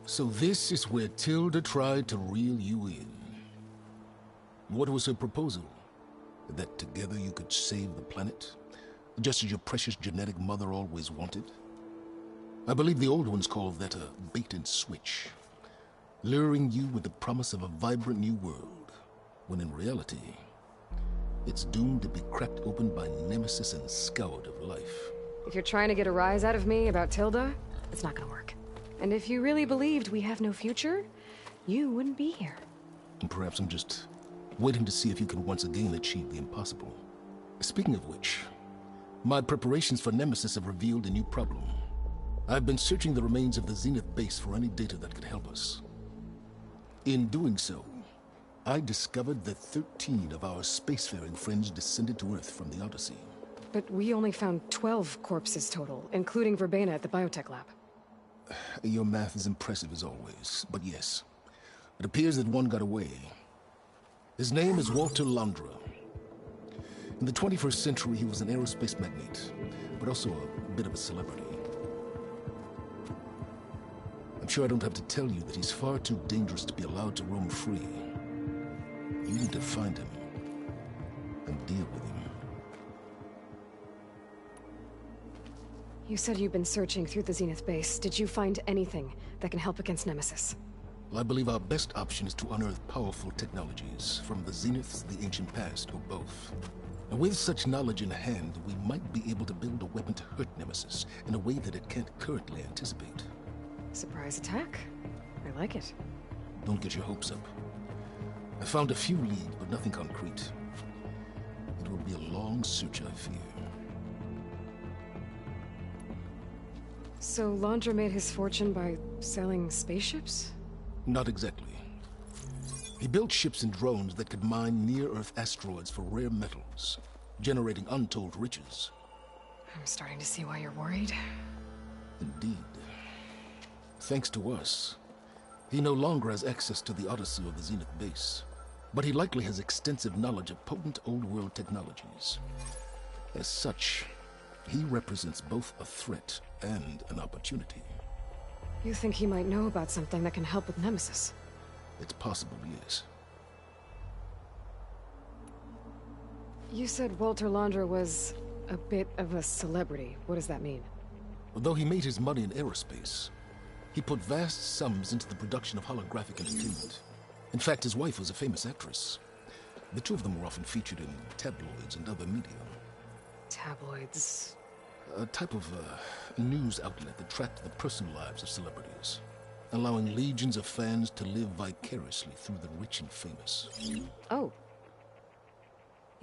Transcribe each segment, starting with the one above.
So this is where Tilda tried to reel you in. What was her proposal? That together you could save the planet? Just as your precious genetic mother always wanted? I believe the old ones called that a bait and switch. Luring you with the promise of a vibrant new world, when in reality, it's doomed to be cracked open by nemesis and scoured of life. If you're trying to get a rise out of me about Tilda, it's not gonna work. And if you really believed we have no future, you wouldn't be here. And perhaps I'm just waiting to see if you can once again achieve the impossible. Speaking of which, my preparations for Nemesis have revealed a new problem. I've been searching the remains of the Zenith base for any data that could help us. In doing so, I discovered that 13 of our spacefaring friends descended to Earth from the Odyssey. But we only found 12 corpses total, including Verbena at the biotech lab. Your math is impressive as always, but yes, it appears that one got away. His name is Walter Londra. In the 21st century, he was an aerospace magnate, but also a bit of a celebrity. I'm sure I don't have to tell you that he's far too dangerous to be allowed to roam free. You need to find him and deal with him. You said you've been searching through the Zenith base. Did you find anything that can help against Nemesis? Well, I believe our best option is to unearth powerful technologies from the Zeniths, the ancient past, or both. And with such knowledge in hand, we might be able to build a weapon to hurt Nemesis in a way that it can't currently anticipate. Surprise attack? I like it. Don't get your hopes up. I found a few leads, but nothing concrete. It will be a long search, I fear. So Londra made his fortune by selling spaceships? Not exactly. He built ships and drones that could mine near-Earth asteroids for rare metals, generating untold riches. I'm starting to see why you're worried. Indeed. Thanks to us, he no longer has access to the Odyssey or the Zenith base, but he likely has extensive knowledge of potent old-world technologies. As such, he represents both a threat and an opportunity. You think he might know about something that can help with Nemesis? It's possible, yes. You said Walter Londra was a bit of a celebrity. What does that mean? Although he made his money in aerospace, he put vast sums into the production of holographic entertainment. In fact, his wife was a famous actress. The two of them were often featured in tabloids and other media. Tabloids? A type of news outlet that tracked the personal lives of celebrities, allowing legions of fans to live vicariously through the rich and famous. Oh.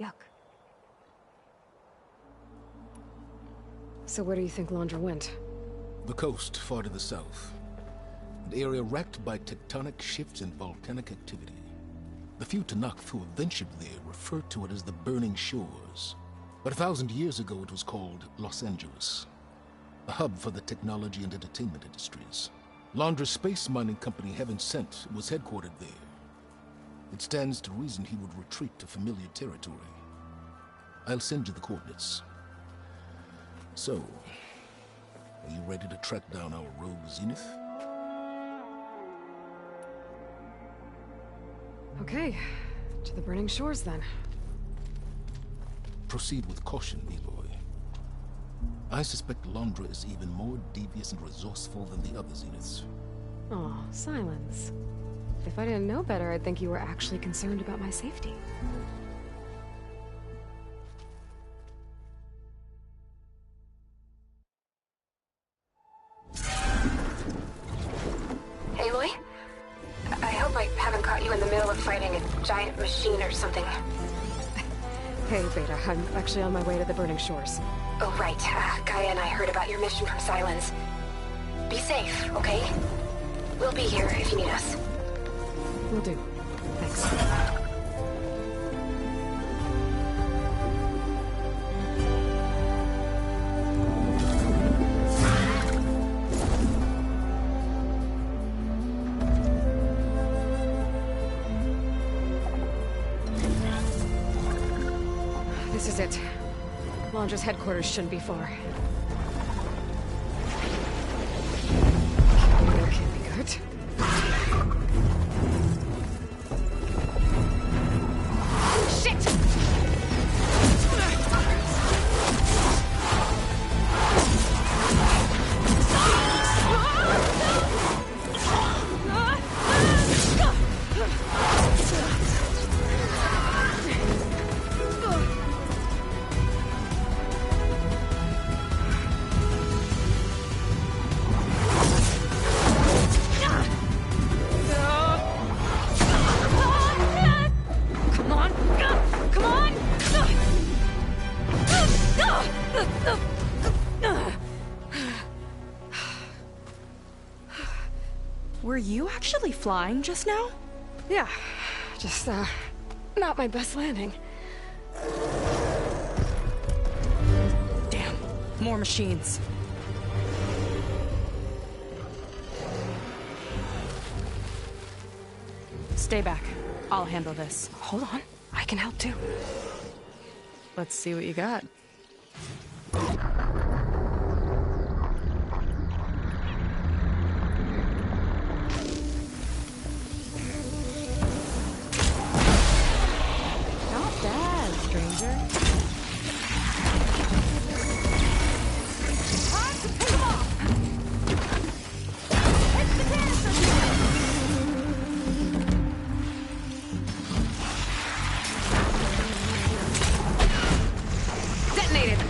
Yuck. So where do you think Londra went? The coast, far to the south. An area racked by tectonic shifts and volcanic activity. The few Tanakh who have ventured there refer to it as the Burning Shores. But 1,000 years ago it was called Los Angeles, a hub for the technology and entertainment industries. Londra's space mining company, Heaven Sent, was headquartered there. It stands to reason he would retreat to familiar territory. I'll send you the coordinates. So, are you ready to track down our rogue Zenith? Okay, to the Burning Shores then. Proceed with caution, Aloy. I suspect Londra is even more devious and resourceful than the other Zeniths. Aw, silence. If I didn't know better, I'd think you were actually concerned about my safety. Aloy? I hope I haven't caught you in the middle of fighting a giant machine or something. Hey, Beta, I'm actually on my way to the Burning Shores. Oh, right. Gaia and I heard about your mission from Silence. Be safe, okay? We'll be here if you need us. Will do. Thanks. This is it. Londra's headquarters shouldn't be far. That can't be good. Were you actually flying just now? Yeah, just, not my best landing. Damn, more machines. Stay back. I'll handle this. Hold on, I can help too. Let's see what you got. Not bad, stranger. Time to pick him off! Hit the canister! Detonated!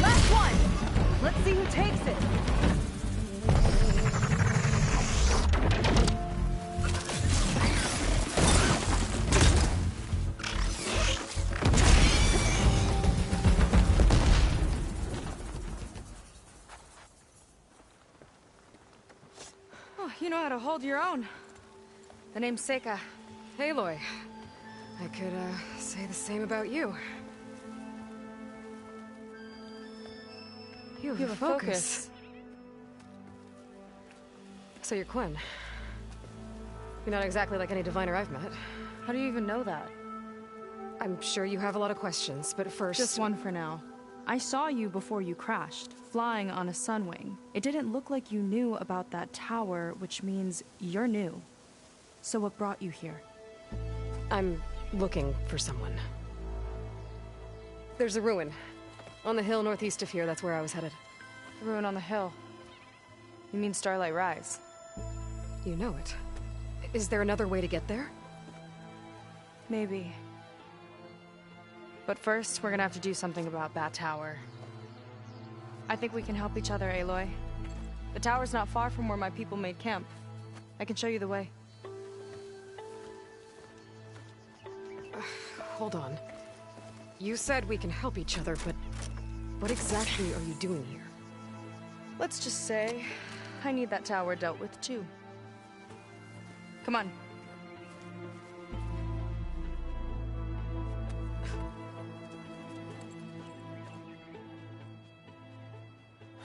Last one! Let's see who takes it. Oh, you know how to hold your own. The name's Seika. Aloy. I could, say the same about you. You have a focus. So you're Quinn. You're not exactly like any diviner I've met. How do you even know that? I'm sure you have a lot of questions, but first... Just one for now. I saw you before you crashed, flying on a sunwing. It didn't look like you knew about that tower, which means you're new. So what brought you here? I'm looking for someone. There's a ruin. On the hill northeast of here, that's where I was headed. The ruin on the hill. You mean Starlight Rise? You know it. Is there another way to get there? Maybe. But first, we're gonna have to do something about that tower. I think we can help each other, Aloy. The tower's not far from where my people made camp. I can show you the way. Hold on. You said we can help each other, but what exactly are you doing here? Let's just say, I need that tower dealt with too. Come on.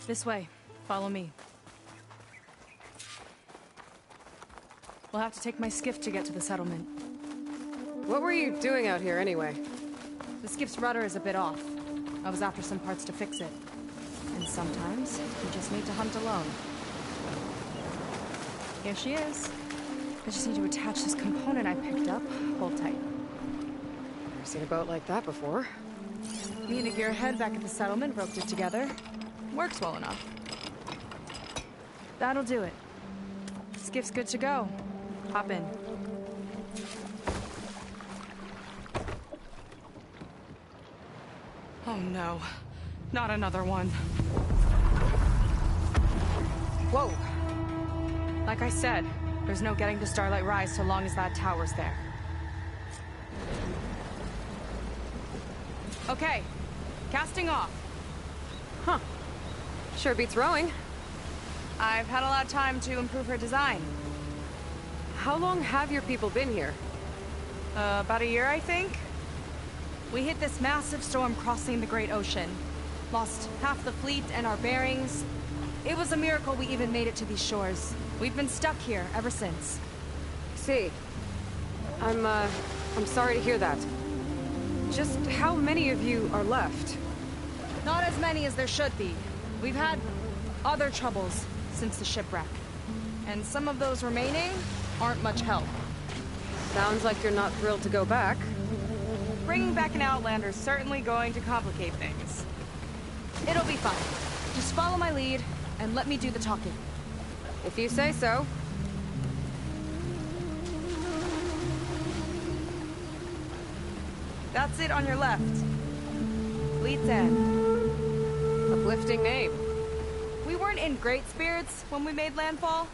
This way. Follow me. We'll have to take my skiff to get to the settlement. What were you doing out here anyway? The skiff's rudder is a bit off. I was after some parts to fix it. And sometimes, you just need to hunt alone. Here she is. I just need to attach this component I picked up. Hold tight. Never seen a boat like that before. Me and a gearhead back at the settlement roped it together. Works well enough. That'll do it. Skiff's good to go. Hop in. Oh no. Not another one. Whoa! Like I said, there's no getting to Starlight Rise so long as that tower's there. Okay. Casting off. Huh. Sure beats rowing. I've had a lot of time to improve her design. How long have your people been here? About a year, I think. We hit this massive storm crossing the Great Ocean. Lost half the fleet and our bearings. It was a miracle we even made it to these shores. We've been stuck here ever since. See. I'm sorry to hear that. Just how many of you are left? Not as many as there should be. We've had other troubles since the shipwreck. And some of those remaining aren't much help. Sounds like you're not thrilled to go back. Bringing back an Outlander's certainly going to complicate things. It'll be fine. Just follow my lead and let me do the talking. If you say so. That's it on your left. Fleet's End. Uplifting name. We weren't in great spirits when we made landfall.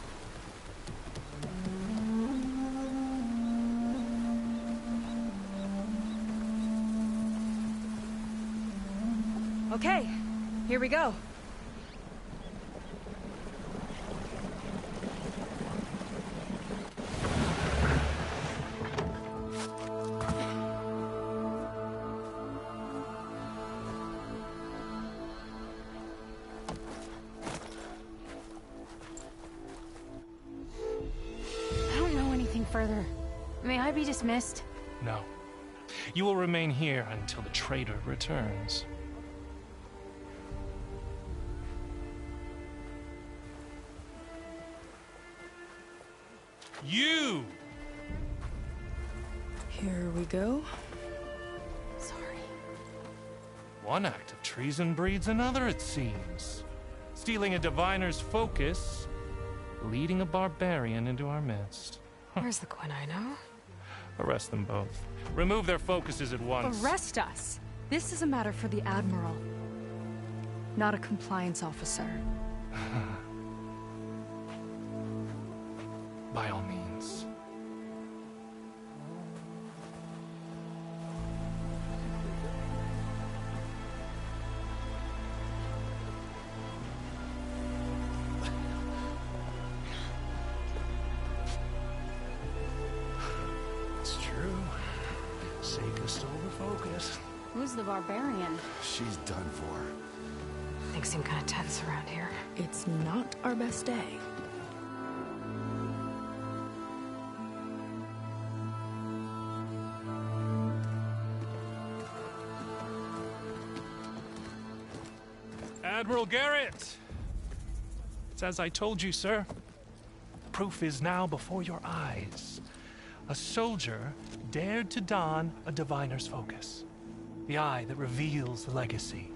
Okay, here we go. be dismissed? No. You will remain here until the traitor returns. You! Here we go. Sorry. One act of treason breeds another, it seems. Stealing a diviner's focus, leading a barbarian into our midst. Where's the Quinino? Arrest them both. Remove their focuses at once. Arrest us. This is a matter for the Admiral, not a compliance officer. By all means. It's true. Seika stole the focus. Who's the barbarian? She's done for. Things seem kind of tense around here. It's not our best day. Admiral Garrett! It's as I told you, sir. Proof is now before your eyes. A soldier dared to don a diviner's focus. The eye that reveals the legacy.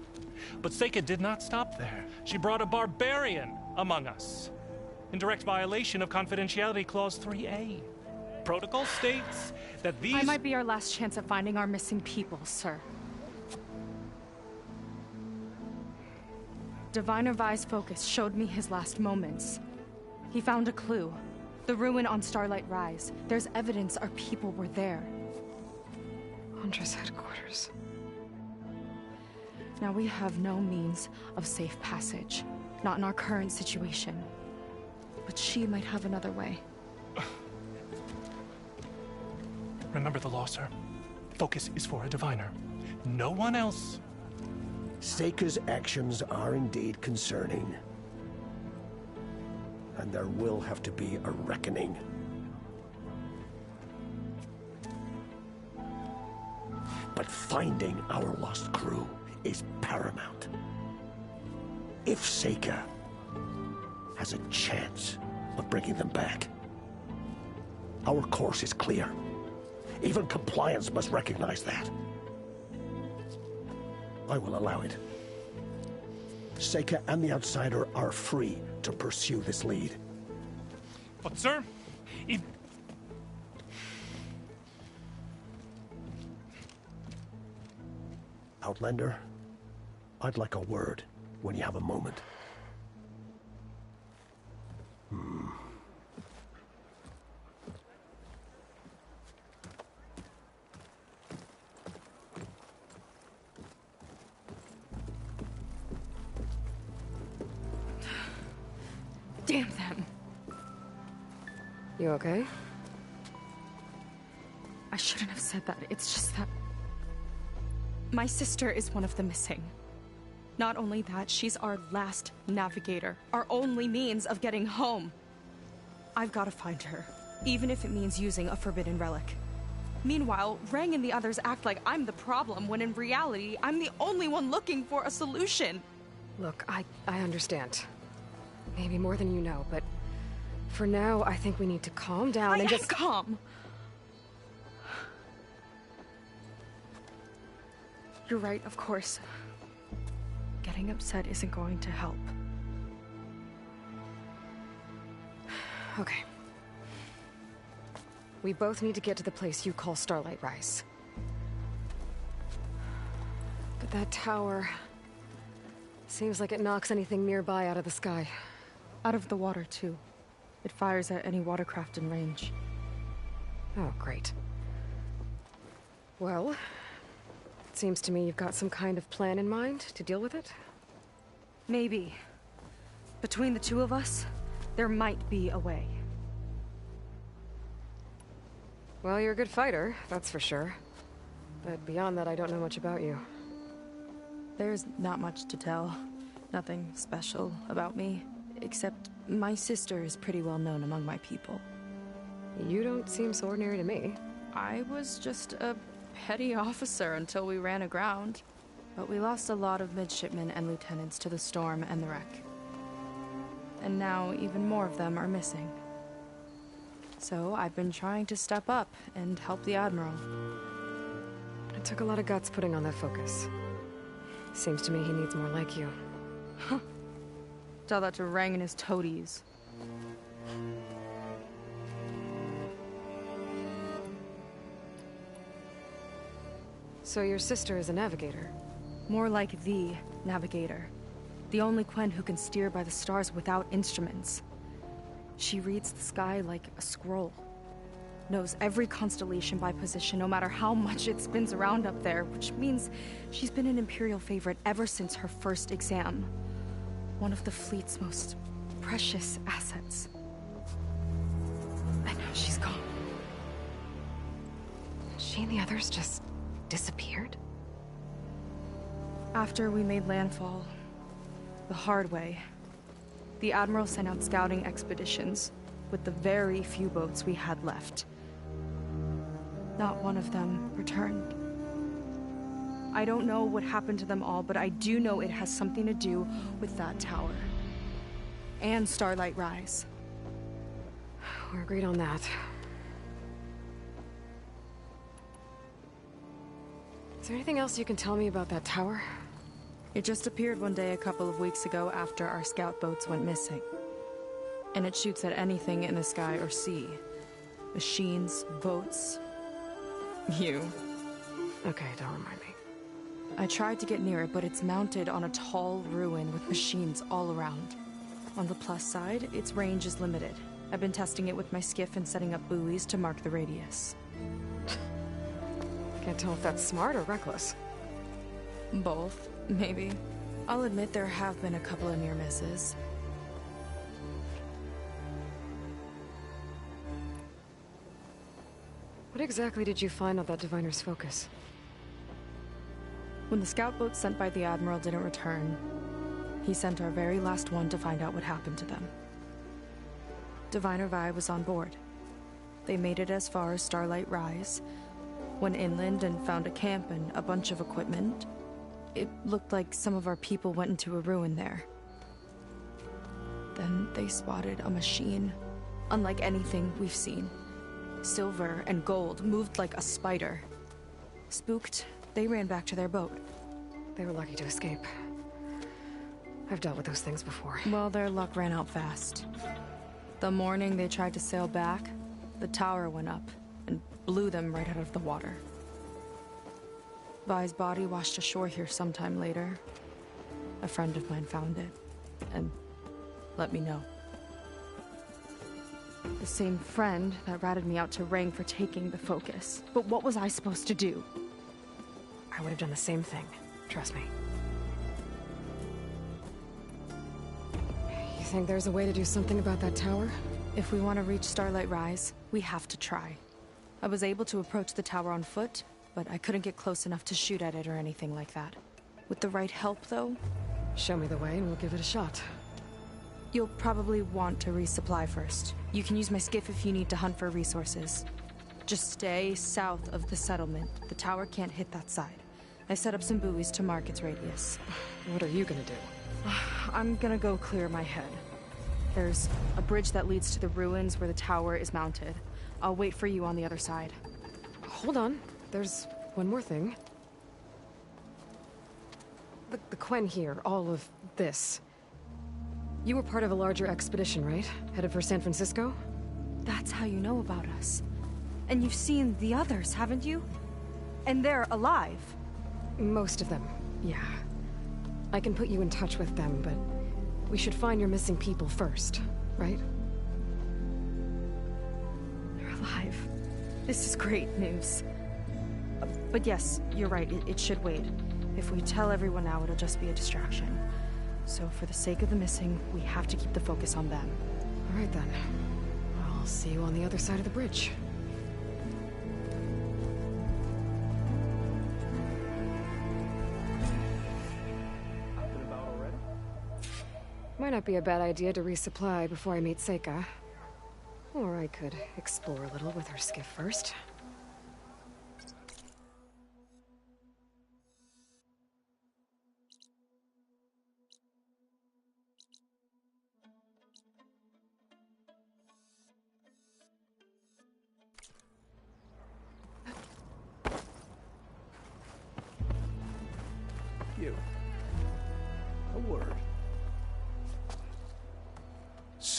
But Seika did not stop there. She brought a barbarian among us. In direct violation of Confidentiality Clause 3A. Protocol states that these... I might be our last chance at finding our missing people, sir. Diviner Vi's focus showed me his last moments. He found a clue. The ruin on Starlight Rise. There's evidence our people were there. Huntress headquarters. Now we have no means of safe passage. Not in our current situation. But she might have another way. Remember the law, sir. Focus is for a diviner. No one else. Seika's actions are indeed concerning. And there will have to be a reckoning. But finding our lost crew is paramount. If Seika has a chance of bringing them back, our course is clear. Even compliance must recognize that. I will allow it. Seika and the Outsider are free to pursue this lead. But, sir, if... Outlander, I'd like a word when you have a moment. Damn them. You okay? I shouldn't have said that. It's just that... my sister is one of the missing. Not only that, she's our last navigator. Our only means of getting home. I've got to find her. Even if it means using a forbidden relic. Meanwhile, Rang and the others act like I'm the problem, when in reality, I'm the only one looking for a solution. Look, I understand. Maybe more than you know, but for now, I think we need to calm down and just... calm. You're right, of course. Getting upset isn't going to help. Okay. We both need to get to the place you call Starlight Rise. But that tower... seems like it knocks anything nearby out of the sky. Out of the water, too. It fires at any watercraft in range. Oh, great. Well, it seems to me you've got some kind of plan in mind to deal with it. Maybe. Between the two of us, there might be a way. Well, you're a good fighter, that's for sure. But beyond that, I don't know much about you. There's not much to tell. Nothing special about me. Except my sister is pretty well known among my people. You don't seem so ordinary to me. I was just a petty officer until we ran aground. But we lost a lot of midshipmen and lieutenants to the storm and the wreck. And now even more of them are missing. So I've been trying to step up and help the Admiral. It took a lot of guts putting on that focus. Seems to me he needs more like you. Tell that to Rang and his toadies. So your sister is a navigator? More like the navigator. The only Quen who can steer by the stars without instruments. She reads the sky like a scroll. Knows every constellation by position, no matter how much it spins around up there, which means she's been an Imperial favorite ever since her first exam. One of the fleet's most precious assets. And now she's gone. She and the others just disappeared? After we made landfall, the hard way, the Admiral sent out scouting expeditions with the very few boats we had left. Not one of them returned. I don't know what happened to them all, but I do know it has something to do with that tower. And Starlight Rise. We're agreed on that. Is there anything else you can tell me about that tower? It just appeared one day a couple of weeks ago after our scout boats went missing. And it shoots at anything in the sky or sea. Machines, boats, you. Okay, don't remind me. I tried to get near it, but it's mounted on a tall ruin with machines all around. On the plus side, its range is limited. I've been testing it with my skiff and setting up buoys to mark the radius. Can't tell if that's smart or reckless. Both, maybe. I'll admit there have been a couple of near misses. What exactly did you find on that diviner's focus? When the scout boat sent by the Admiral didn't return, he sent our very last one to find out what happened to them. Diviner Vi was on board. They made it as far as Starlight Rise, went inland and found a camp and a bunch of equipment. It looked like some of our people went into a ruin there. Then they spotted a machine, unlike anything we've seen. Silver and gold, moved like a spider. Spooked, they ran back to their boat. They were lucky to escape. I've dealt with those things before. Well, their luck ran out fast. The morning they tried to sail back, the tower went up and blew them right out of the water. Vi's body washed ashore here sometime later. A friend of mine found it and let me know. The same friend that ratted me out to Rang for taking the focus. But what was I supposed to do? I would have done the same thing. Trust me. You think there's a way to do something about that tower? If we want to reach Starlight Rise, we have to try. I was able to approach the tower on foot, but I couldn't get close enough to shoot at it or anything like that. With the right help, though... Show me the way and we'll give it a shot. You'll probably want to resupply first. You can use my skiff if you need to hunt for resources. Just stay south of the settlement. The tower can't hit that side. I set up some buoys to mark its radius. What are you gonna do? I'm gonna go clear my head. There's a bridge that leads to the ruins where the tower is mounted. I'll wait for you on the other side. Hold on. There's one more thing. The Quen here, all of this. You were part of a larger expedition, right? Headed for San Francisco? That's how you know about us. And you've seen the others, haven't you? And they're alive. Most of them, yeah. I can put you in touch with them, but we should find your missing people first, right? They're alive. This is great news. But yes, you're right, it should wait. If we tell everyone now, it'll just be a distraction. So for the sake of the missing, we have to keep the focus on them. All right then. I'll see you on the other side of the bridge. Might not be a bad idea to resupply before I meet Seika. Or I could explore a little with her skiff first.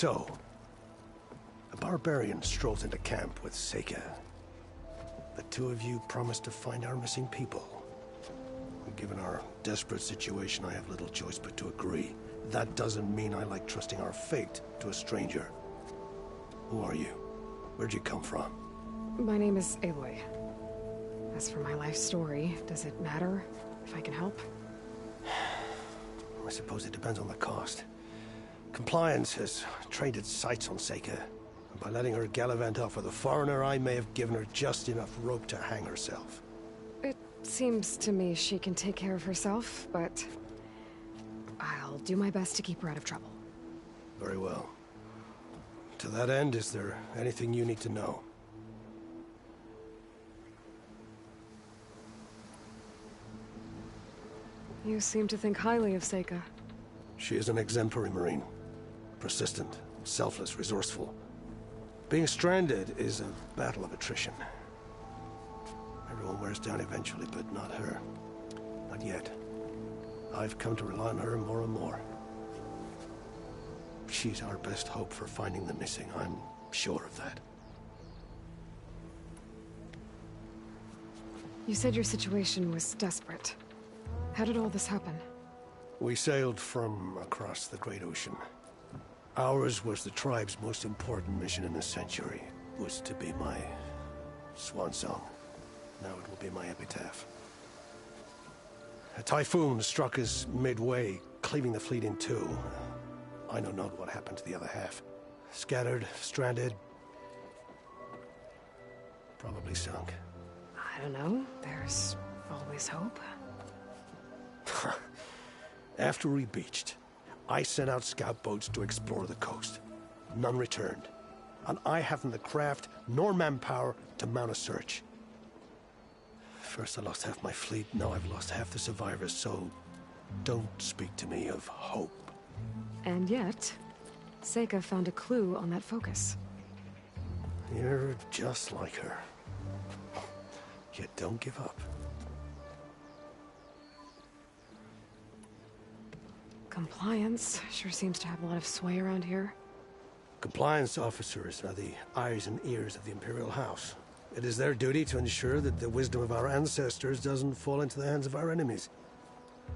So, a barbarian strolls into camp with Seika. The two of you promised to find our missing people. Given our desperate situation, I have little choice but to agree. That doesn't mean I like trusting our fate to a stranger. Who are you? Where'd you come from? My name is Aloy. As for my life story, does it matter if I can help? I suppose it depends on the cost. Compliance has trained its sights on Seika. And by letting her gallivant off with a foreigner, I may have given her just enough rope to hang herself. It seems to me she can take care of herself, but I'll do my best to keep her out of trouble. Very well. To that end, is there anything you need to know? You seem to think highly of Seika. She is an exemplary Marine. Persistent, selfless, resourceful. Being stranded is a battle of attrition. Everyone wears down eventually, but not her. Not yet. I've come to rely on her more and more. She's our best hope for finding the missing, I'm sure of that. You said your situation was desperate. How did all this happen? We sailed from across the Great Ocean. Ours was the tribe's most important mission in a century. It was to be my swan song. Now it will be my epitaph. A typhoon struck us midway, cleaving the fleet in two. I know not what happened to the other half. Scattered, stranded, probably sunk. I don't know. There's always hope. After we beached, I sent out scout boats to explore the coast. None returned. And I haven't the craft nor manpower to mount a search. First I lost half my fleet, now I've lost half the survivors, so don't speak to me of hope. And yet, Seika found a clue on that focus. You're just like her. Yet don't give up. Compliance sure seems to have a lot of sway around here. Compliance officers are the eyes and ears of the Imperial House. It is their duty to ensure that the wisdom of our ancestors doesn't fall into the hands of our enemies.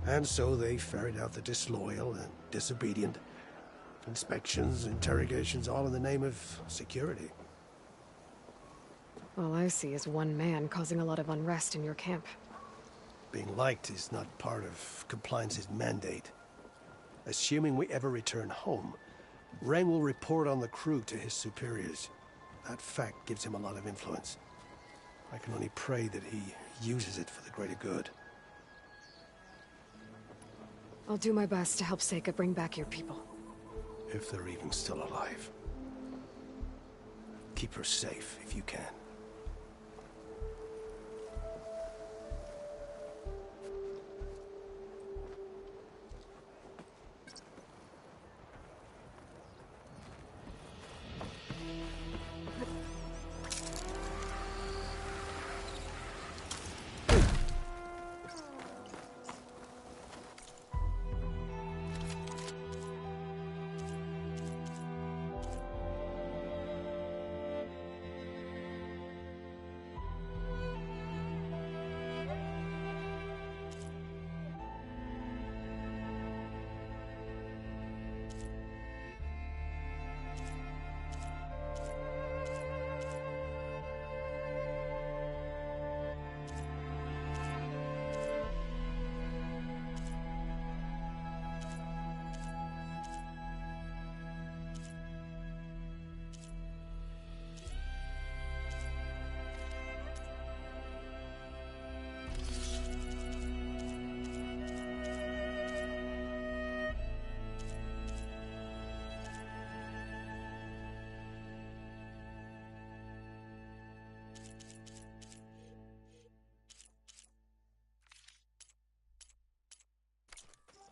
And so they ferret out the disloyal and disobedient. Inspections, interrogations, all in the name of security. All I see is one man causing a lot of unrest in your camp. Being liked is not part of Compliance's mandate. Assuming we ever return home, Rang will report on the crew to his superiors. That fact gives him a lot of influence. I can only pray that he uses it for the greater good. I'll do my best to help Seika bring back your people. If they're even still alive. Keep her safe if you can.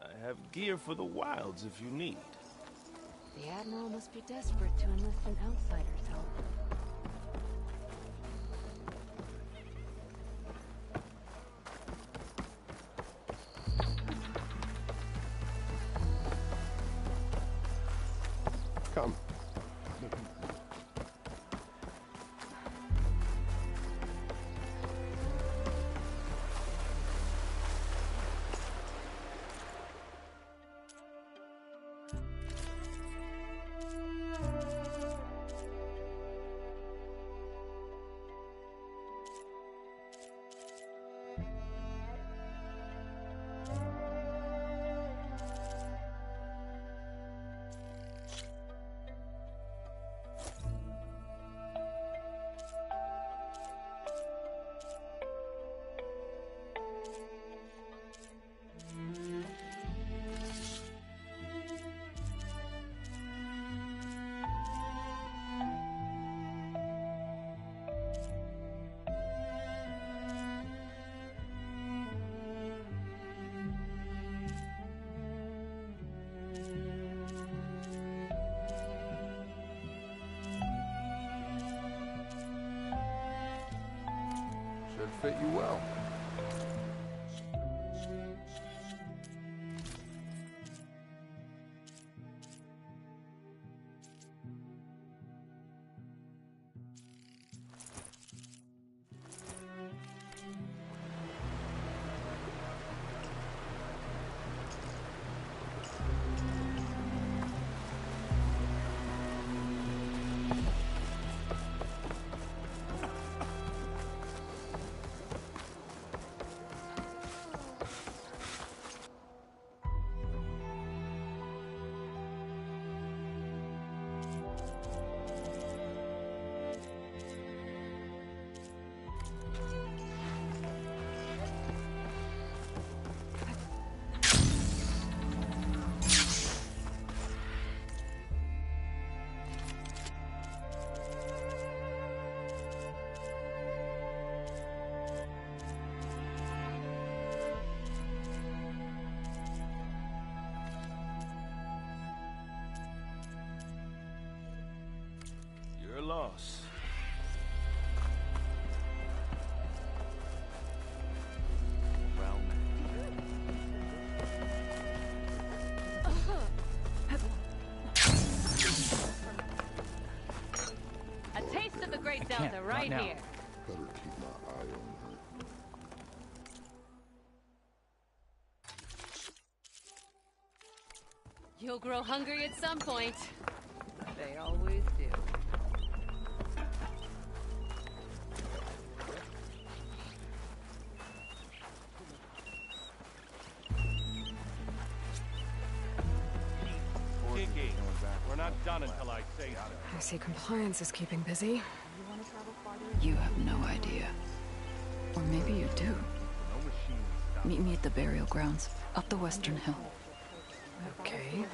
I have gear for the wilds if you need. The Admiral must be desperate to enlist an outsider's help. Come. Should fit you well. Your loss. Well A taste of the Great Delta right here. Better keep my eye on her. You'll grow hungry at some point. They always do. Kiki, we're not done until I say so. I see compliance is keeping busy. You have no idea. Or maybe you do. Meet me at the burial grounds, up the western hill. Okay.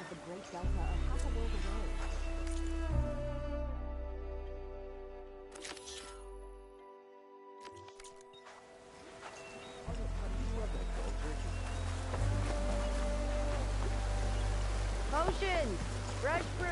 Potions! Fresh brew!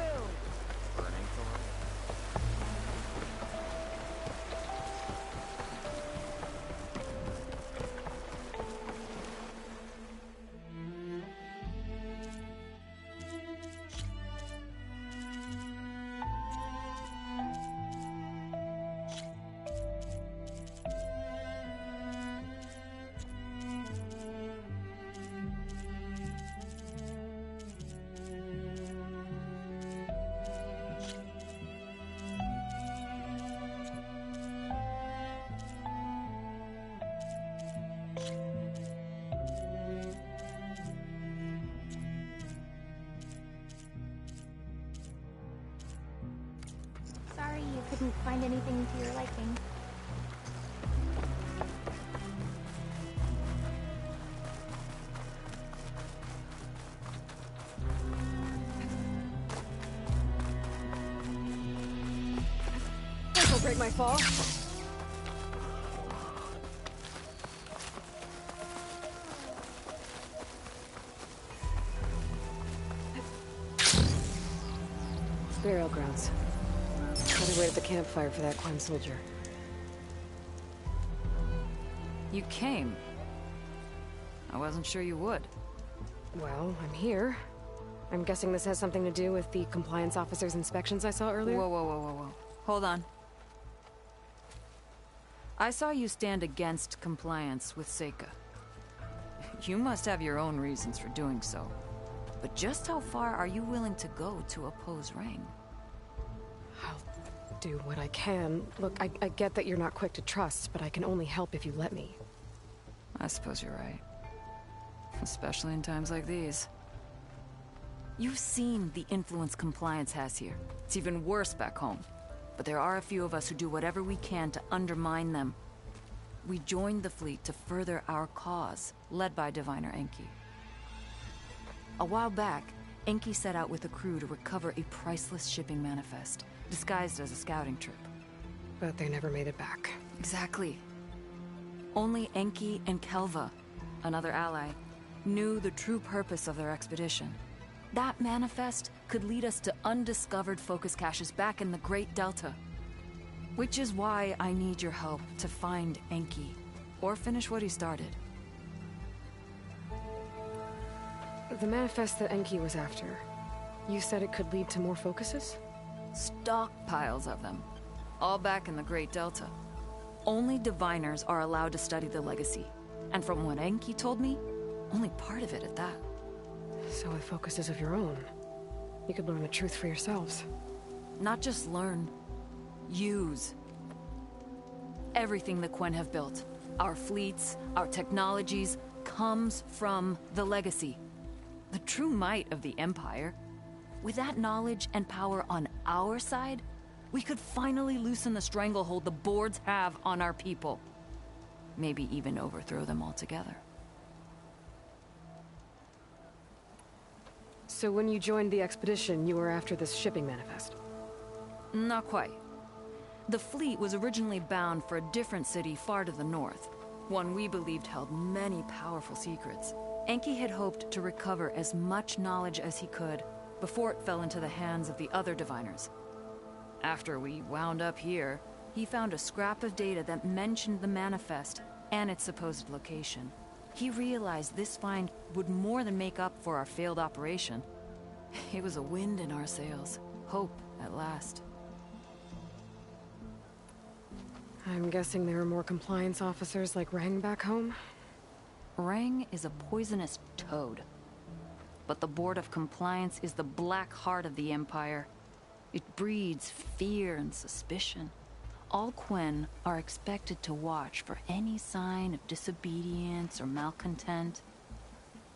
Sorry you couldn't find anything to your liking. This will break my fall. Burial grounds. Gotta wait at the campfire for that Quen soldier. You came. I wasn't sure you would. Well, I'm here. I'm guessing this has something to do with the compliance officer's inspections I saw earlier? Whoa. Hold on. I saw you stand against compliance with Seika. You must have your own reasons for doing so. But just how far are you willing to go to oppose Rang? I'll do what I can. Look, I get that you're not quick to trust, but I can only help if you let me. I suppose you're right. Especially in times like these. You've seen the influence compliance has here. It's even worse back home. But there are a few of us who do whatever we can to undermine them. We joined the fleet to further our cause, led by Diviner Enki. A while back, Enki set out with a crew to recover a priceless shipping manifest, disguised as a scouting trip. But they never made it back. Exactly. Only Enki and Kelva, another ally, knew the true purpose of their expedition. That manifest could lead us to undiscovered focus caches back in the Great Delta. Which is why I need your help to find Enki, or finish what he started. The manifest that Enki was after, you said it could lead to more focuses? Stockpiles of them, all back in the Great Delta. Only diviners are allowed to study the legacy, and from what Enki told me, only part of it at that. So with focuses of your own, you could learn the truth for yourselves. Not just learn, use. Everything the Quen have built, our fleets, our technologies, comes from the legacy. The true might of the Empire. With that knowledge and power on our side, we could finally loosen the stranglehold the boards have on our people. Maybe even overthrow them altogether. So when you joined the expedition, you were after this shipping manifest? Not quite. The fleet was originally bound for a different city far to the north, one we believed held many powerful secrets. Enki had hoped to recover as much knowledge as he could before it fell into the hands of the other diviners. After we wound up here, he found a scrap of data that mentioned the manifest and its supposed location. He realized this find would more than make up for our failed operation. It was a wind in our sails. Hope, at last. I'm guessing there are more compliance officers like Rang back home? Rang is a poisonous toad. But the Board of Compliance is the black heart of the Empire. It breeds fear and suspicion. All Quen are expected to watch for any sign of disobedience or malcontent.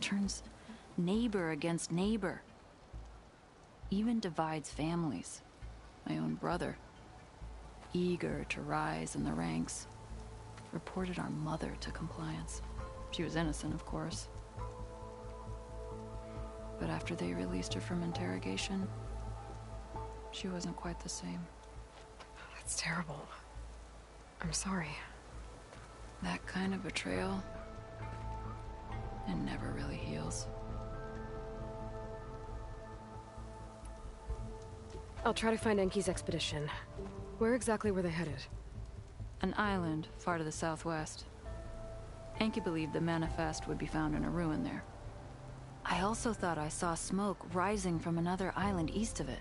Turns neighbor against neighbor. Even divides families. My own brother, eager to rise in the ranks, reported our mother to compliance. She was innocent, of course. But after they released her from interrogation, she wasn't quite the same. That's terrible. I'm sorry. That kind of betrayal, it never really heals. I'll try to find Enki's expedition. Where exactly were they headed? An island far to the southwest. Enki believed the manifest would be found in a ruin there. I also thought I saw smoke rising from another island east of it.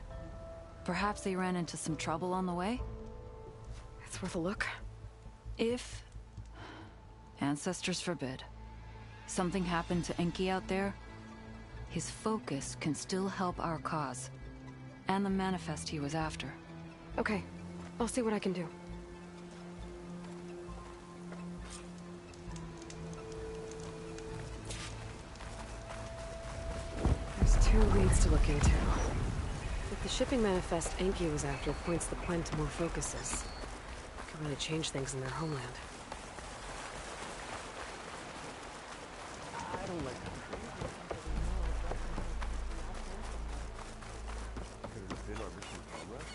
Perhaps they ran into some trouble on the way? It's worth a look. If... ancestors forbid. Something happened to Enki out there, his focus can still help our cause. And the manifest he was after. Okay. I'll see what I can do. There's 2 leads to look into. If the shipping manifest Enki was after points the Quen to more focuses, it could really change things in their homeland. I don't like that. Could it have been our mission comrade?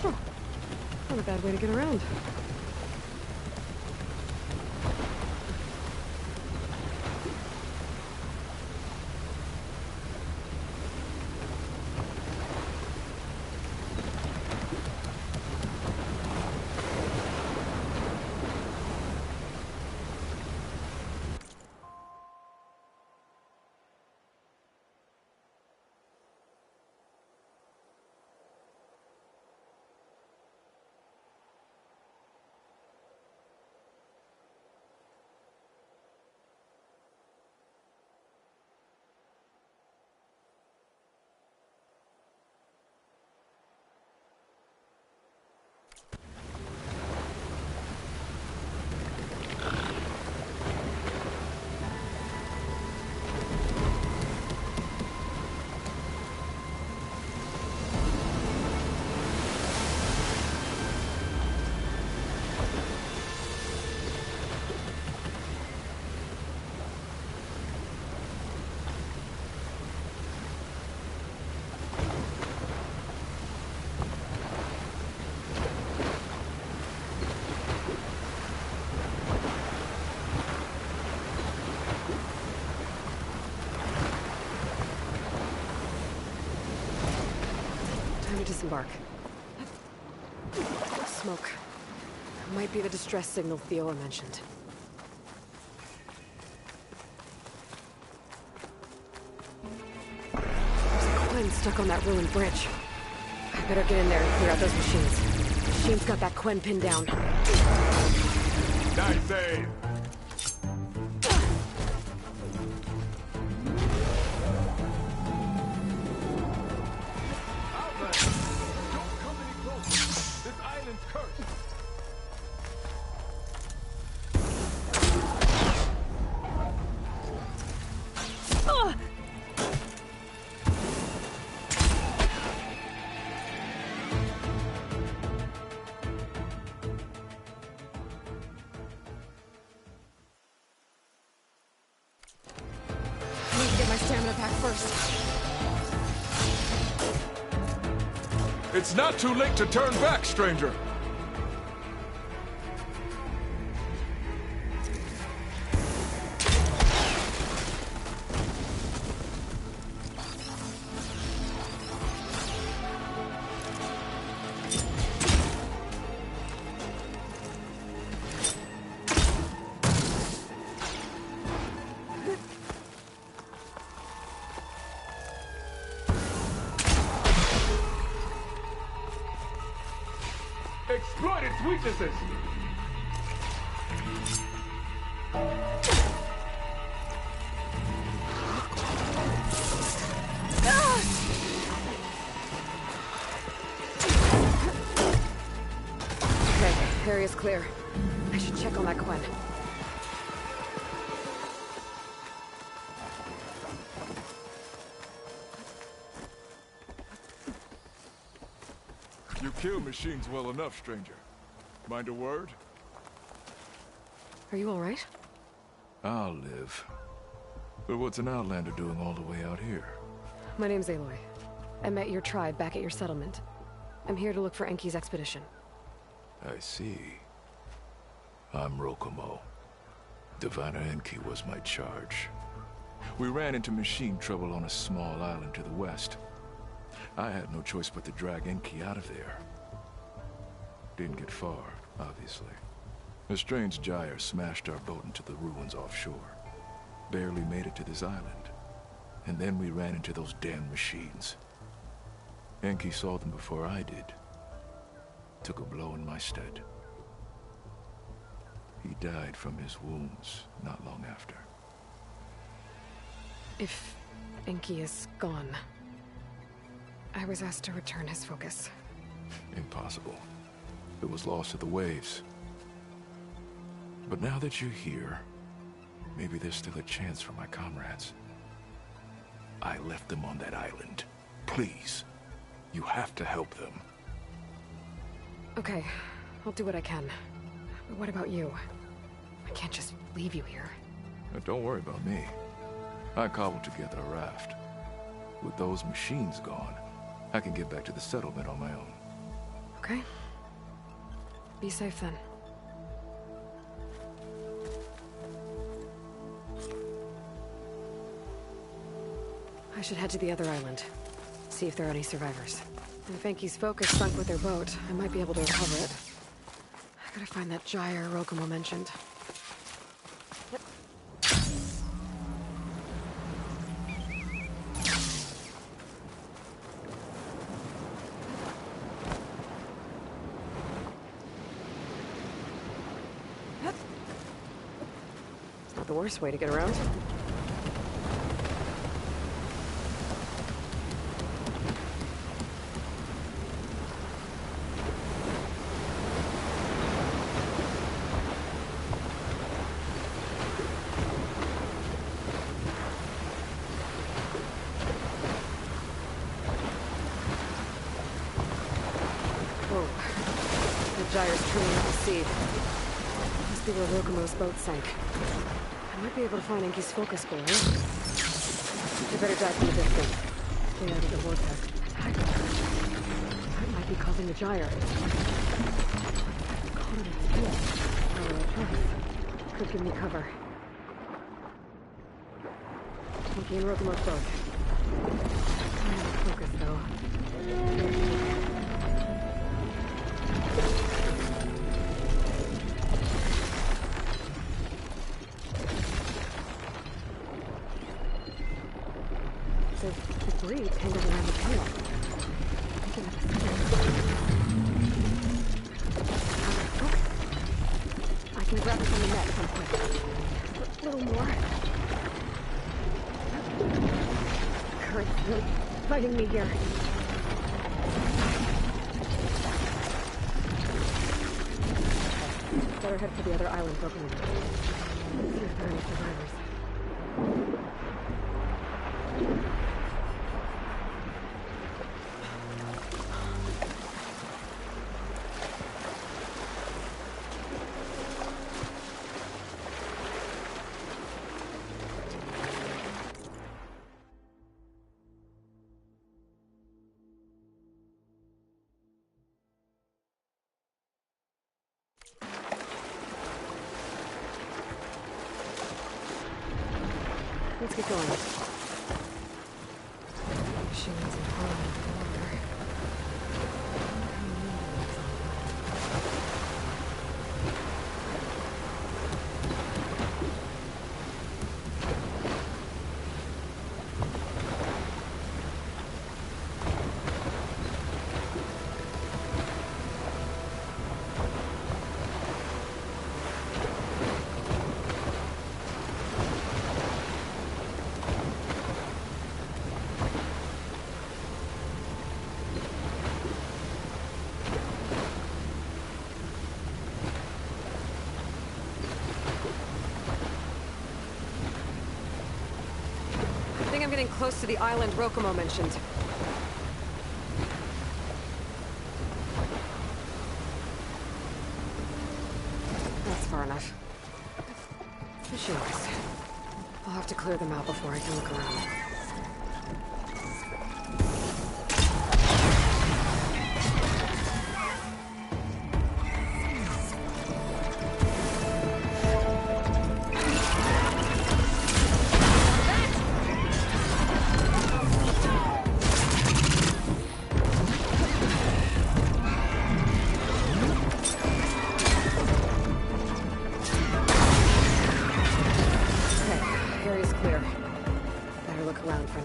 Not a bad way to get around. Disembark. Smoke. Might be the distress signal Theola mentioned. There's a Quen stuck on that ruined bridge. I better get in there and clear out those machines. Machine's got that Quen pinned down. Nice save. It's not too late to turn back, stranger. Exploit its weaknesses! Okay, area's clear. I should check on that Quen. You kill machines well enough, stranger. Mind a word? Are you all right? I'll live. But what's an outlander doing all the way out here? My name's Aloy. I met your tribe back at your settlement. I'm here to look for Enki's expedition. I see. I'm Rokomo. Diviner Enki was my charge. We ran into machine trouble on a small island to the west. I had no choice but to drag Enki out of there. Didn't get far, obviously. A strange gyre smashed our boat into the ruins offshore. Barely made it to this island. And then we ran into those damn machines. Enki saw them before I did. Took a blow in my stead. He died from his wounds not long after. If Enki is gone, I was asked to return his focus. Impossible. It was lost to the waves. But now that you're here, maybe there's still a chance for my comrades. I left them on that island. Please, you have to help them. Okay, I'll do what I can. But what about you? I can't just leave you here. Don't worry about me. I cobbled together a raft. With those machines gone, I can get back to the settlement on my own. Okay. Be safe then. I should head to the other island. See if there are any survivors. And if Enki's focus sunk with their boat, I might be able to recover it. I gotta find that gyre Rokumo mentioned. It's not the worst way to get around. Gyre's turning out to sea. Must be where Rokumo's boat sank. I might be able to find Enki's focus goal. I better dive from a distance. Stay out of the vortex. That might be causing the gyre. Caught in its tail. Could give me cover. Enki and Rokumo's boat. I have a focus though. Debris tangled around the tail. Thinking of the focus. I can grab it from the net if I'm quick. A little more. Current's really fighting me here. Better head for the other island, Pokemon. See if there are any survivors. Let's get going. Machines and home water. I'm getting close to the island Rokumo mentioned. That's far enough. Fishing wise. I'll have to clear them out before I can look around.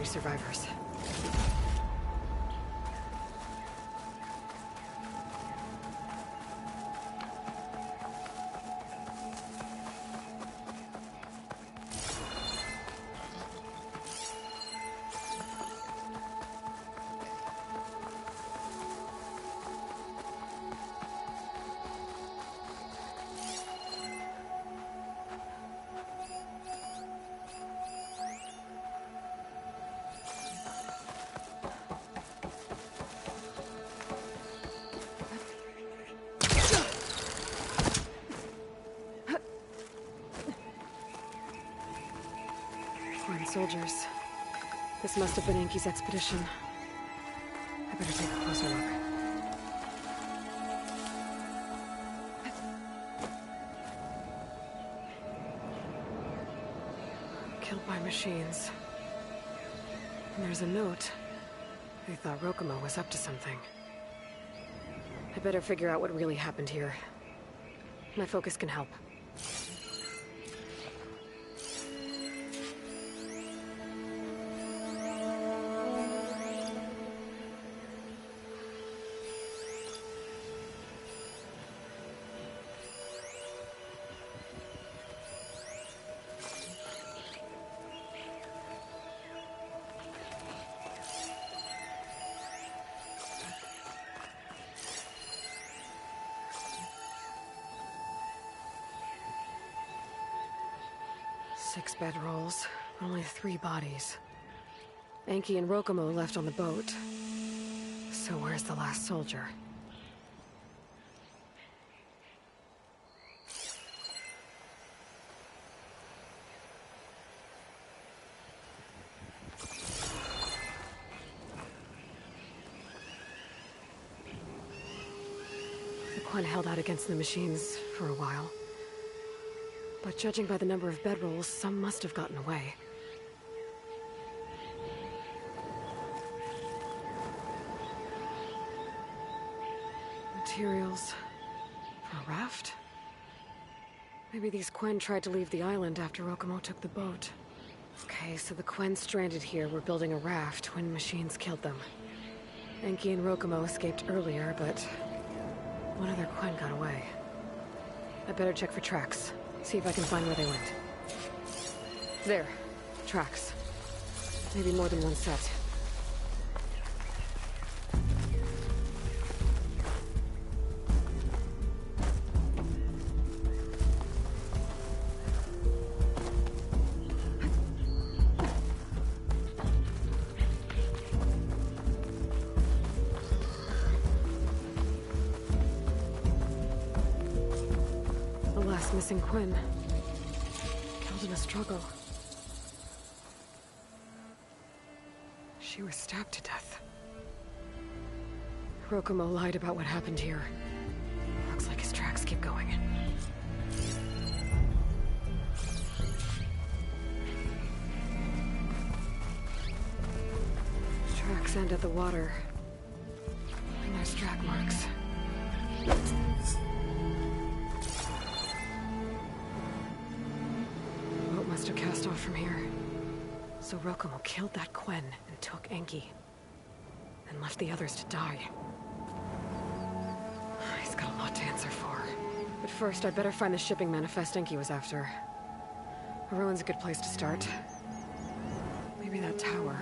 Survivors. Foreign soldiers. This must have been Enki's expedition. I better take a closer look. Killed by machines. And there's a note. They thought Rokumo was up to something. I better figure out what really happened here. My focus can help. Six bedrolls, only 3 bodies. Enki and Rokumo left on the boat. So where's the last soldier? The Quen held out against the machines for a while. But judging by the number of bedrolls, some must have gotten away. Materials for a raft? Maybe these Quen tried to leave the island after Rokumo took the boat. Okay, so the Quen stranded here were building a raft when machines killed them. Enki and Rokumo escaped earlier, but one other Quen got away. I better check for tracks. See if I can find where they went. There. Tracks. Maybe more than one set. Missing Quen. Killed in a struggle. She was stabbed to death. Rokumo lied about what happened here. Looks like his tracks keep going. Tracks end at the water. And there's track marks. Must have cast off from here. So Rokumo killed that Quen and took Enki. And left the others to die. He's got a lot to answer for. But first, I'd better find the shipping manifest Enki was after. A ruin's a good place to start. Maybe that tower.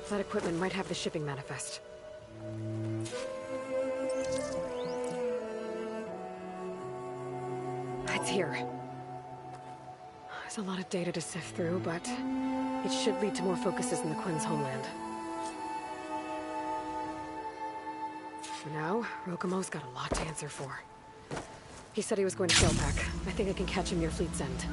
That equipment might have the shipping manifest. It's here. There's a lot of data to sift through, but it should lead to more focuses in the Quen's homeland. For now, Rokumo's got a lot to answer for. He said he was going to Sailpack. I think I can catch him near Fleet's End.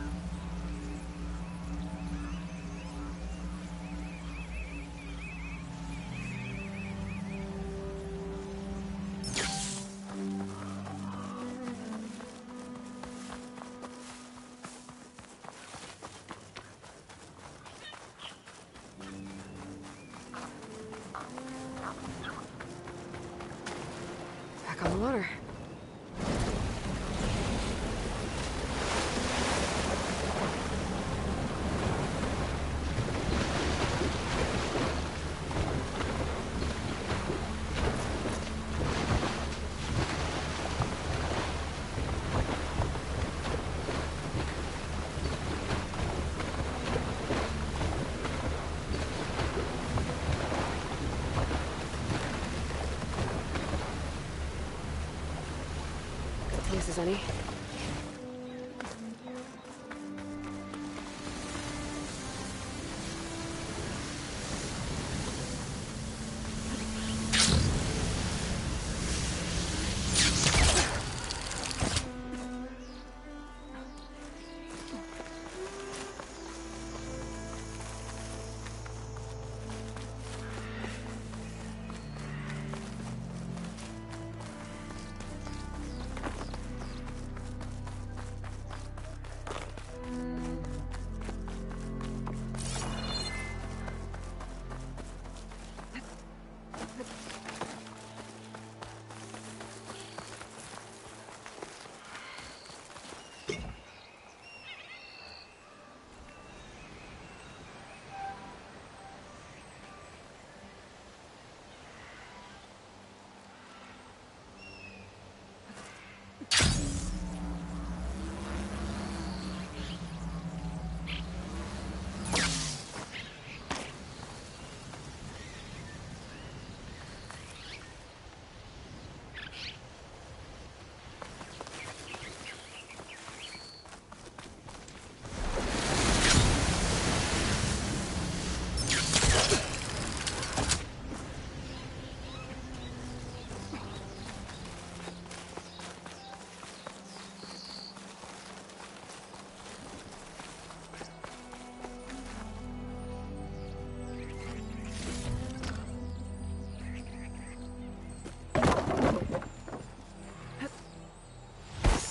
the water. Places any?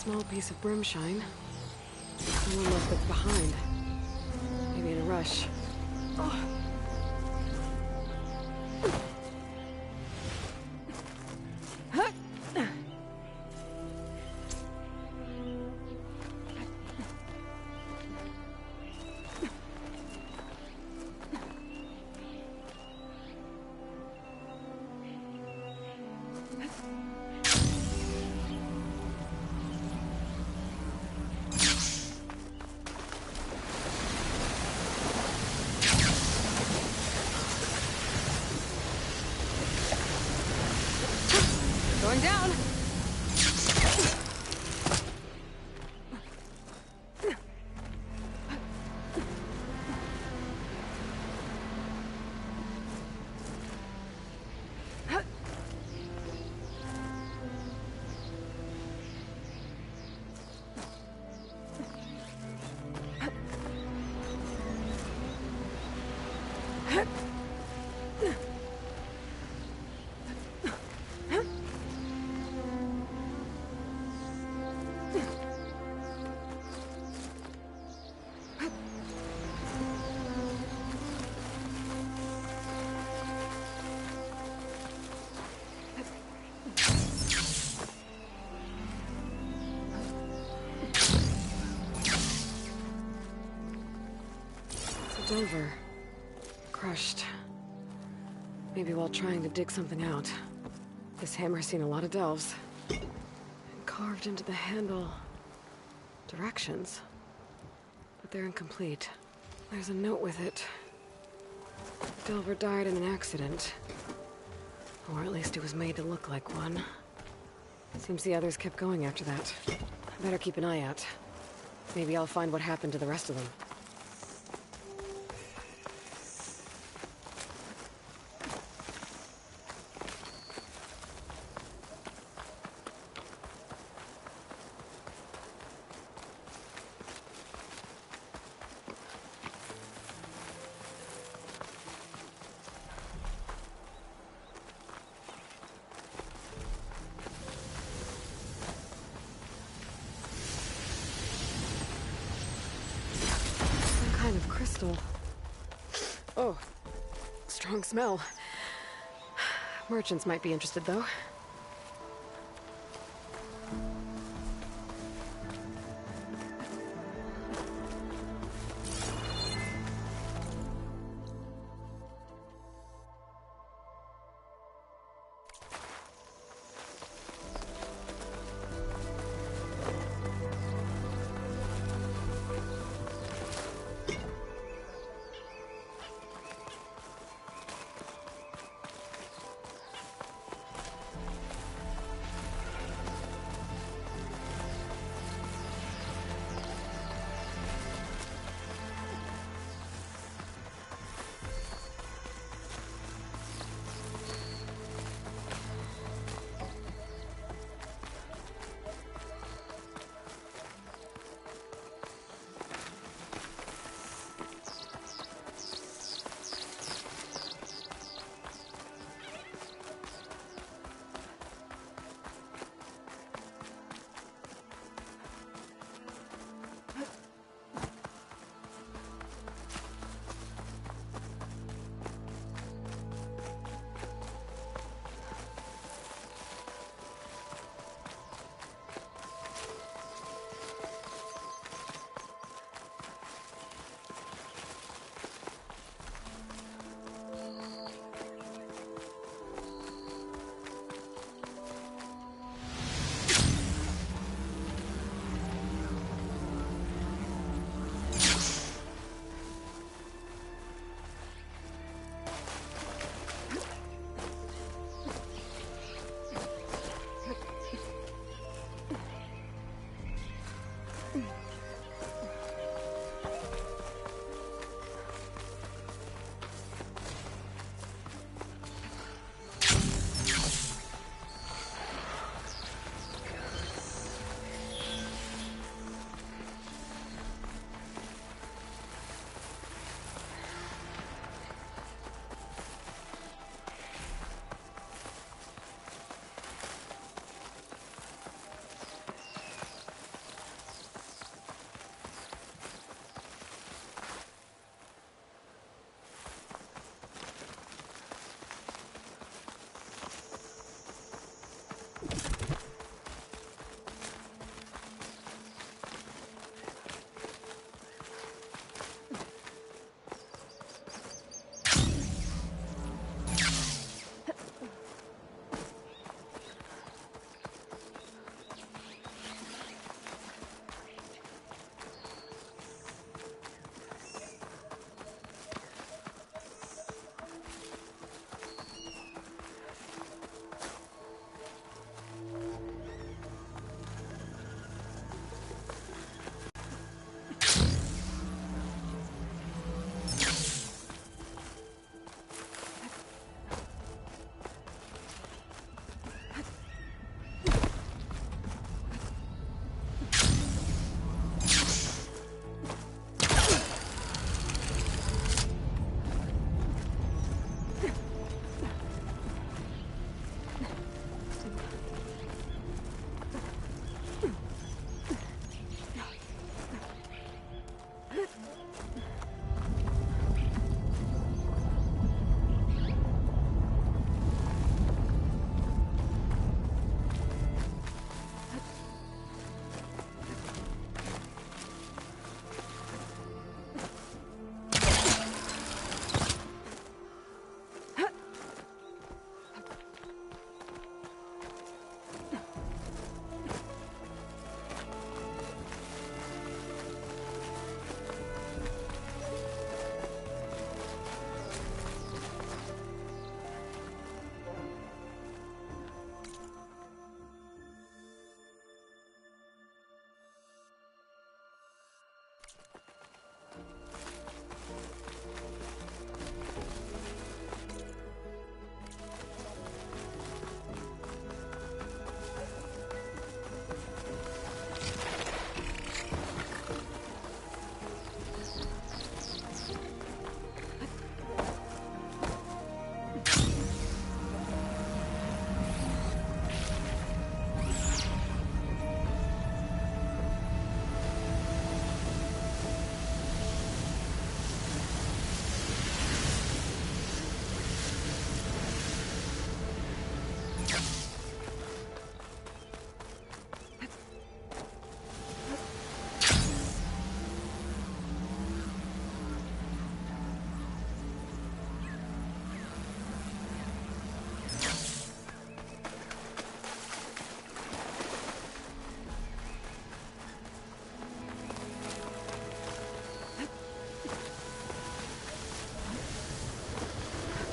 Small piece of brimshine. Someone left it behind. Maybe in a rush. Oh. Going down. Delver. Crushed. Maybe while trying to dig something out. This hammer's seen a lot of delves. And carved into the handle. Directions. But they're incomplete. There's a note with it. Delver died in an accident. Or at least it was made to look like one. Seems the others kept going after that. I better keep an eye out. Maybe I'll find what happened to the rest of them. Kind of crystal. Oh, strong smell. Merchants might be interested, though.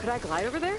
Could I glide over there?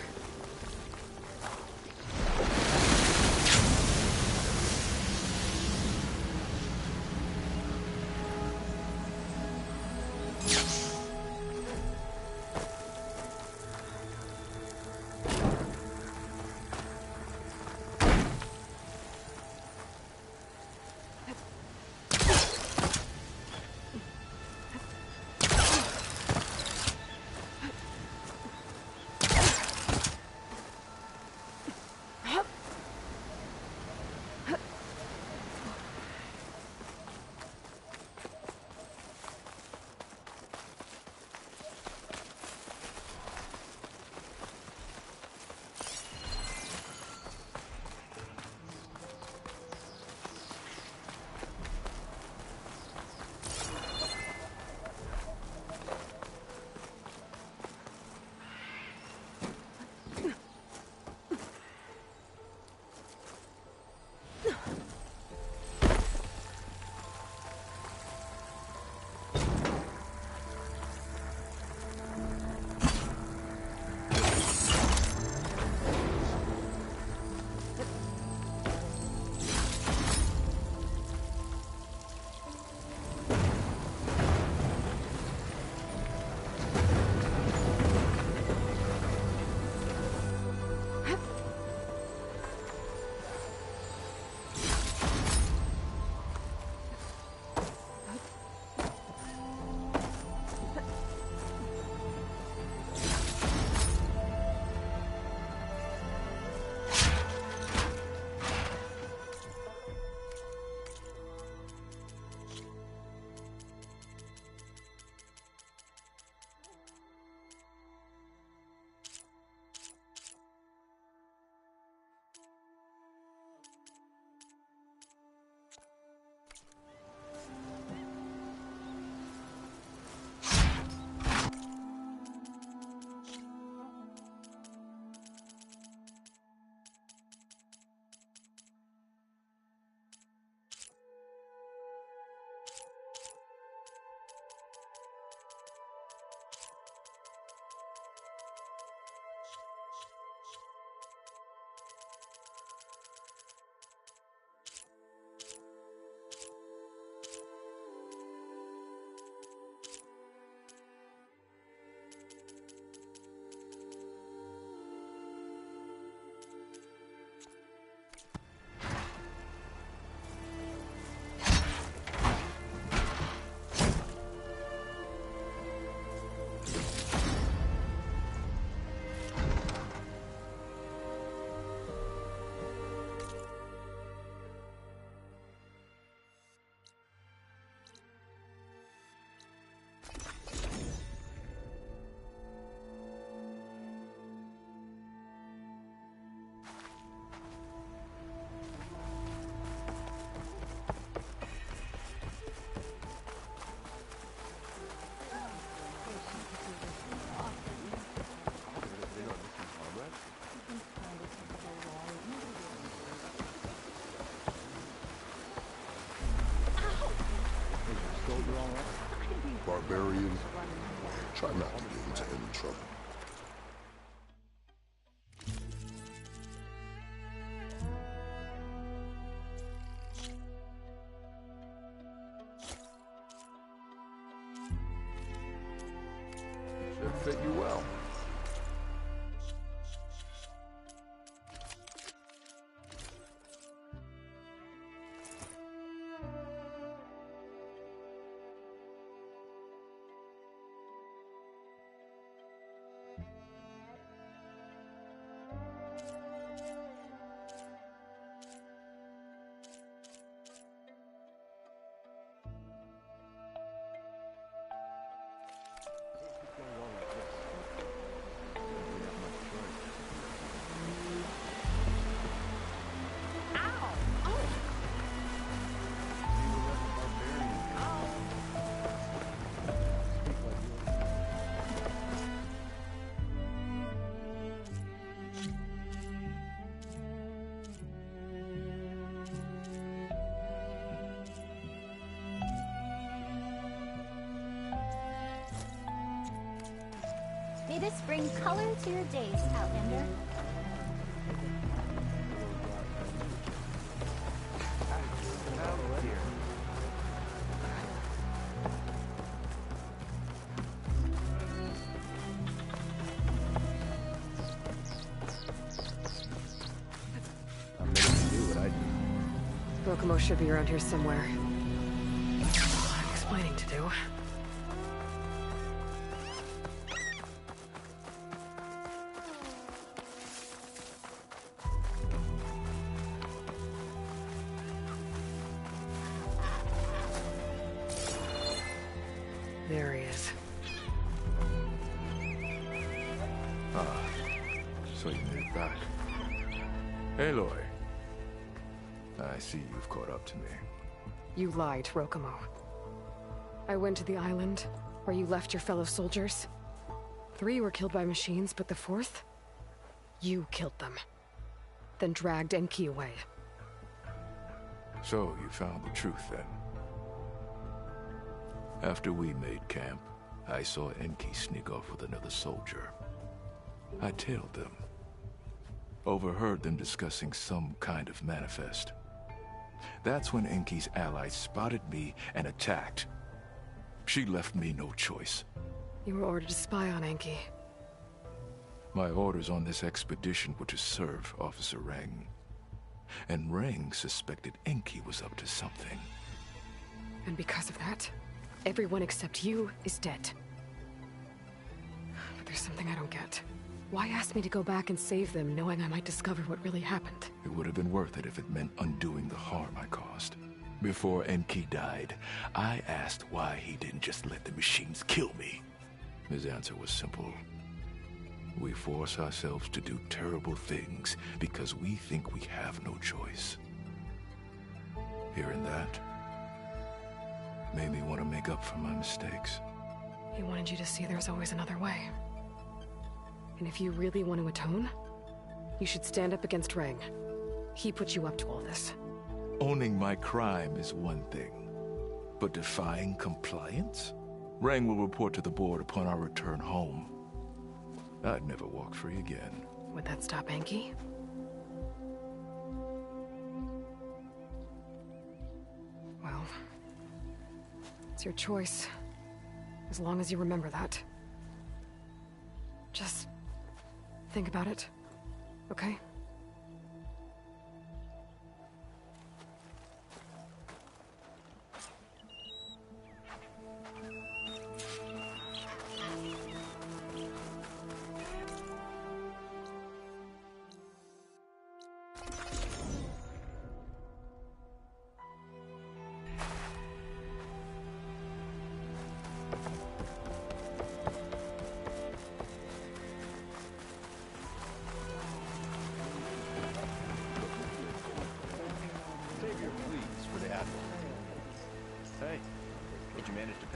Barbarian, try not to get into any trouble. Should fit you well. May this bring color to your days, Outlander. Oh dear. I'm ready to do what I do. Rokomo should be around here somewhere. I'm explaining to do. There he is. Ah, so you made it back. Aloy. I see you've caught up to me. You lied, Rokomo. I went to the island where you left your fellow soldiers. 3 were killed by machines, but the 4th? You killed them. Then dragged Enki away. So you found the truth then? After we made camp, I saw Enki sneak off with another soldier. I tailed them. Overheard them discussing some kind of manifest. That's when Enki's allies spotted me and attacked. She left me no choice. You were ordered to spy on Enki. My orders on this expedition were to serve Officer Reng. And Reng suspected Enki was up to something. And because of that, everyone except you is dead. But there's something I don't get. Why ask me to go back and save them, knowing I might discover what really happened? It would have been worth it if it meant undoing the harm I caused. Before Enki died, I asked why he didn't just let the machines kill me. His answer was simple. We force ourselves to do terrible things because we think we have no choice. Hearing that made me want to make up for my mistakes. He wanted you to see there's always another way. And if you really want to atone, you should stand up against Reng. He put you up to all this. Owning my crime is one thing, but defying compliance? Reng will report to the board upon our return home. I'd never walk free again. Would that stop Enki? Well, it's your choice. As long as you remember that. Just think about it, okay?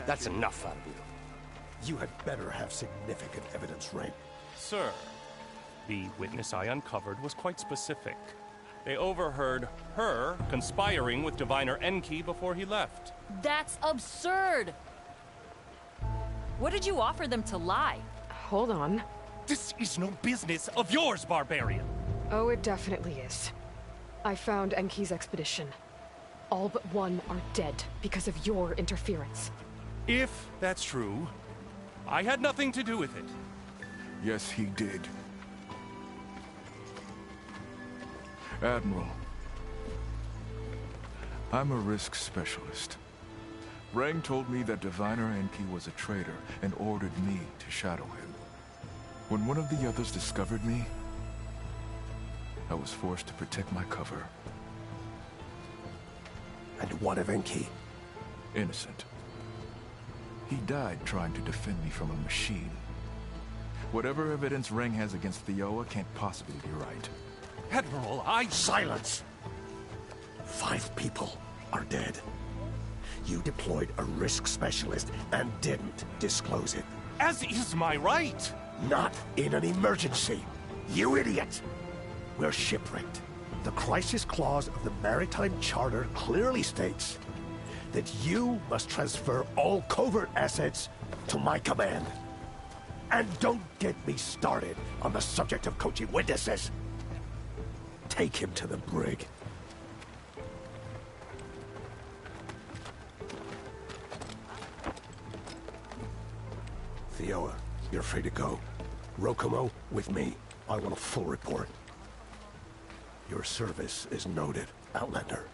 That's enough out of you. You had better have significant evidence, Reng. Sir, the witness I uncovered was quite specific. They overheard her conspiring with Diviner Enki before he left. That's absurd! What did you offer them to lie? Hold on. This is no business of yours, barbarian! Oh, it definitely is. I found Enki's expedition. All but 1 are dead because of your interference. If that's true, I had nothing to do with it. Yes, he did. Admiral, I'm a risk specialist. Reng told me that Diviner Enki was a traitor and ordered me to shadow him. When one of the others discovered me, I was forced to protect my cover. And what of Enki? Innocent. He died trying to defend me from a machine. Whatever evidence Reng has against Theoa can't possibly be right. Admiral, Silence! 5 people are dead. You deployed a risk specialist and didn't disclose it. As is my right! Not in an emergency, you idiot! We're shipwrecked. The crisis clause of the Maritime Charter clearly states that you must transfer all covert assets to my command. And don't get me started on the subject of coaching witnesses. Take him to the brig. Theoa, you're free to go. Rokomo, with me. I want a full report. Your service is noted, Outlander.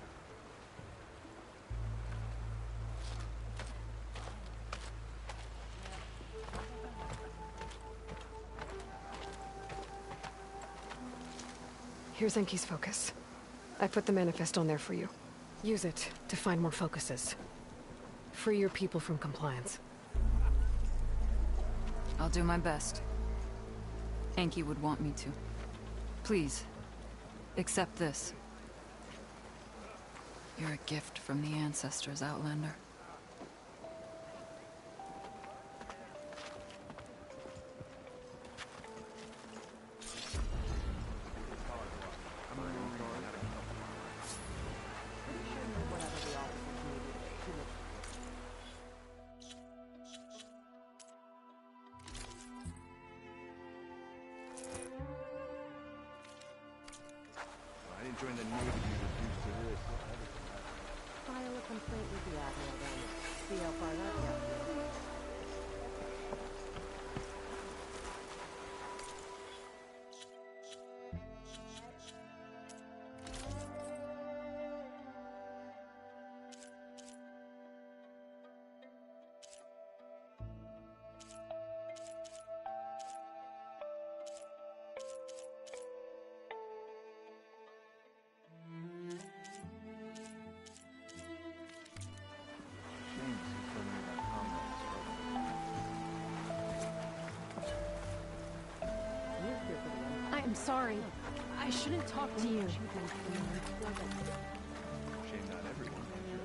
Here's Enki's focus. I put the manifest on there for you. Use it to find more focuses. Free your people from compliance. I'll do my best. Enki would want me to. Please, accept this. You're a gift from the ancestors, Outlander. I didn't join the Navy to be reduced to this. File a complaint with the Admiral then. See how far that gets you. I'm sorry. I shouldn't talk to you. Shame not everyone has your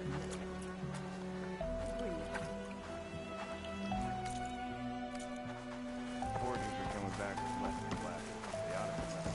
Foragers are coming back with less than black. They ought to be less.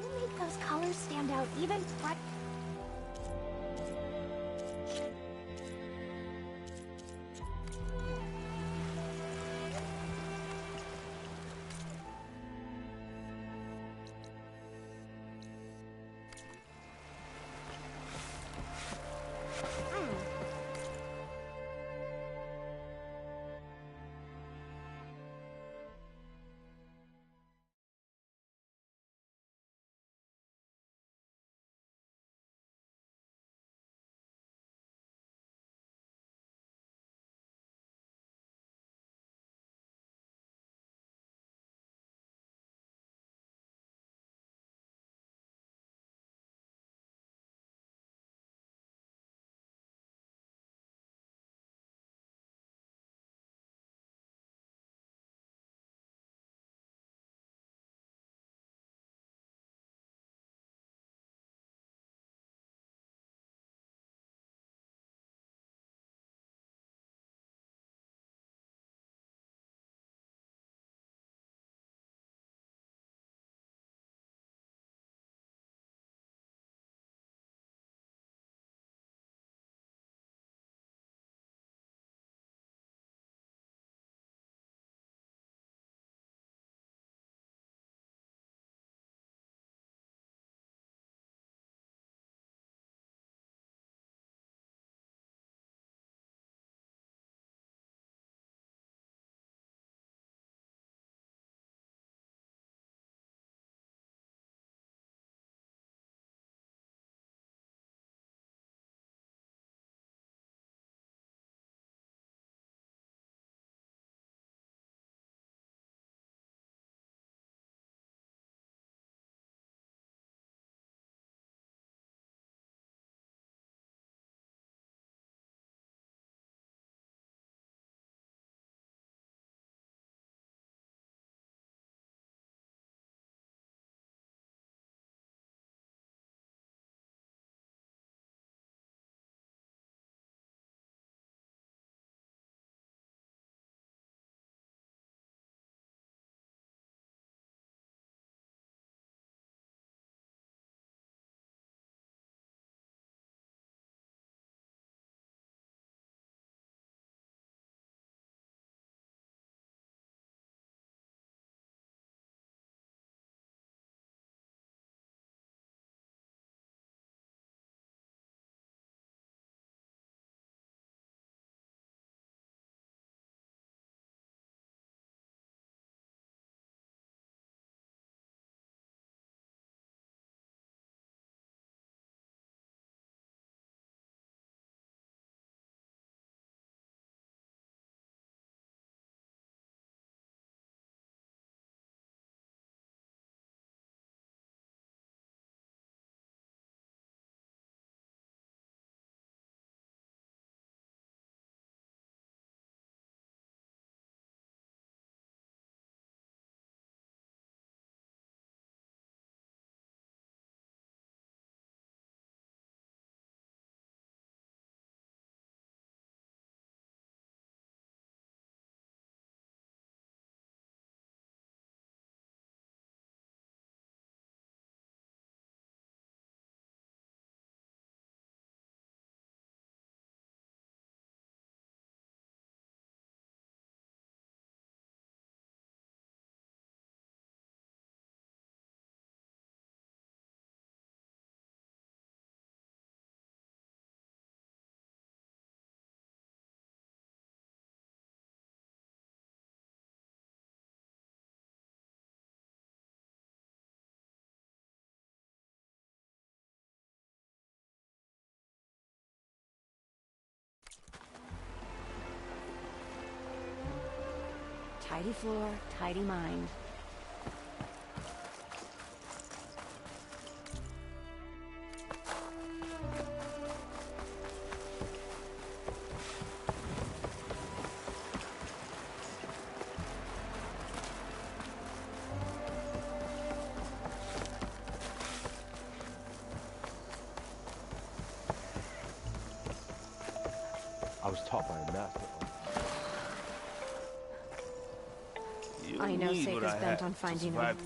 You make those colors stand out even bright. Tidy floor, tidy mind. I was taught by a master. I know Seika's bent on finding him.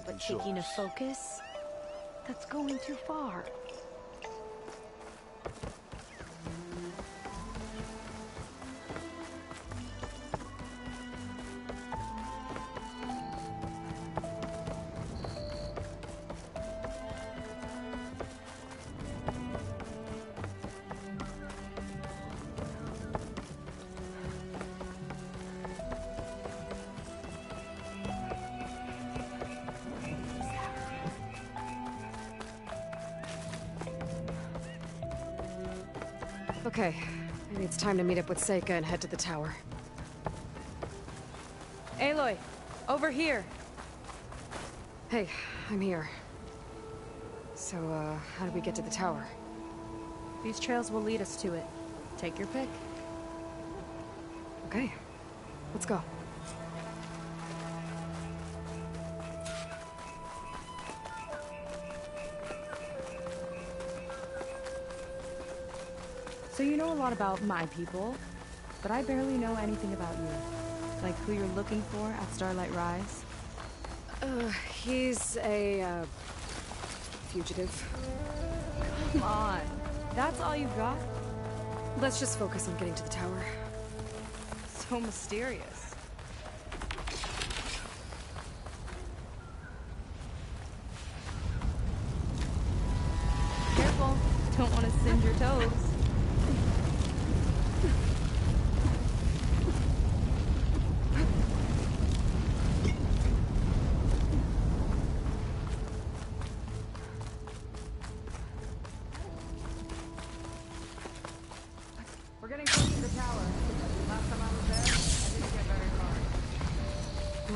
But taking a focus? That's going too far. Okay, maybe it's time to meet up with Seika and head to the tower. Aloy, over here. Hey, I'm here. So, how do we get to the tower? These trails will lead us to it. Take your pick. Okay, let's go. So you know a lot about my people, but I barely know anything about you. Like who you're looking for at Starlight Rise? He's a, fugitive. Come on. That's all you got? Let's just focus on getting to the tower. So mysterious. Careful.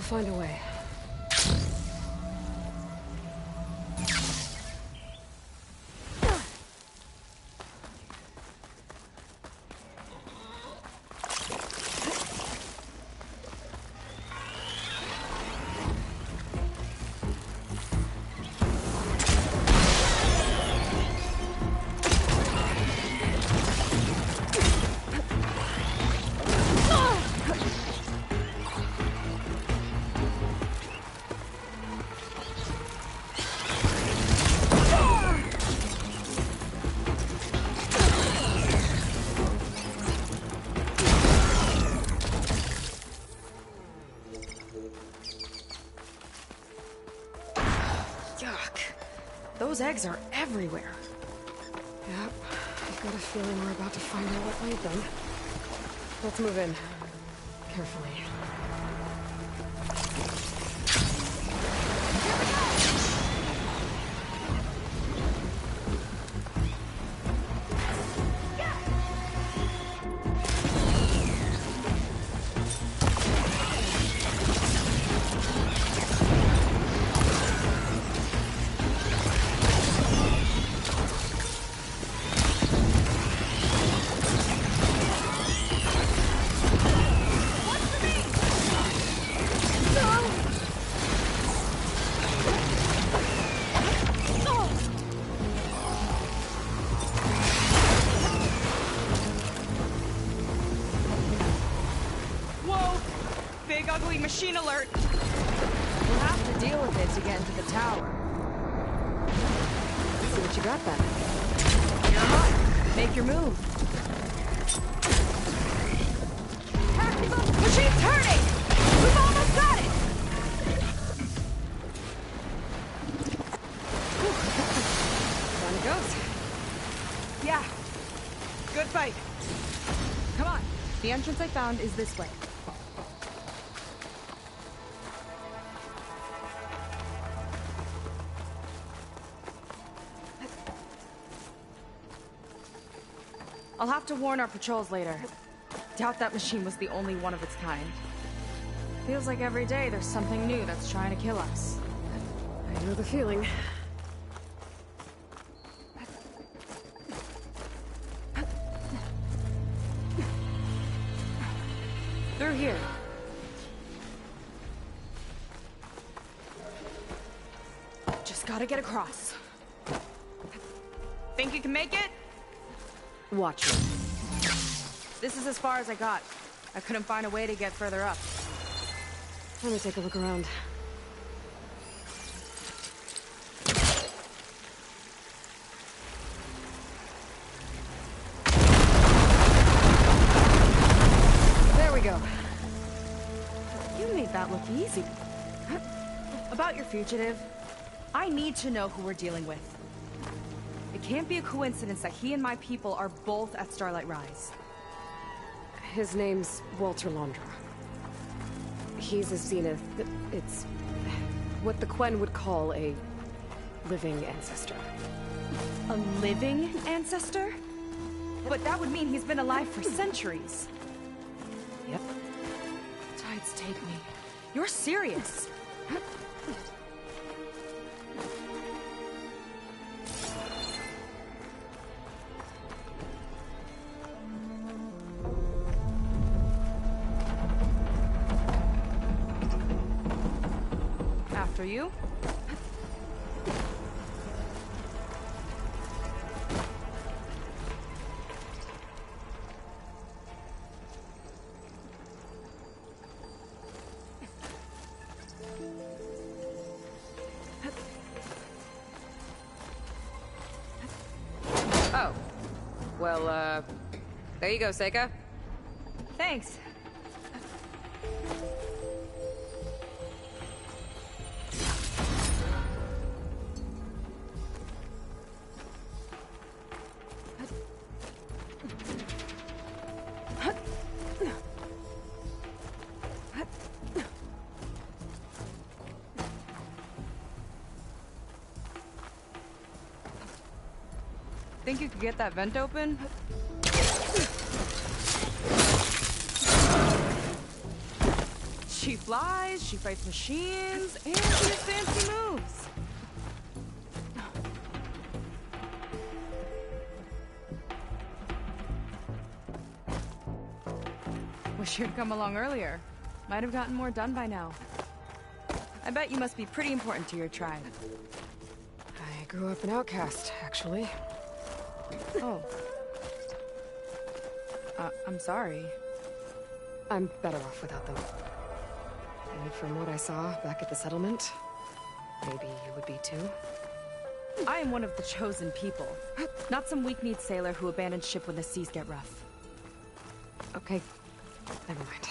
We'll find a way. Those eggs are everywhere. Yep. I've got a feeling we're about to find out what laid them. Let's move in. Carefully. Ugly machine alert! We'll have to deal with it to get into the tower. Let's see what you got then. You're on. Make your move. Machine's turning! We've almost got it! Down it goes. Yeah. Good fight. Come on. The entrance I found is this way. I'll have to warn our patrols later. Doubt that machine was the only one of its kind. Feels like every day there's something new that's trying to kill us. I know the feeling. Through here. Just gotta get across. Think you can make it? Watch it. This is as far as I got. I couldn't find a way to get further up. Let me take a look around. There we go. You made that look easy. About your fugitive, I need to know who we're dealing with. It can't be a coincidence that he and my people are both at Starlight Rise. His name's Walter Londra. He's a Zenith. It's what the Quen would call a living ancestor. A living ancestor? But that would mean he's been alive for centuries. Yep. Tides take me. You're serious. After you. Oh. Well, there you go, Seika. Thanks. Think you could get that vent open? She flies, she fights machines, and she has fancy moves. Wish you'd come along earlier. Might have gotten more done by now. I bet you must be pretty important to your tribe. I grew up an outcast, actually. Oh. I'm sorry. I'm better off without them. And from what I saw back at the settlement, maybe you would be too? I am one of the chosen people. Not some weak-kneed sailor who abandons ship when the seas get rough. Okay, never mind.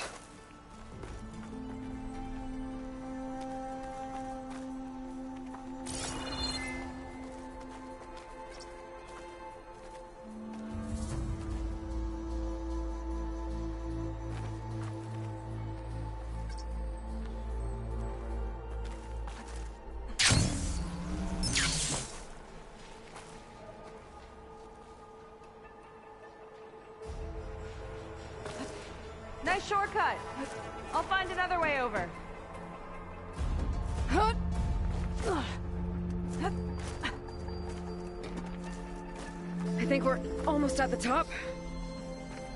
Nice shortcut. I'll find another way over. I think we're almost at the top.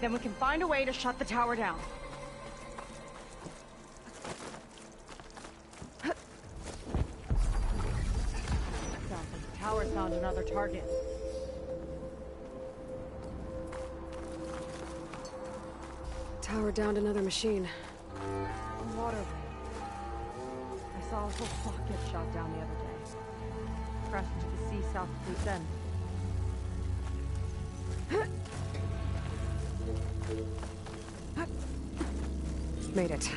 Then we can find a way to shut the tower down. Sounds like the tower's found another target. Tower downed another machine. A water wing. I saw a whole flock get shot down the other day. Crashed into the sea south of Fleet's End. Made it.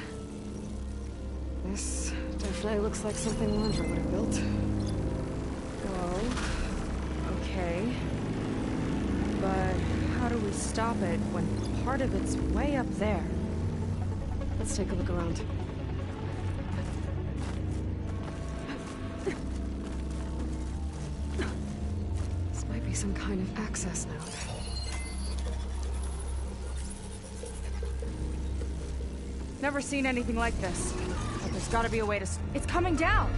This definitely looks like something Landra would have built. Whoa. Okay. But how do we stop it when part of it's way up there? Let's take a look around. This might be some kind of access node. Never seen anything like this. But there's gotta be a way to... It's coming down!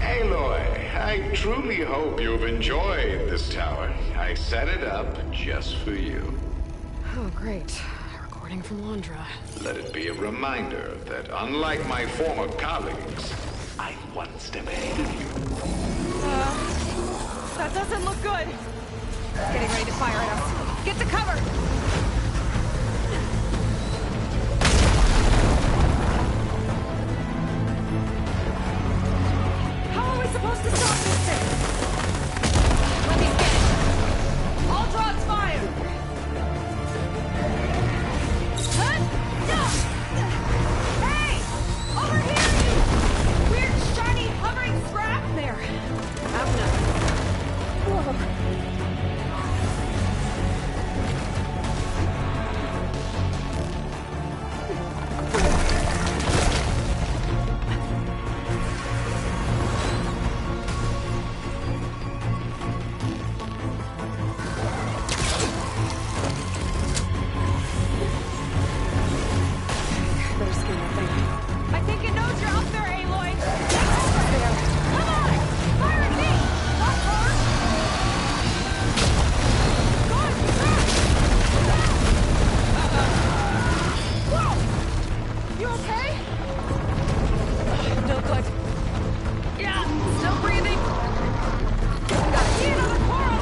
Aloy, I truly hope you've enjoyed this tower. I set it up just for you. Oh, great. A recording from Landra. Let it be a reminder that unlike my former colleagues, I'm one step ahead of you. That doesn't look good. Getting ready to fire at us. Get to cover! Supposed to stop this thing. Let me get it. All drops fire. Hey! Over here, you weird, shiny, hovering scrap! There. Abna. Whoa. I think it knows you're up there, Aloy. There. Come on! Fire at me! Not her! Go on, Whoa! You okay? No good. Yeah, still breathing. Got a hit on the coral!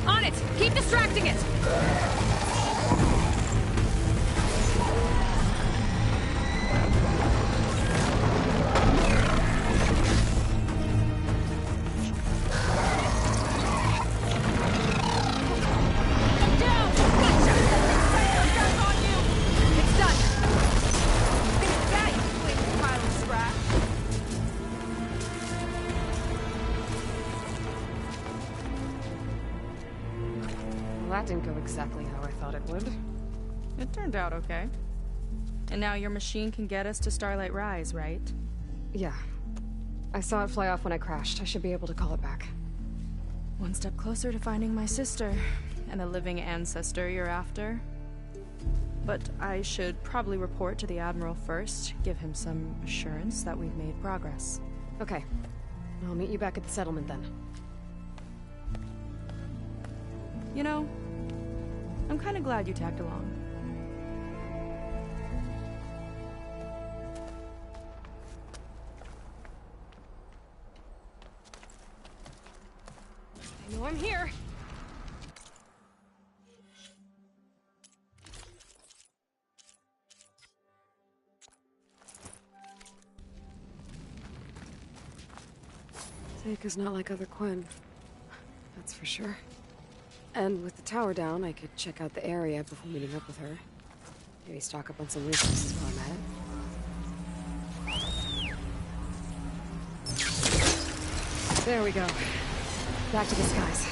On it! Keep distracting it! That didn't go exactly how I thought it would. It turned out okay. And now your machine can get us to Starlight Rise, right? Yeah. I saw it fly off when I crashed. I should be able to call it back. One step closer to finding my sister. And the living ancestor you're after. But I should probably report to the Admiral first, give him some assurance that we've made progress. Okay. I'll meet you back at the settlement then. You know, I'm kind of glad you tagged along. I know I'm here. Seika's not like other Quen. That's for sure. And with the tower down, I could check out the area before meeting up with her. Maybe stock up on some resources while I'm at it. There we go. Back to the skies.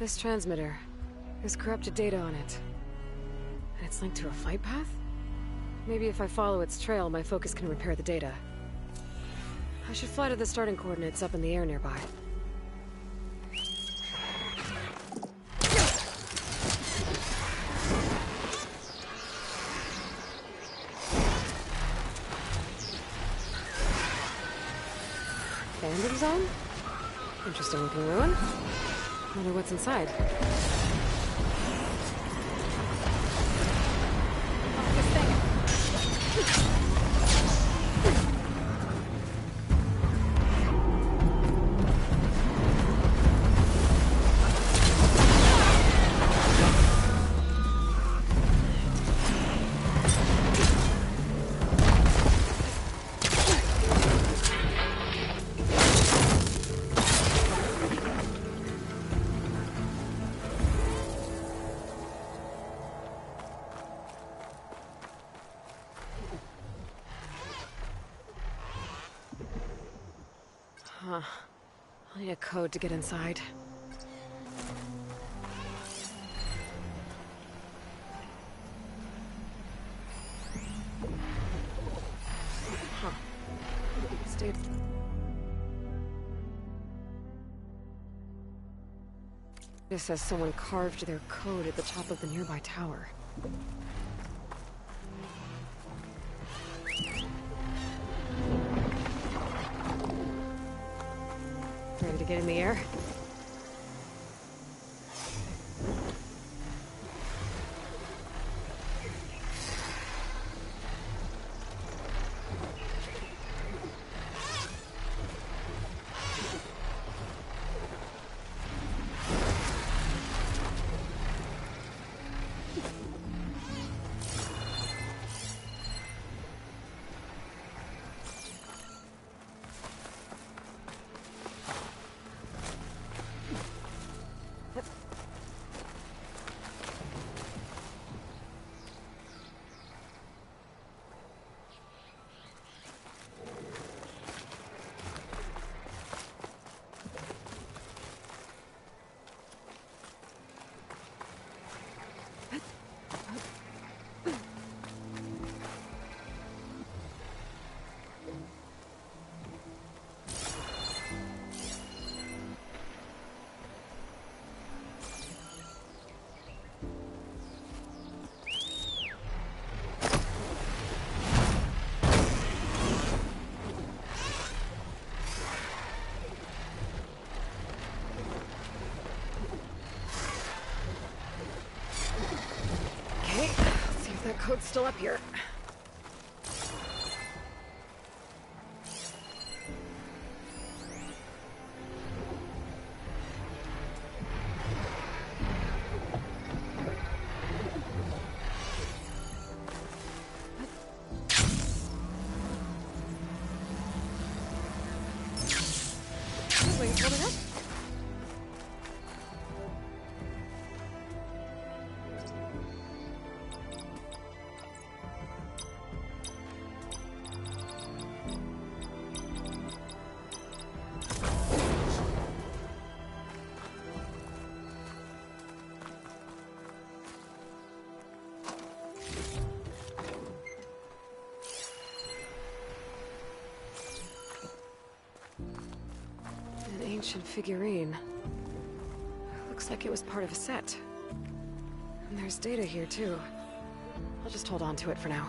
This transmitter. There's corrupted data on it. And it's linked to a flight path? Maybe if I follow its trail, my focus can repair the data. I should fly to the starting coordinates up in the air nearby. Bandit zone? Interesting looking ruin. Wonder what's inside. Huh. I'll need a code to get inside. Huh. Stayed. This says someone carved their code at the top of the nearby tower. Ready to get in the air? code's still up here. Wait, hold it up. Ancient figurine. Looks like it was part of a set. And there's data here, too. I'll just hold on to it for now.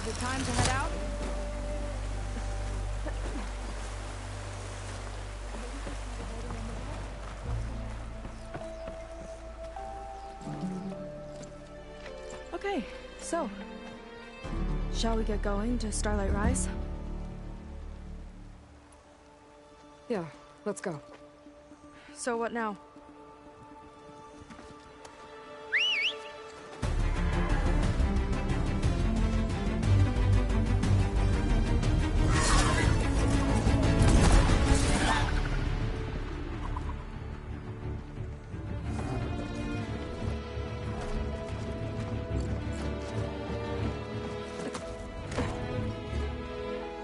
Is it time to head out? Okay, so, shall we get going to Starlight Rise? Yeah, let's go. So what now?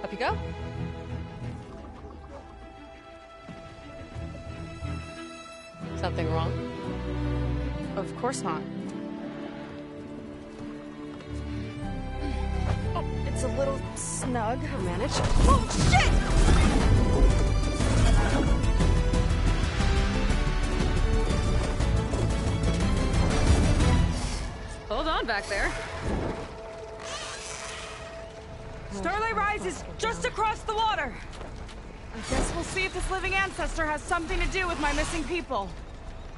Up you go. Something wrong? Of course not. Oh, it's a little snug. I'll manage. Oh, shit! Hold on back there. Starlight Rise is just across the water. I guess we'll see if this living ancestor has something to do with my missing people.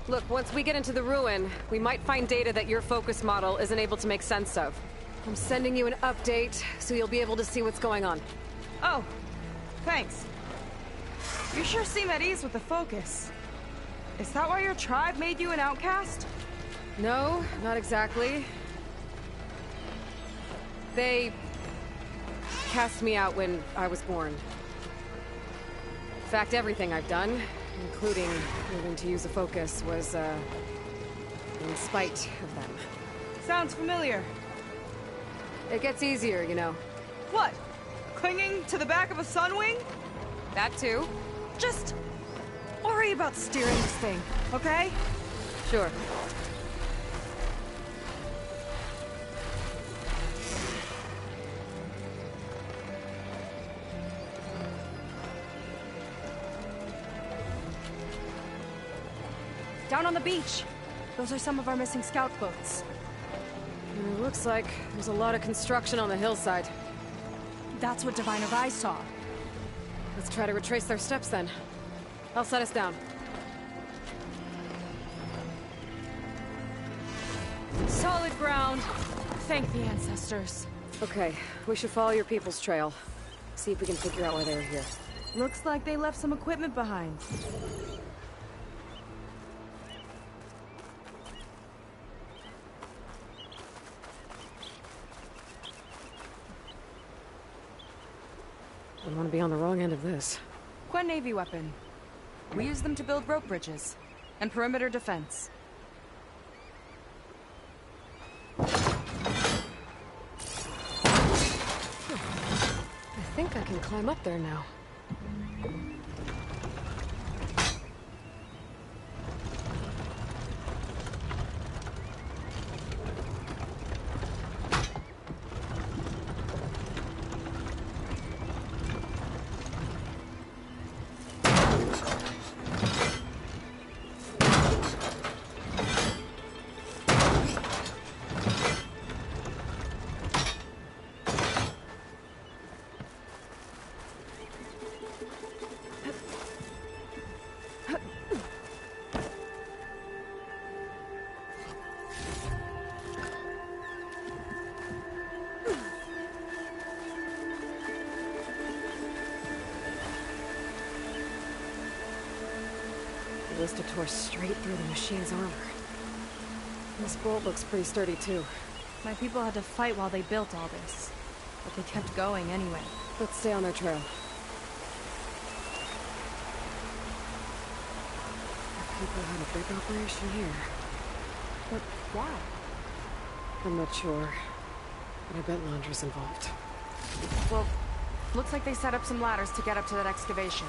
Look, once we get into the ruin, we might find data that your focus model isn't able to make sense of. I'm sending you an update, so you'll be able to see what's going on. Oh, thanks. You sure seem at ease with the focus. Is that why your tribe made you an outcast? No, not exactly. They cast me out when I was born. In fact, everything I've done, including moving to use a focus, was in spite of them. Sounds familiar. It gets easier, you know. What? Clinging to the back of a sunwing? That too? Just worry about steering this thing, okay? Sure. Down on the beach. Those are some of our missing scout boats. It looks like there's a lot of construction on the hillside. That's what Diviner Vi saw. Let's try to retrace their steps then. I'll set us down. Solid ground. Thank the ancestors. Okay, we should follow your people's trail. See if we can figure out why they were here. Looks like they left some equipment behind. I don't want to be on the wrong end of this. Quen Navy weapon. We use them to build rope bridges and perimeter defense. I think I can climb up there now. The ballista tore straight through the machine's armor. This bolt looks pretty sturdy, too. My people had to fight while they built all this. But they kept going anyway. Let's stay on their trail. Our people had a big operation here. But why? I'm not sure. But I bet Laundra's involved. Well, looks like they set up some ladders to get up to that excavation.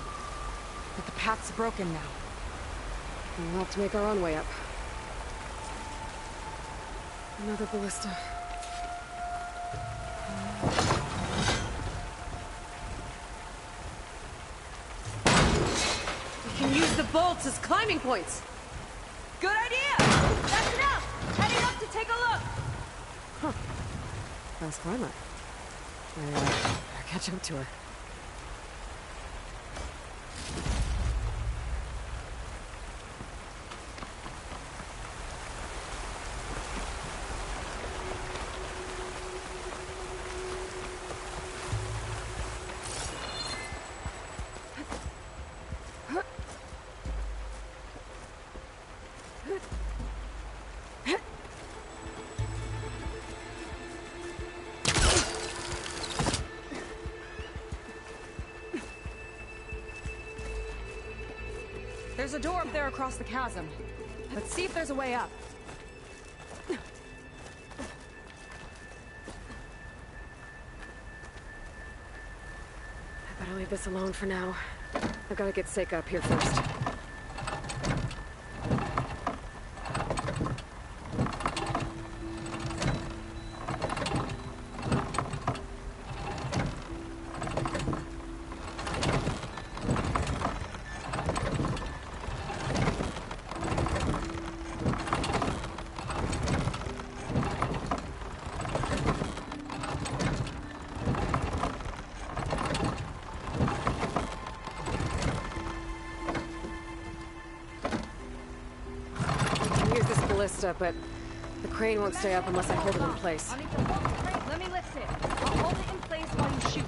But the path's broken now. We'll have to make our own way up. Another ballista. We can use the bolts as climbing points! Good idea! That's enough! Heading up to take a look! Huh. Fast climber. I better catch up to her. There's a door up there across the chasm. Let's see if there's a way up. I better leave this alone for now. I've gotta get Seika up here first. But the crane won't stay up unless I hold it in place. I need to hold the crane. Let me lift it. I'll hold it in place while you shoot.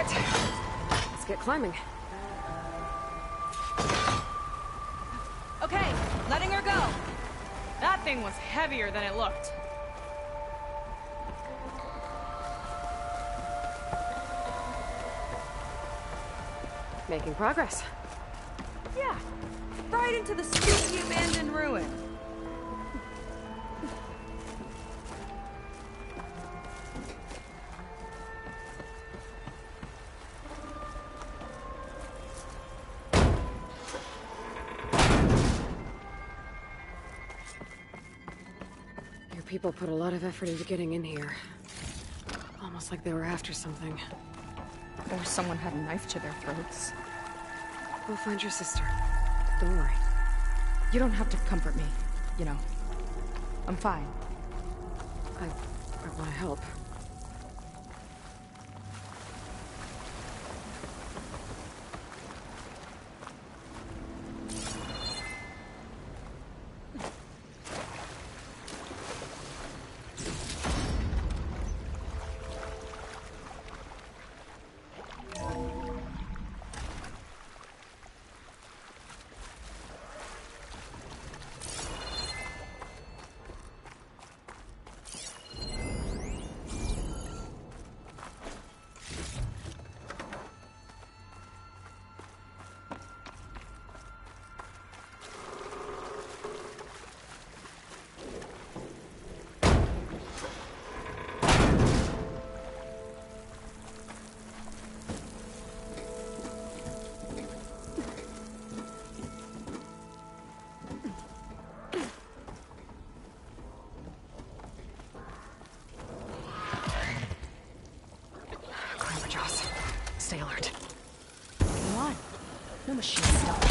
it. Let's get climbing. Okay, letting her go. That thing was heavier than it looked. Making progress. Yeah, right into the spooky abandoned ruin. Your people put a lot of effort into getting in here. Almost like they were after something. Or someone had a knife to their throats. We'll find your sister. Don't worry. You don't have to comfort me, you know. I'm fine. I want to help. Stay alert. Come on. No machine stuff.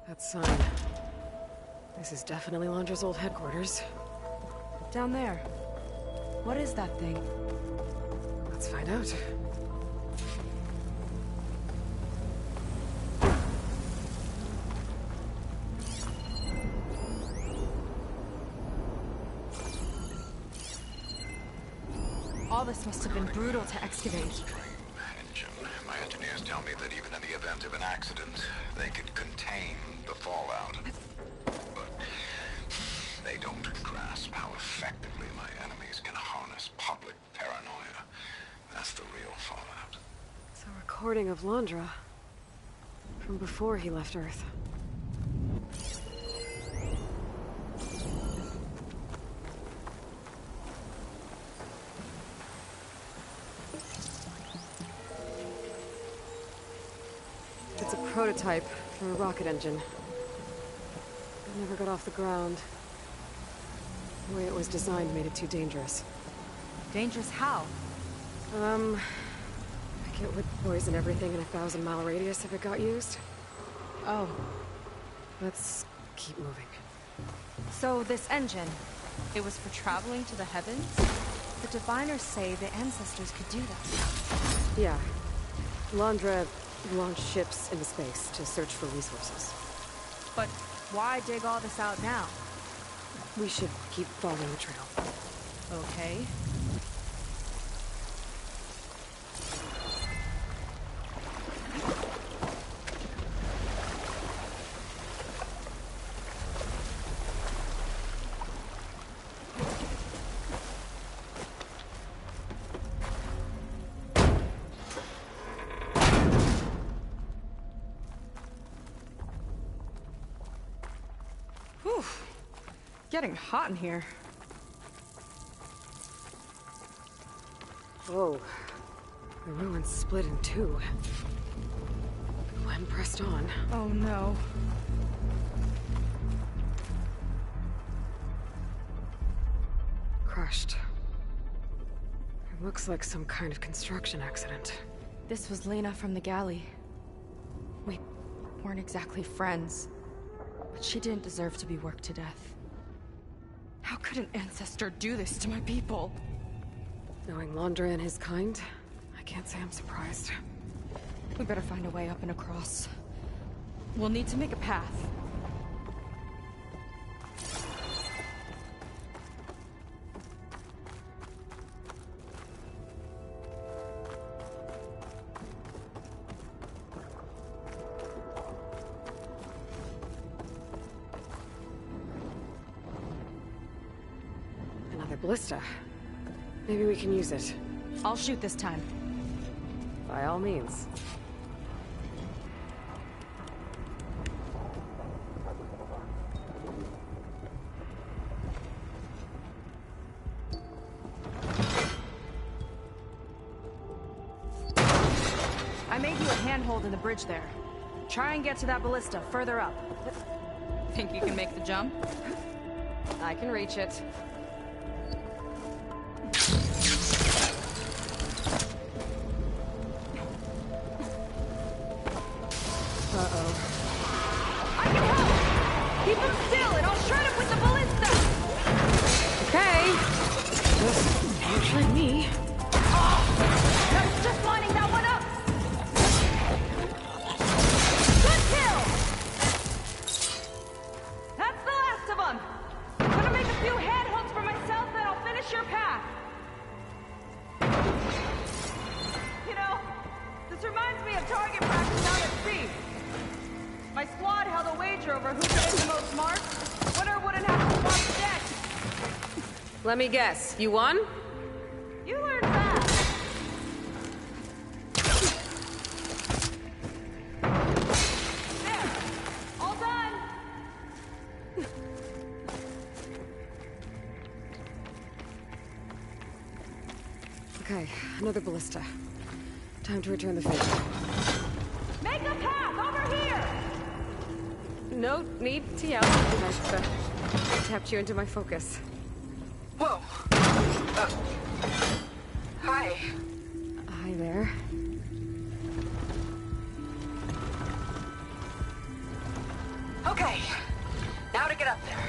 That sign. This is definitely Londra's old headquarters. Down there. What is that thing? Let's find out. All this must have been brutal to excavate. Engine. My engineers tell me that even in the event of an accident, they could contain the fallout. But they don't grasp how effectively my enemies can harness public paranoia. That's the real fallout. It's a recording of Londra. From before he left Earth. It's a prototype for a rocket engine. It never got off the ground. The way it was designed made it too dangerous. Dangerous how? Like it would poison everything in a 1,000-mile radius if it got used. Oh. Let's keep moving. So this engine, it was for traveling to the heavens? The diviners say the ancestors could do that. Yeah. Londra launched ships into space to search for resources. But why dig all this out now? We should keep following the trail. Okay. Whew. Getting hot in here. Whoa. The ruins split in two. Gwen pressed on. Oh no. Crushed. It looks like some kind of construction accident. This was Lena from the galley. We weren't exactly friends, but she didn't deserve to be worked to death. How could an ancestor do this to my people? Knowing Londra and his kind, I I can't say I'm surprised. We better find a way up and across. We'll need to make a path. Another ballista. Maybe we can use it. I'll shoot this time. By all means. I made you a handhold in the bridge there. Try and get to that ballista further up. Think you can make the jump? I can reach it. Uh-oh. I can help! Keep him still and I'll shred him with the ballista! Okay. Just usually me. That's just lining that one up! Good kill! That's the last of them! Gonna make a few handholds for myself and I'll finish your path. You know, this reminds me of target practice out at sea. My squad held a wager over who could hit the most marks. Winner wouldn't have to swap decks. Let me guess. You won? You learned fast. There. All done. Okay, another ballista. Time to return the favor. Make a path over here. No need to yell. I've tapped you into my focus. Whoa. Hi. Hi there. Okay. Now to get up there.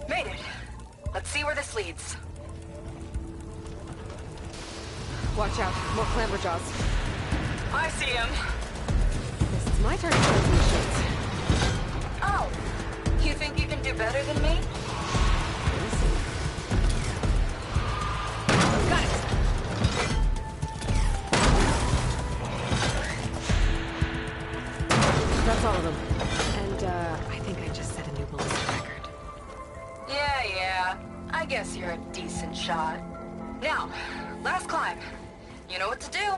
Made it. Let's see where this leads. Watch out. More clamberjaws. I see him. Guess it's my turn to try some shit. Oh. You think you can do better than me? Got it. That's all of them. And, I think I just set a new ballista record. Yeah. I guess you're a decent shot. Now, last climb. You know what to do.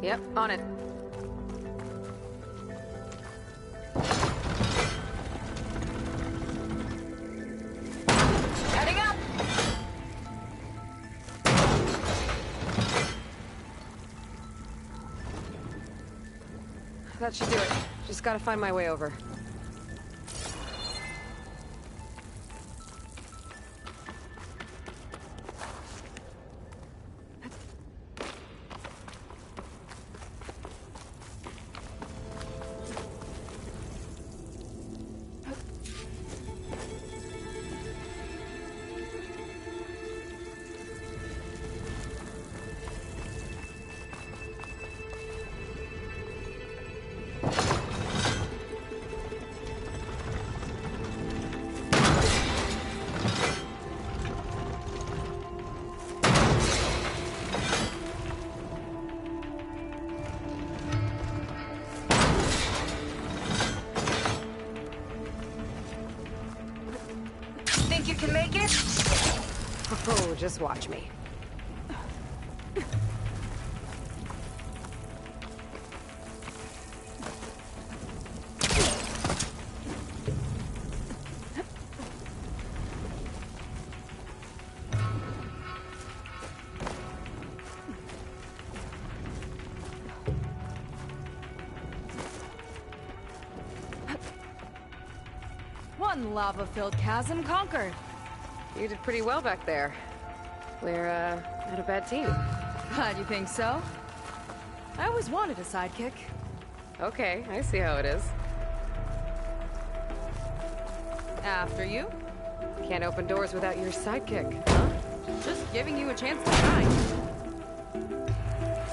Yep, on it. Heading up. That should do it. Just gotta find my way over. Think you can make it? Oh, just watch me. One lava-filled chasm conquered. You did pretty well back there. We're, not a bad team. Glad you think so. I always wanted a sidekick. Okay, I see how it is. After you. Can't open doors without your sidekick, huh? Just giving you a chance to shine.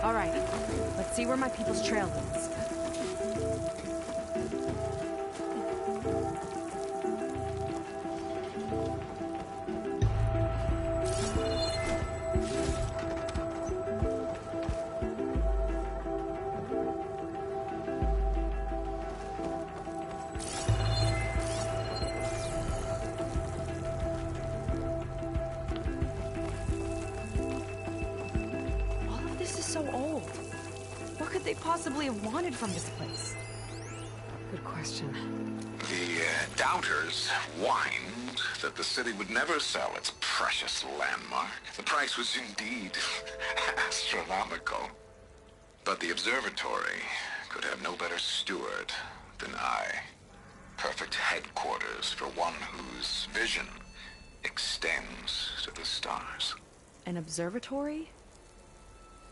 All right, let's see where my people's trail leads. Possibly have wanted from this place? Good question. The doubters whined that the city would never sell its precious landmark. The price was indeed astronomical. But the observatory could have no better steward than I. Perfect headquarters for one whose vision extends to the stars. An observatory?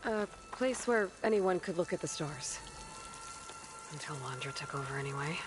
A place where anyone could look at the stars. Until Landra took over anyway.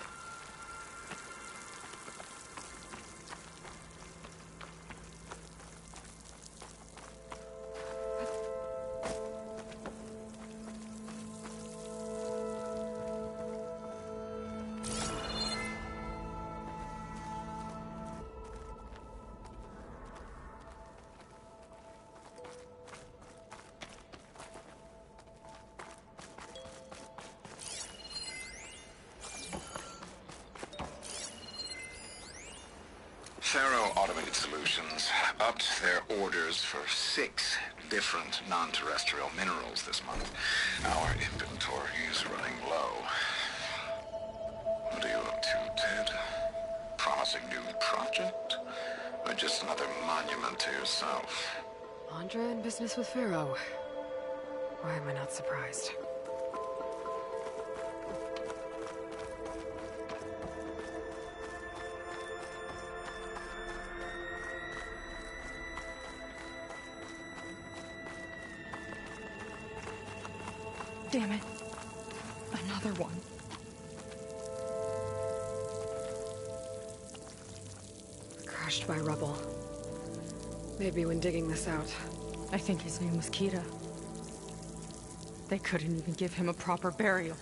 Faro Automated Solutions upped their orders for 6 different non-terrestrial minerals this month. Our inventory is running low. What are you up to, Ted? Promising new project? Or just another monument to yourself? Landra in business with Pharaoh. Why am I not surprised? Damn it. Another one. Crushed by rubble. Maybe when digging this out. I think his name was Kira. They couldn't even give him a proper burial.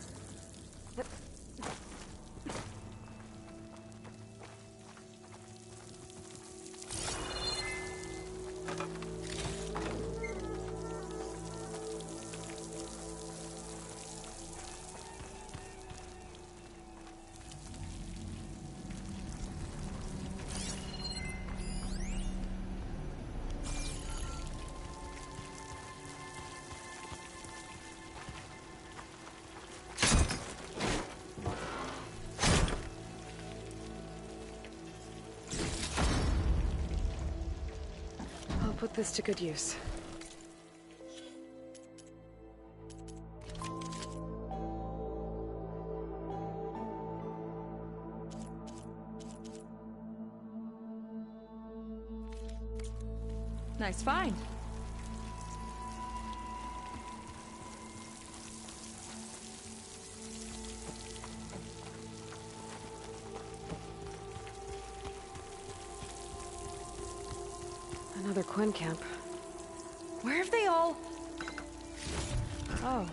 Put this to good use. Nice find. Another Quen camp. Where have they all... Oh.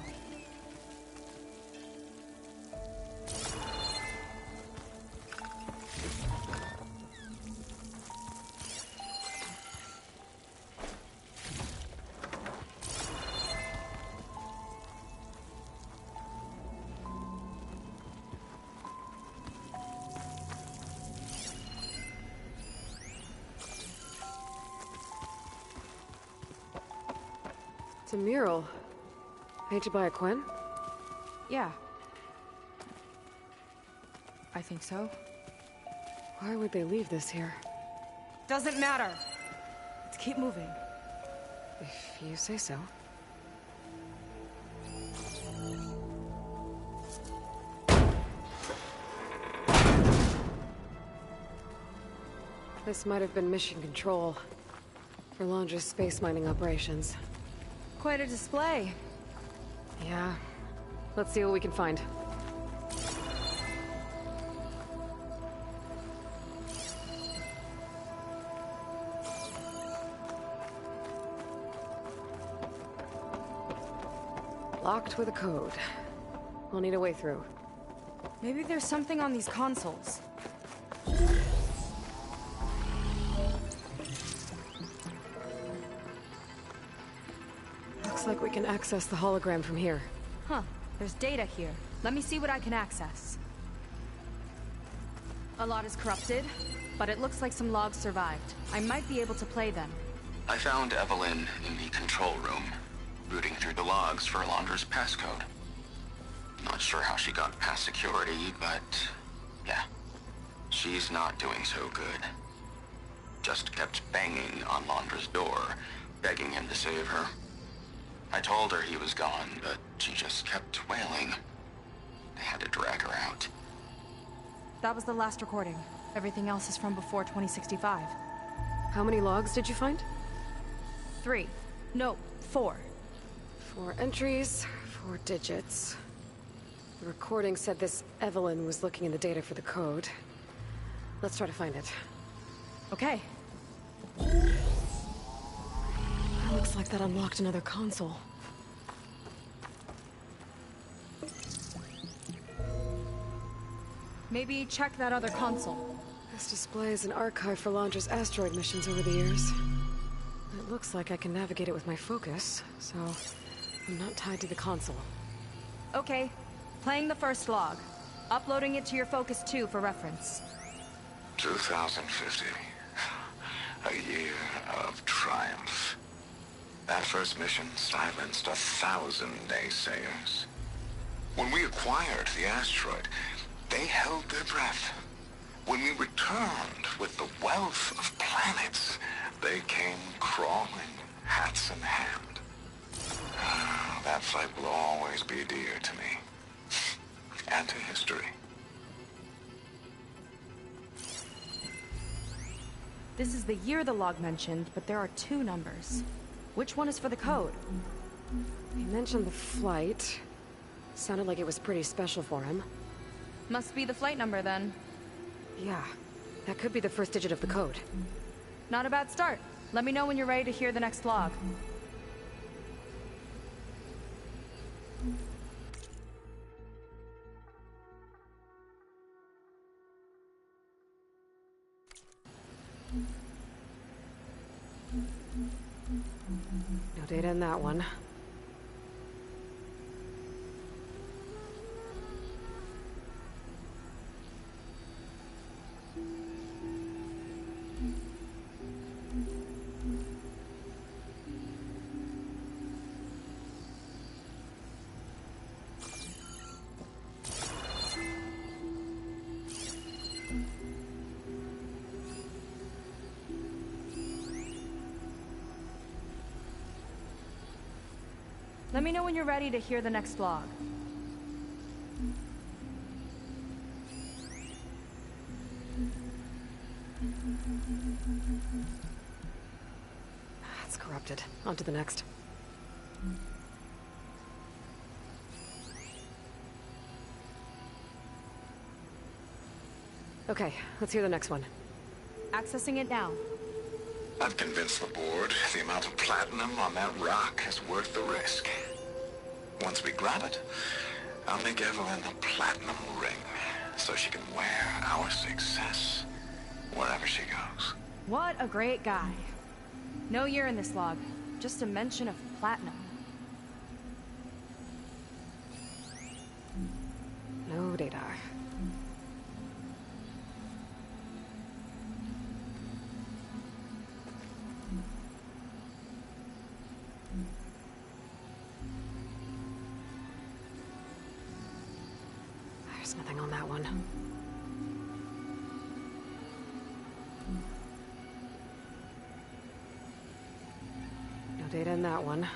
It's a mural. Painted by a Quen? Yeah. I think so. Why would they leave this here? Doesn't matter. Let's keep moving. If you say so. This might have been mission control for Landra's space mining operations. Quite a display. Yeah. Let's see what we can find. Locked with a code. We'll need a way through. Maybe there's something on these consoles. Looks like we can access the hologram from here. Huh. There's data here. Let me see what I can access. A lot is corrupted, but it looks like some logs survived. I might be able to play them. I found Evelyn in the control room, rooting through the logs for Alondra's passcode. Not sure how she got past security, but yeah, she's not doing so good. Just kept banging on Alondra's door, begging him to save her. I told her he was gone, but she just kept wailing. They had to drag her out. That was the last recording. Everything else is from before 2065. How many logs did you find? 3. No, 4. 4 entries, 4 digits. The recording said this Evelyn was looking in the data for the code. Let's try to find it. Okay. Looks like that unlocked another console. Maybe check that other console. This displays an archive for Alondra's asteroid missions over the years. It looks like I can navigate it with my focus, so I'm not tied to the console. Okay. Playing the first log. Uploading it to your Focus 2 for reference. 2050. A year of triumph. That first mission silenced 1,000 naysayers. When we acquired the asteroid, they held their breath. When we returned with the wealth of planets, they came crawling, hats in hand. That fight will always be dear to me. And to history. This is the year the log mentioned, but there are 2 numbers. Which one is for the code? He mentioned the flight. Sounded like it was pretty special for him. Must be the flight number, then. Yeah, that could be the first digit of the code. Not a bad start. Let me know when you're ready to hear the next log. No data in that one. Let me know when you're ready to hear the next log. It's corrupted. On to the next. Okay, let's hear the next one. Accessing it now. I've convinced the board the amount of platinum on that rock is worth the risk. Once we grab it, I'll make Evelyn a platinum ring so she can wear our success wherever she goes. What a great guy. No year in this log, just a mention of platinum. No data. There's nothing on that one. No data in that one.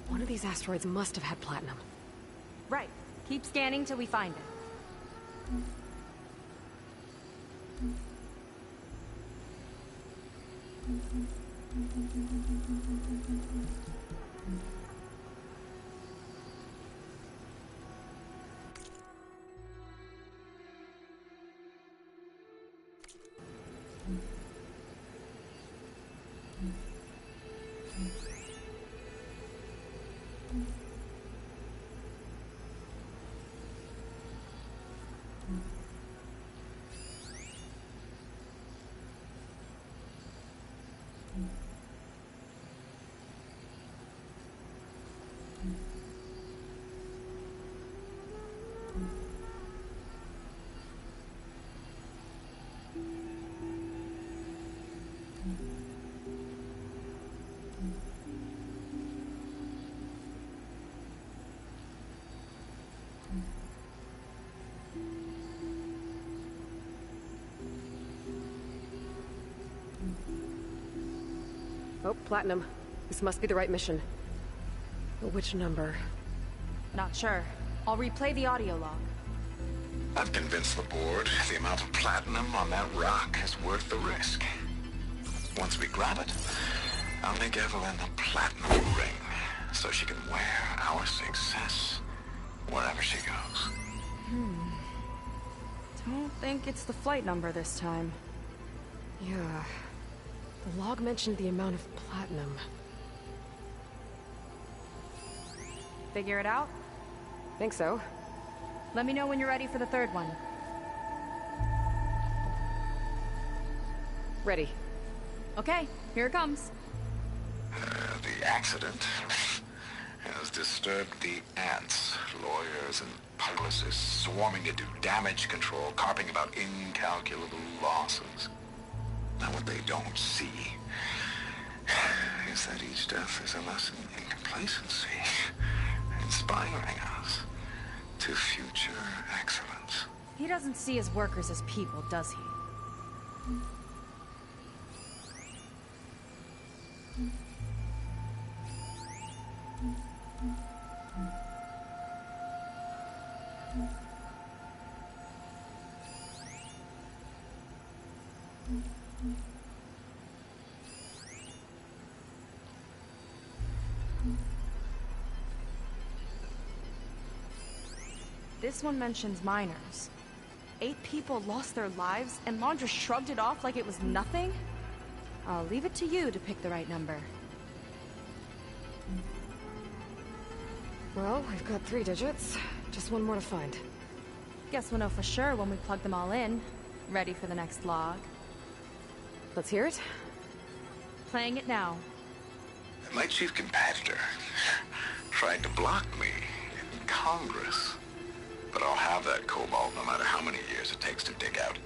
One of these asteroids must have had platinum. Right. Keep scanning till we find it. Oh, Platinum. This must be the right mission. But which number? Not sure. I'll replay the audio log. I've convinced the board the amount of platinum on that rock is worth the risk. Once we grab it, I'll make Evelyn a platinum ring so she can wear our success wherever she goes. Don't think it's the flight number this time. Yeah. The log mentioned the amount of platinum. Figure it out? Think so. Let me know when you're ready for the third one. Ready. Okay, here it comes. The accident has disturbed the ants, lawyers and publicists swarming to do damage control, carping about incalculable losses. Now what they don't see is that each death is a lesson in complacency, inspiring us to future excellence. He doesn't see his workers as people, does he? This one mentions miners. 8 people lost their lives, and Lon just shrugged it off like it was nothing? I'll leave it to you to pick the right number. Well, we've got 3 digits. Just one more to find. Guess we'll know for sure when we plug them all in. Ready for the next log. Let's hear it. Playing it now. My chief competitor tried to block me in Congress. But I'll have that cobalt no matter how many years it takes to dig out.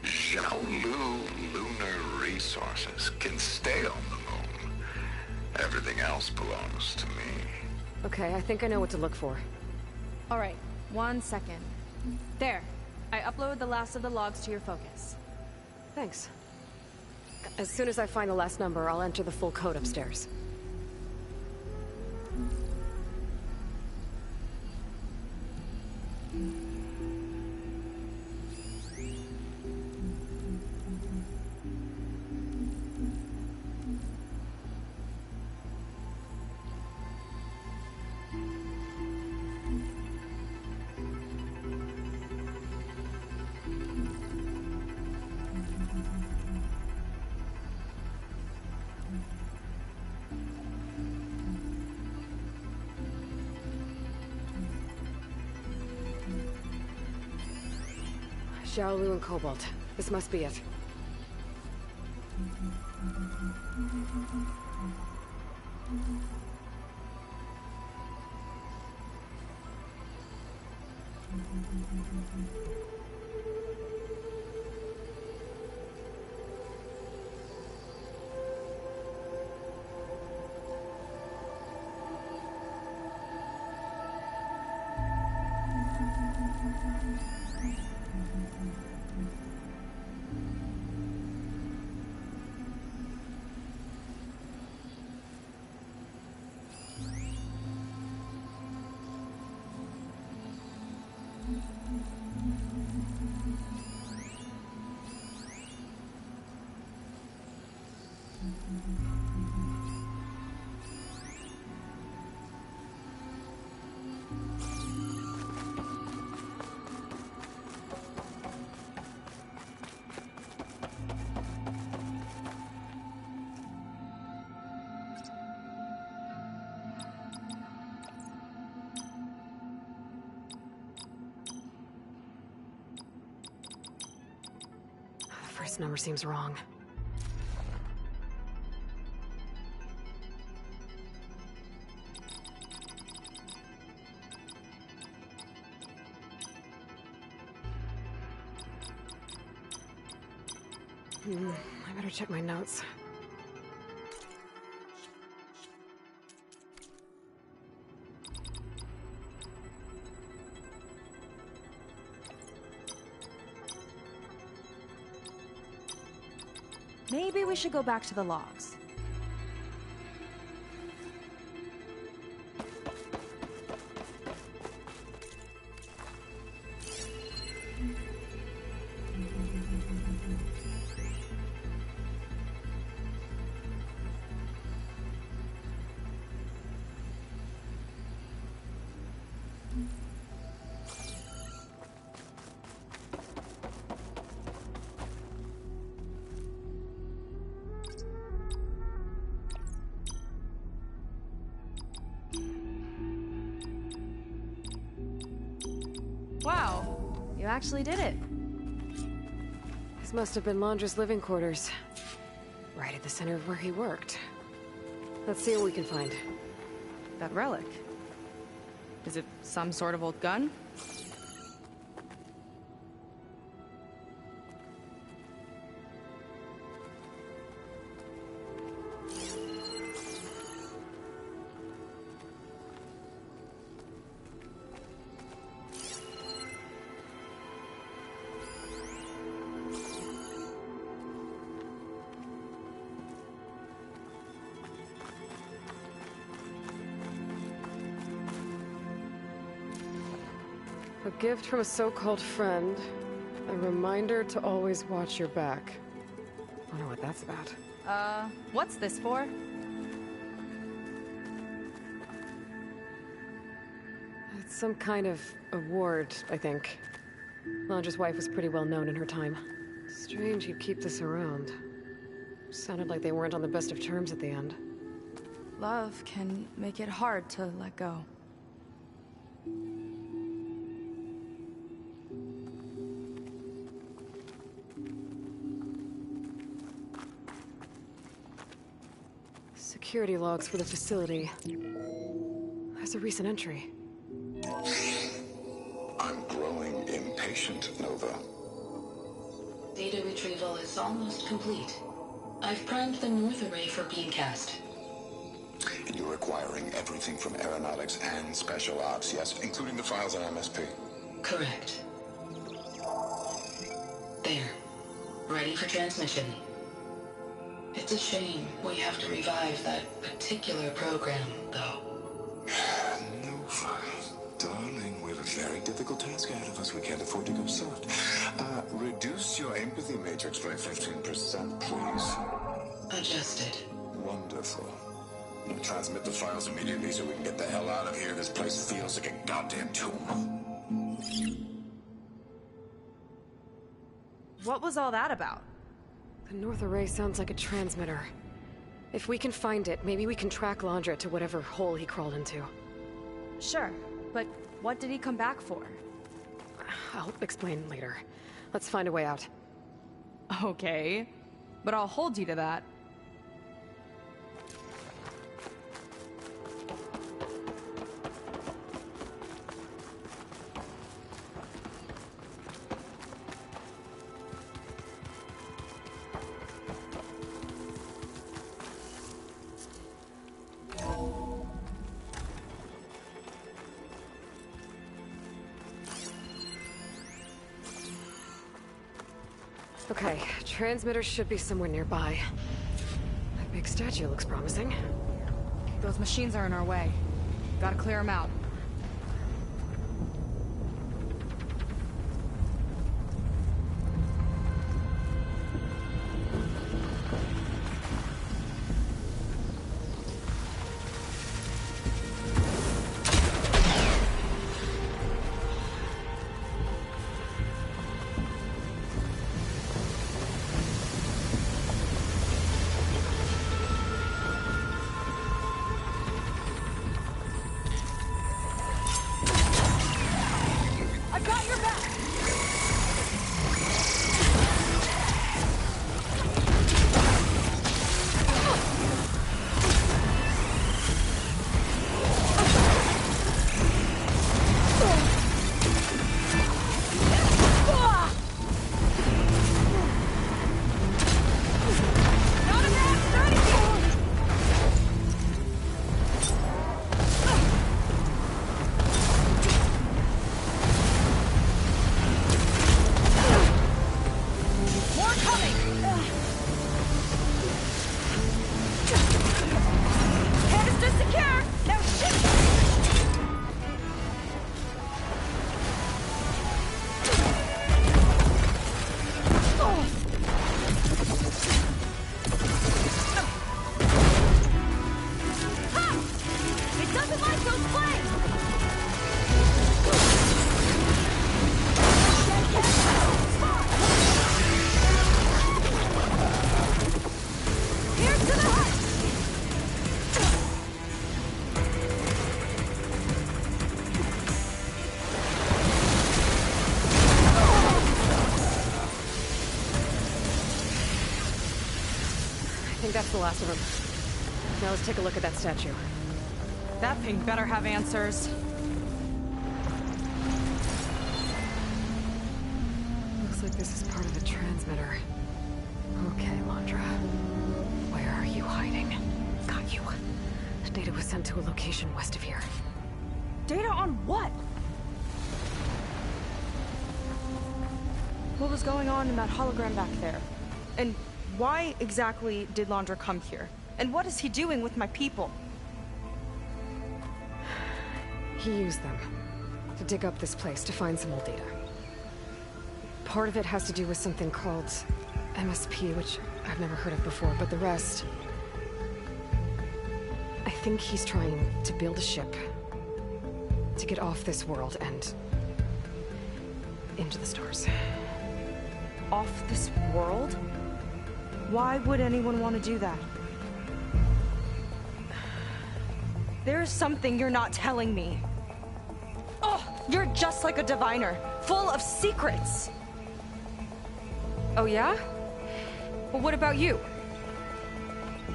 Xiaolu lunar resources can stay on the moon. Everything else belongs to me. Okay, I think I know what to look for. Alright, 1 second. There. I uploaded the last of the logs to your focus. Thanks. As soon as I find the last number, I'll enter the full code upstairs. Xiaolu and Cobalt. This must be it. This number seems wrong. I better check my notes. Maybe we should go back to the logs. Wow, you actually did it. This must have been Londra's living quarters. Right at the center of where he worked. Let's see what we can find. That relic. Is it some sort of old gun? A gift from a so-called friend. A reminder to always watch your back. Wonder what that's about. What's this for? It's some kind of award, I think. Londra's wife was pretty well known in her time. Strange he'd keep this around. Sounded like they weren't on the best of terms at the end. Love can make it hard to let go. Security logs for the facility. There's a recent entry. I'm growing impatient, Nova. Data retrieval is almost complete. I've primed the North Array for beamcast. And you're acquiring everything from aeronautics and special ops, yes? Including the files on MSP? Correct. There. Ready for transmission. It's a shame we have to revive that particular program, though. Nova, darling, we have a very difficult task ahead of us. We can't afford to go soft. Reduce your empathy matrix by 15%, please. Adjusted. Wonderful. Now transmit the files immediately so we can get the hell out of here. This place feels like a goddamn tomb. What was all that about? The North Array sounds like a transmitter. If we can find it, maybe we can track Londra to whatever hole he crawled into. Sure, but what did he come back for? I'll explain later. Let's find a way out. Okay, but I'll hold you to that. Okay, transmitter should be somewhere nearby. That big statue looks promising. Those machines are in our way. Gotta clear them out. That's the last of them. Now let's take a look at that statue. That thing better have answers. Looks like this is part of a transmitter. Okay, Landra. Where are you hiding? Got you. Data was sent to a location west of here. Data on what? What was going on in that hologram back there? And why exactly did Landra come here? And what is he doing with my people? He used them to dig up this place to find some old data. Part of it has to do with something called MSP, which I've never heard of before, but the rest... I think he's trying to build a ship to get off this world and into the stars. Off this world? Why would anyone want to do that? There's something you're not telling me. Oh, you're just like a diviner, full of secrets. Oh yeah? Well, what about you?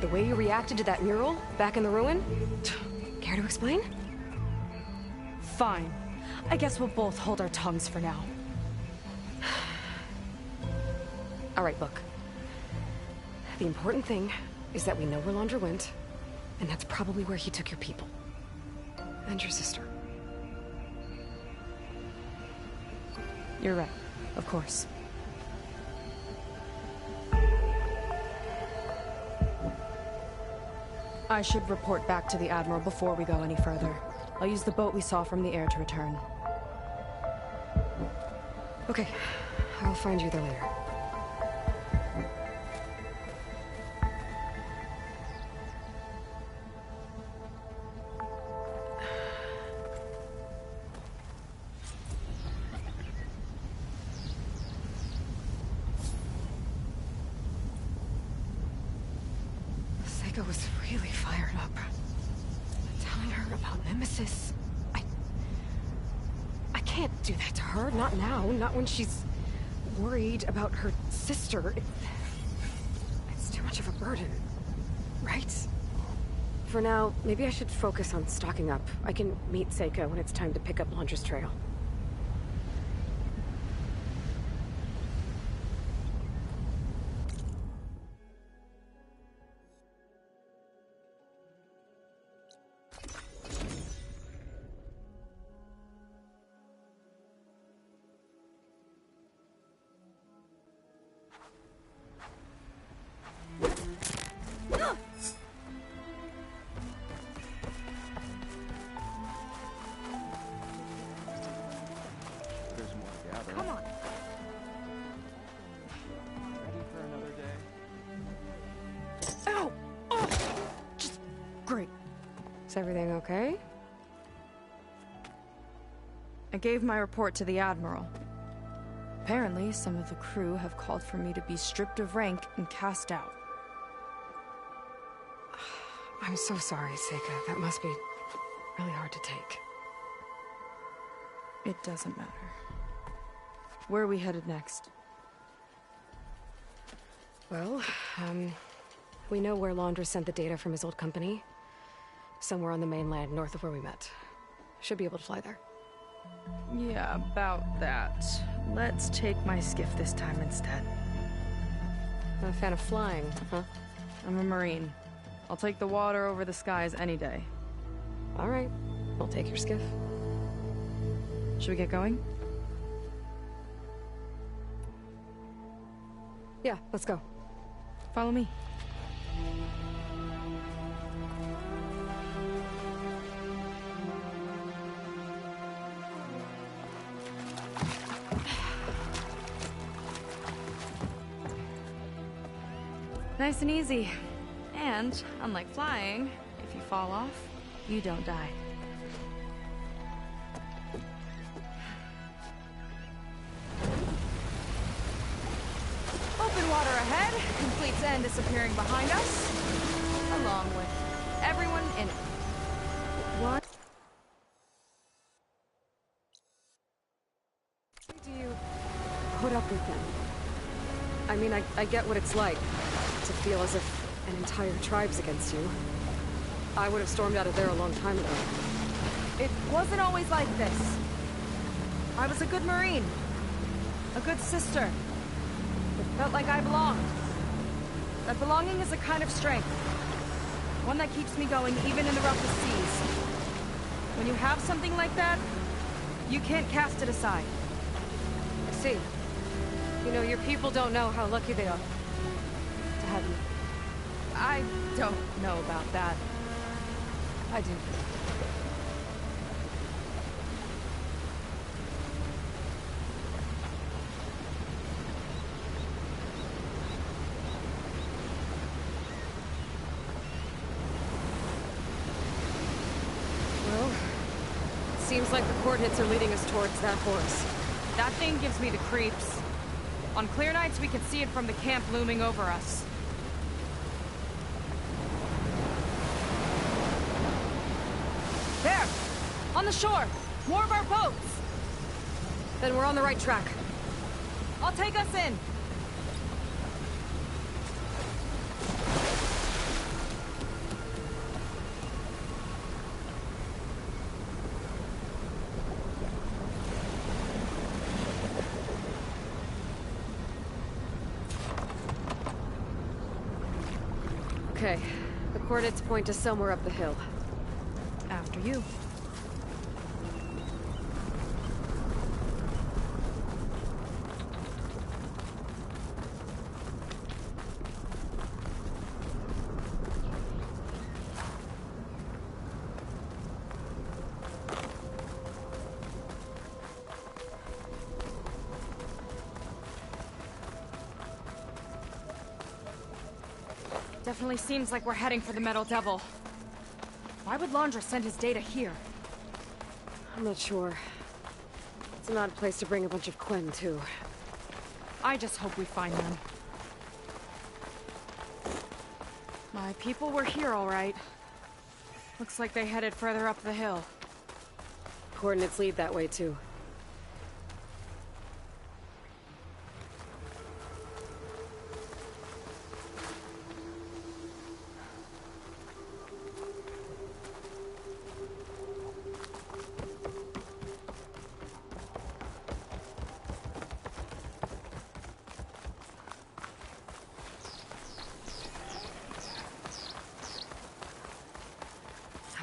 The way you reacted to that mural back in the ruin? Care to explain? Fine. I guess we'll both hold our tongues for now. All right, look. The important thing is that we know where Landra went, and that's probably where he took your people. And your sister. You're right. Of course. I should report back to the Admiral before we go any further. I'll use the boat we saw from the air to return. Okay. I'll find you there later. Seika was really fired up. Telling her about Nemesis. I can't do that to her. Not now. Not when she's worried about her sister. It's too much of a burden. Right? For now, maybe I should focus on stocking up. I can meet Seika when it's time to pick up Landra's trail. Is everything okay? I gave my report to the Admiral. Apparently, some of the crew have called for me to be stripped of rank and cast out. I'm so sorry, Seika. That must be really hard to take. It doesn't matter. Where are we headed next? Well, we know where Landra sent the data from his old company. Somewhere on the mainland, north of where we met. Should be able to fly there. Yeah, about that. Let's take my skiff this time instead. Not a fan of flying, huh? I'm a Marine. I'll take the water over the skies any day. All right. I'll take your skiff. Should we get going? Yeah, let's go. Follow me. Nice and easy. And, unlike flying, if you fall off, you don't die. Open water ahead, and Fleet's End disappearing behind us, along with everyone in it. What? Do you put up with them? I mean, I get what it's like to feel as if and entire tribes against you, I would have stormed out of there a long time ago. It wasn't always like this. I was a good Marine. A good sister. It felt like I belonged. That belonging is a kind of strength. One that keeps me going even in the roughest seas. When you have something like that, you can't cast it aside. I see. You know, your people don't know how lucky they are to have you. I don't know about that. I do. Well, seems like the coordinates are leading us towards that horse. That thing gives me the creeps. On clear nights, we can see it from the camp looming over us. There! On the shore! More of our boats! Then we're on the right track. I'll take us in. Okay, the coordinates point to somewhere up the hill. After you. Definitely seems like we're heading for the Metal Devil. Why would Laundra send his data here? I'm not sure. It's an odd place to bring a bunch of Quen, too. I just hope we find them. My people were here, all right. Looks like they headed further up the hill. Coordinates lead that way, too.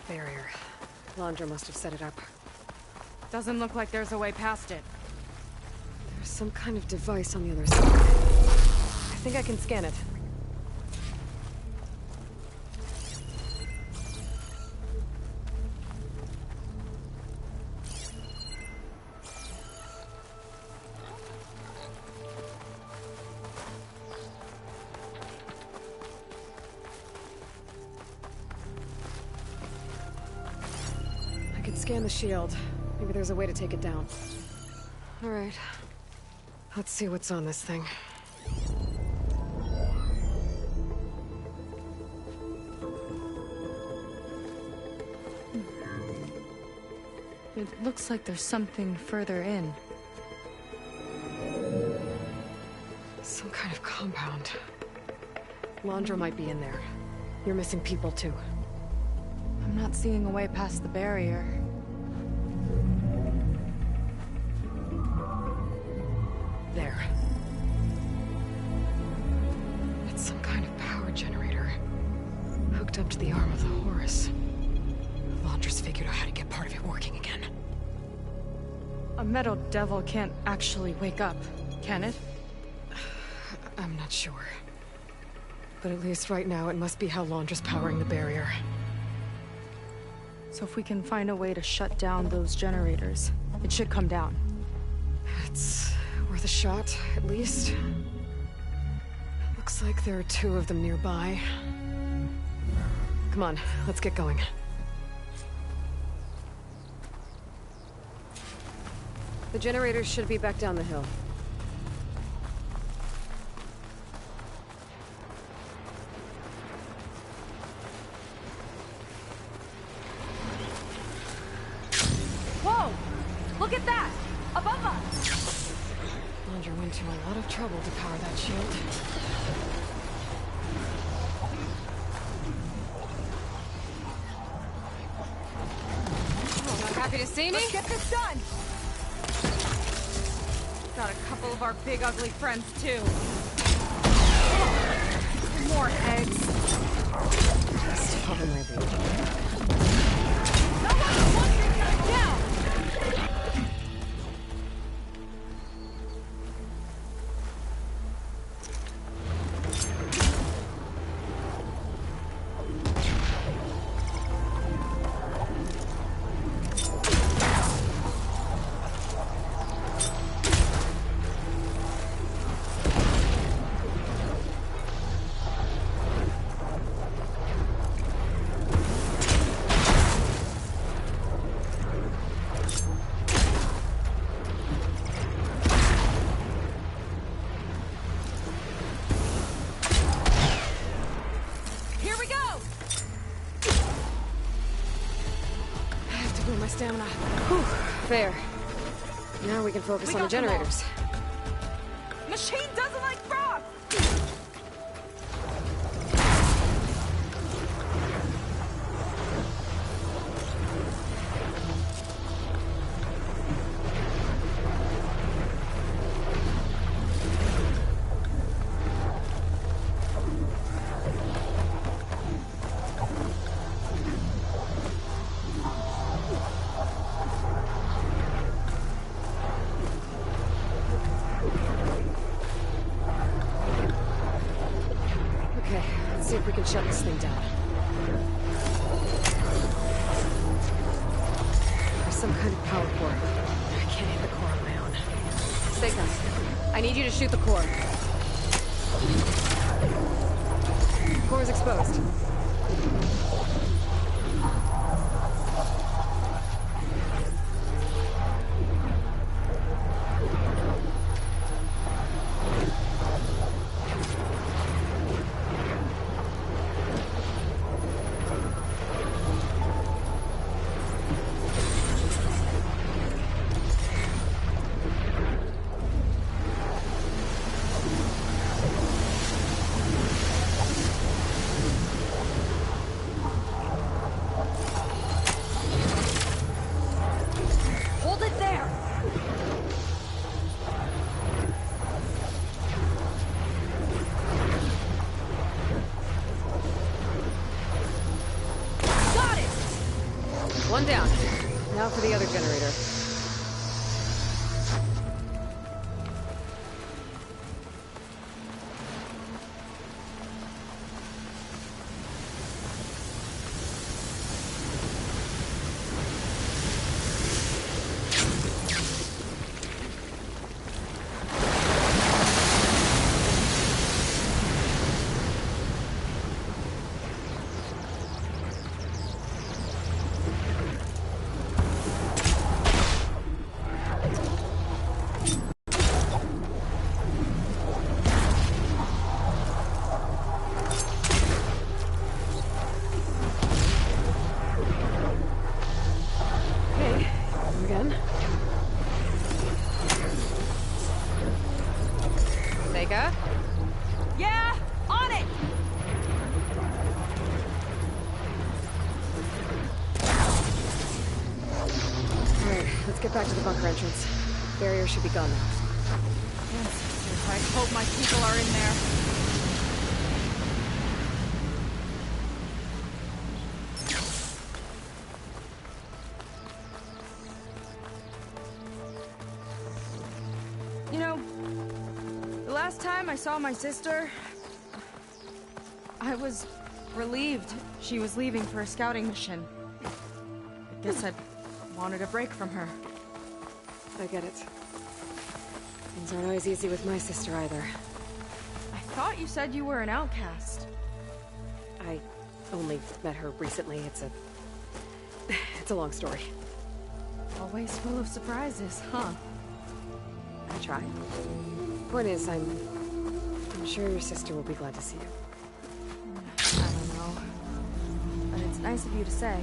Barrier. Laundra must have set it up. Doesn't look like there's a way past it. There's some kind of device on the other side. I think I can scan it. Scan the shield. Maybe there's a way to take it down. All right. Let's see what's on this thing. It looks like there's something further in. Some kind of compound. Laundra might be in there. You're missing people too. I'm not seeing a way past the barrier. There. It's some kind of power generator. Hooked up to the arm of the Horus. Laundra's figured out how to get part of it working again. A Metal Devil can't actually wake up, can it? I'm not sure. But at least right now, it must be how Laundra's powering the barrier. So if we can find a way to shut down those generators, it should come down. It's worth a shot, at least. Looks like there are 2 of them nearby. Come on, let's get going. The generators should be back down the hill. Whoa! Look at that! Above us! Laundra went to a lot of trouble to power that shield. Happy to see me? Let's get this done! Got a couple of our big ugly friends, too. More eggs. Just cover my reach. Down! Stamina. Whew, fair. Now we can focus on the generators. Machine doesn't like frogs! See if we can shut this thing down. There's some kind of power core. I can't hit the core on my own. Seika, I need you to shoot the core. Core is exposed. One down. Now for the other generator. Yeah, on it! Alright, let's get back to the bunker entrance. Barrier should be gone now. Yes, I hope my people are in there. You know, the last time I saw my sister, I was relieved she was leaving for a scouting mission. I guess I wanted a break from her. I get it. Things aren't always easy with my sister either. I thought you said you were an outcast. I only met her recently. It's a long story. Always full of surprises, huh? I try. Point is, I'm sure your sister will be glad to see you. I don't know. But it's nice of you to say.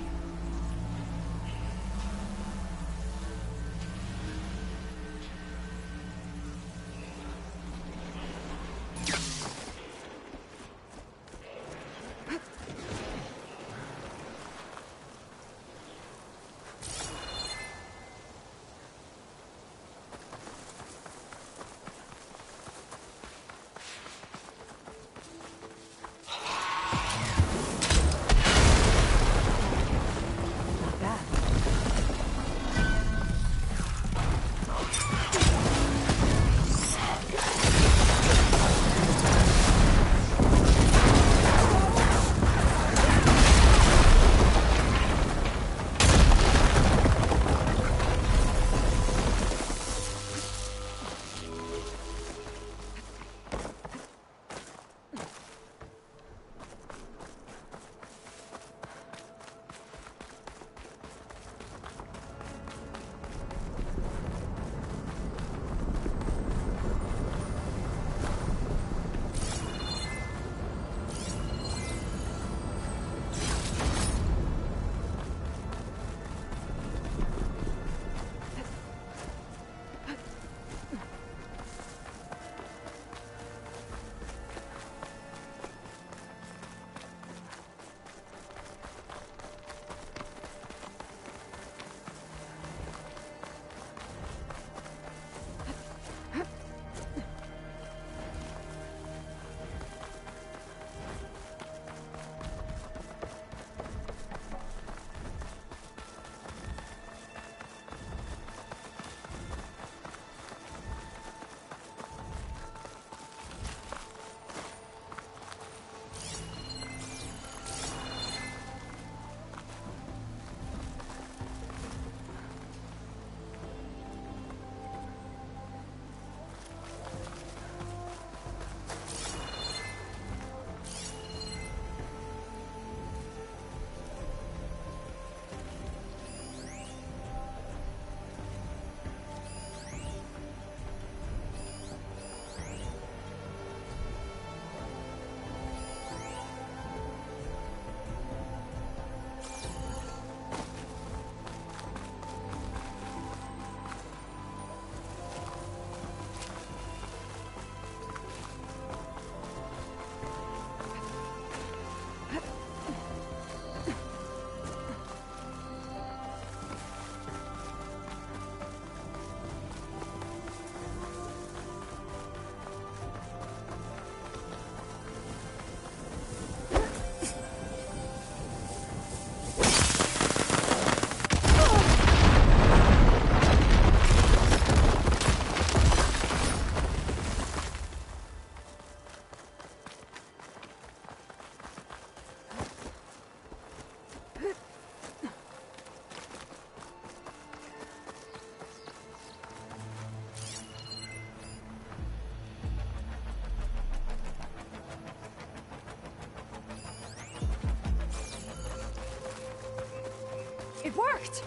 It worked!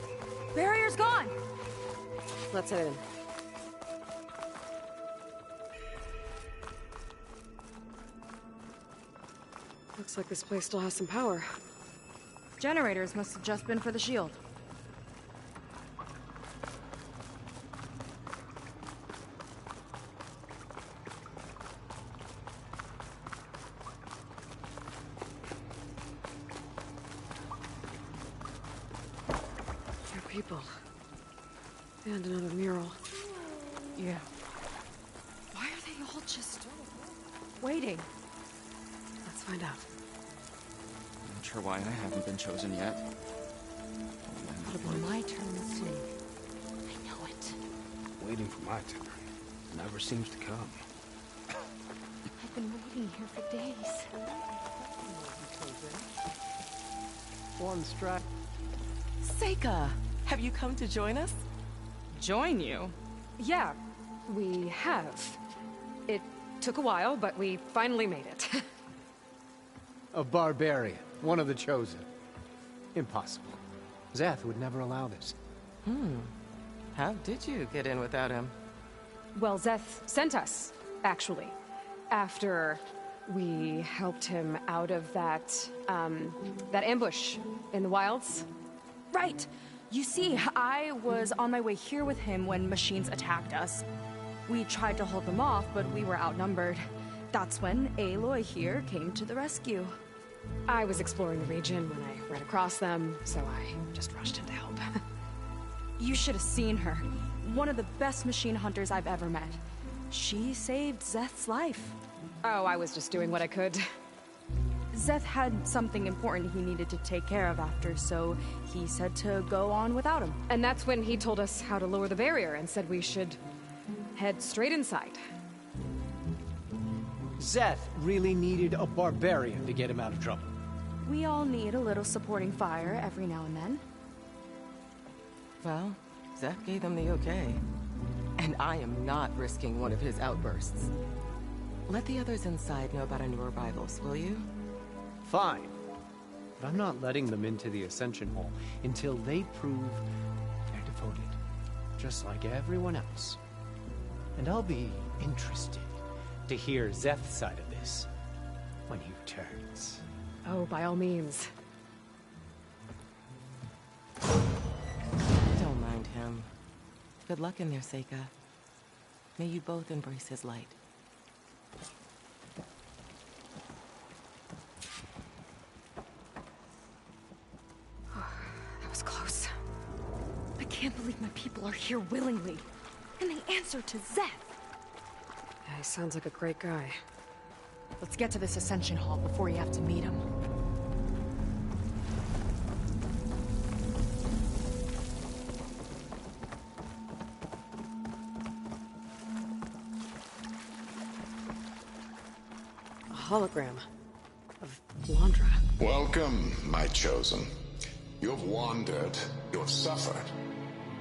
Barrier's gone! Let's head in. Looks like this place still has some power. Generators must have just been for the shield. More people. And another mural. Yeah. Why are they all just waiting? Let's find out. Not sure why I haven't been chosen yet. It'll be my turn soon. I know it. Waiting for my turn. Never seems to come. I've been waiting here for days. One strike. Seika, have you come to join us? Join you? Yeah, we have. It took a while, but we finally made it. A barbarian. One of the chosen. Impossible. Zeth would never allow this. How did you get in without him? Well, Zeth sent us, actually. After we helped him out of that ambush in the wilds. Right! You see, I was on my way here with him when machines attacked us. We tried to hold them off, but we were outnumbered. That's when Aloy here came to the rescue. I was exploring the region when I ran across them, so I just rushed in to help. You should have seen her. One of the best machine hunters I've ever met. She saved Zeth's life. Oh, I was just doing what I could. Zeth had something important he needed to take care of after, so he said to go on without him. And that's when he told us how to lower the barrier and said we should head straight inside. Zeth really needed a barbarian to get him out of trouble. We all need a little supporting fire every now and then. Well, Zeth gave them the okay. And I am not risking one of his outbursts. Let the others inside know about our new arrivals, will you? Fine. But I'm not letting them into the Ascension Hall until they prove they're devoted. Just like everyone else. And I'll be interested to hear Zeth's side of this when he returns. Oh, by all means. Don't mind him. Good luck in there, Seika. May you both embrace his light. That was close. I can't believe my people are here willingly. And they answer to Zeth. Yeah, he sounds like a great guy. Let's get to this Ascension Hall before you have to meet him. A hologram of Londra. Welcome, my chosen. You have wandered, you have suffered,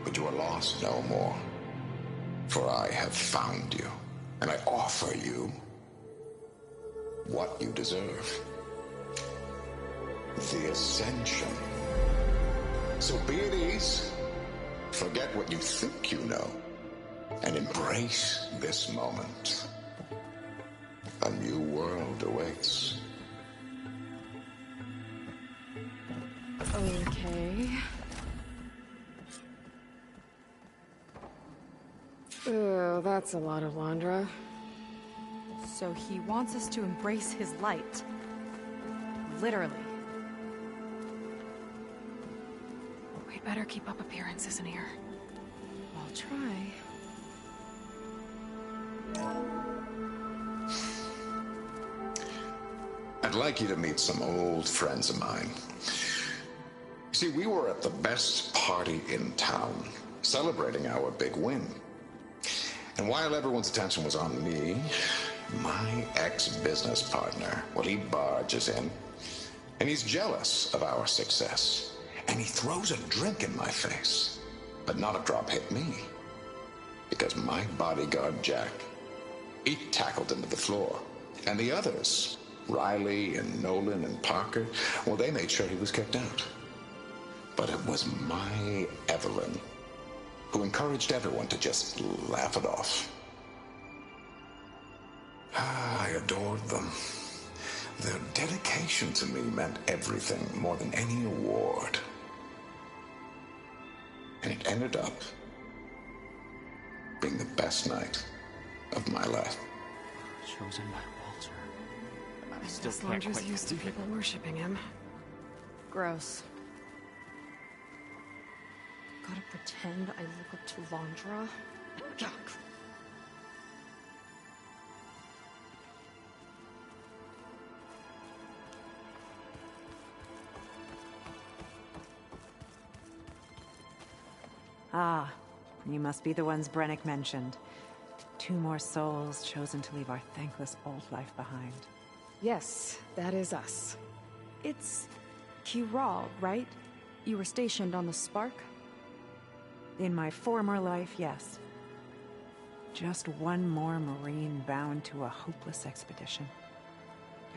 but you are lost no more. For I have found you, and I offer you what you deserve. The Ascension. So be at ease, forget what you think you know, and embrace this moment. A new world awaits. Okay. Oh, that's a lot of Londra. So he wants us to embrace his light. Literally. We'd better keep up appearances in here. I'll try. I'd like you to meet some old friends of mine. See, we were at the best party in town, celebrating our big win. And while everyone's attention was on me, my ex-business partner, well, he barges in, and he's jealous of our success. And he throws a drink in my face, but not a drop hit me. Because my bodyguard, Jack, he tackled him to the floor. And the others, Riley and Nolan and Parker, well, they made sure he was kicked out. But it was my Evelyn who encouraged everyone to just laugh it off. I adored them. Their dedication to me meant everything, more than any award. And it ended up being the best night of my life. Chosen by Walter. I still Guess can't Laundry's quite used to believe it. people worshipping him. Gross. Gotta pretend I look up to Laundra? Yuck. Ah, you must be the ones Brennick mentioned. 2 more souls chosen to leave our thankless old life behind. Yes, that is us. It's Kiral, right? You were stationed on the Spark? In my former life, yes. Just one more Marine bound to a hopeless expedition.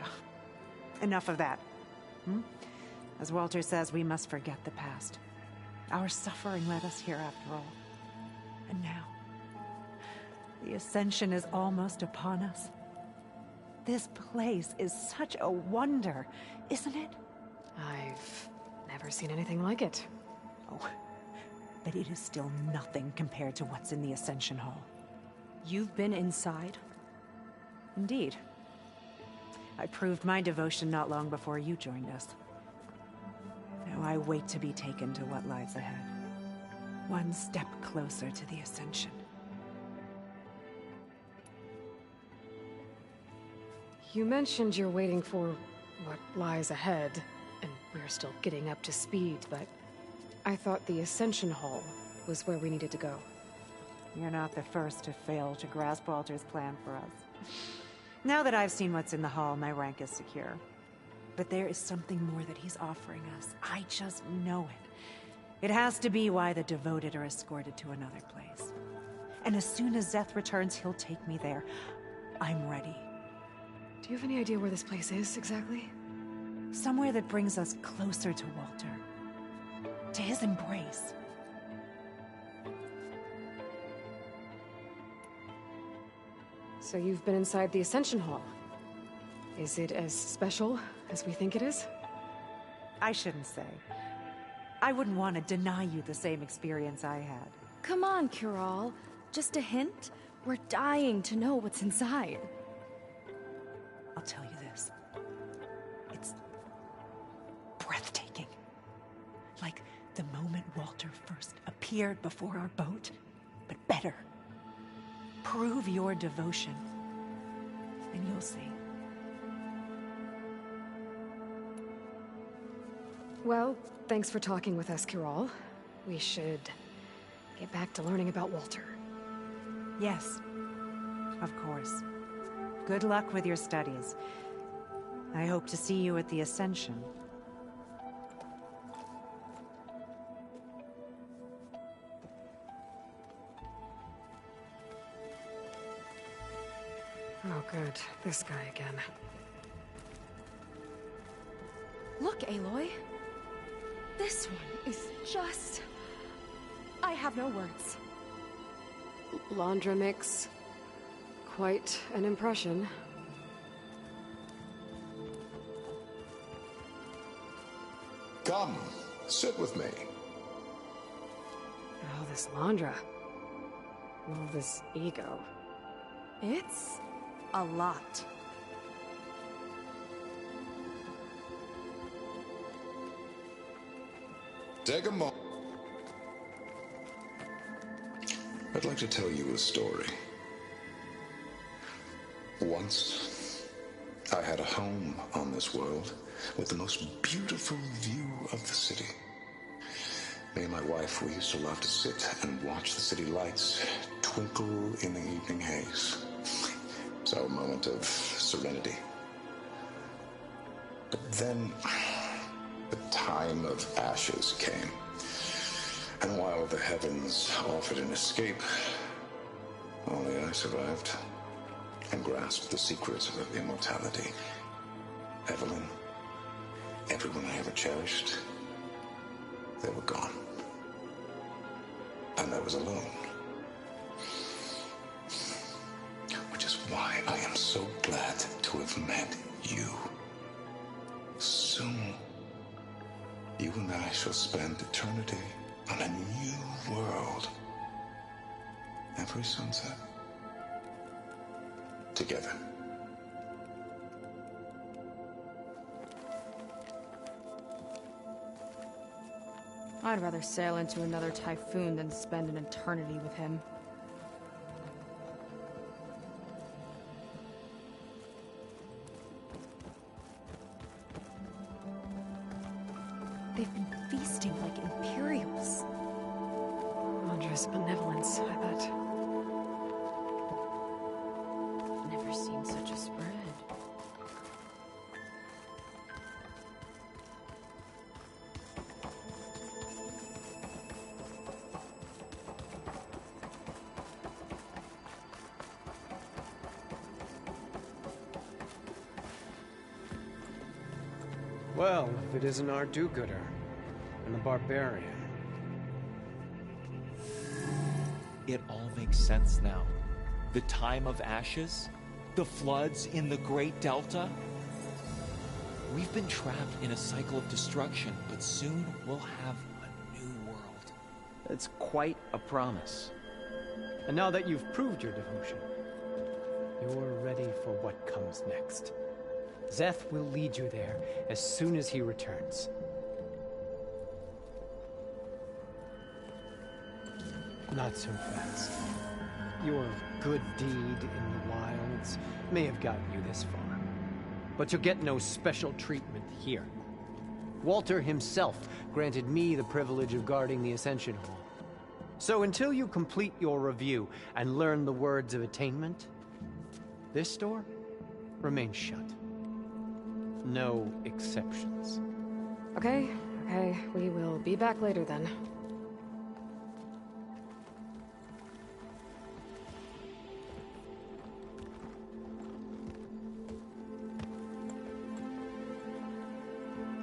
Ugh. Enough of that. As Walter says, we must forget the past. Our suffering led us here after all. And now, the Ascension is almost upon us. This place is such a wonder, isn't it? I've never seen anything like it. Oh, but it is still nothing compared to what's in the Ascension Hall. You've been inside? Indeed. I proved my devotion not long before you joined us. Now I wait to be taken to what lies ahead. One step closer to the Ascension. You mentioned you're waiting for what lies ahead, and we're still getting up to speed, but I thought the Ascension Hall was where we needed to go. You're not the first to fail to grasp Walter's plan for us. Now that I've seen what's in the hall, my rank is secure. But there is something more that he's offering us. I just know it. It has to be why the devoted are escorted to another place. And as soon as Zeth returns, he'll take me there. I'm ready. Do you have any idea where this place is, exactly? Somewhere that brings us closer to Walter. To his embrace. So you've been inside the Ascension Hall. Is it as special as we think it is? I shouldn't say. I wouldn't want to deny you the same experience I had. Come on, Kiral. Just a hint? We're dying to know what's inside. I'll tell you this. It's breathtaking. Like the moment Walter first appeared before our boat, but better. Prove your devotion, and you'll see. Well, thanks for talking with us, Kiral. We should get back to learning about Walter. Yes, of course. Good luck with your studies. I hope to see you at the Ascension. Oh, good. This guy again. Look, Aloy. This one is just... I have no words. Laundra makes quite an impression. Come, sit with me. Oh, this Laundra. All this ego. It's a lot. Take a moment. I'd like to tell you a story. Once, I had a home on this world with the most beautiful view of the city. Me and my wife, we used to love to sit and watch the city lights twinkle in the evening haze. It's our moment of serenity. But then, the time of ashes came. And while the heavens offered an escape, only I survived and grasped the secrets of immortality. Evelyn, everyone I ever cherished, they were gone. And I was alone. Which is why I am so glad to have met you. Soon, you and I shall spend eternity on a new world. Every sunset. Together. I'd rather sail into another typhoon than spend an eternity with him. They've been feasting like Imperials. Londra's benevolence, I bet. Never seen such a spread. Well, if it isn't our do-gooder and the barbarian. It all makes sense now. The time of ashes, the floods in the Great Delta. We've been trapped in a cycle of destruction, but soon we'll have a new world. It's quite a promise. And now that you've proved your devotion, you're ready for what comes next. Zeth will lead you there as soon as he returns. Not so fast. Your good deed in the wilds may have gotten you this far, but you'll get no special treatment here. Walter himself granted me the privilege of guarding the Ascension Hall. So until you complete your review and learn the words of attainment, this door remains shut. No exceptions. Okay, we will be back later then.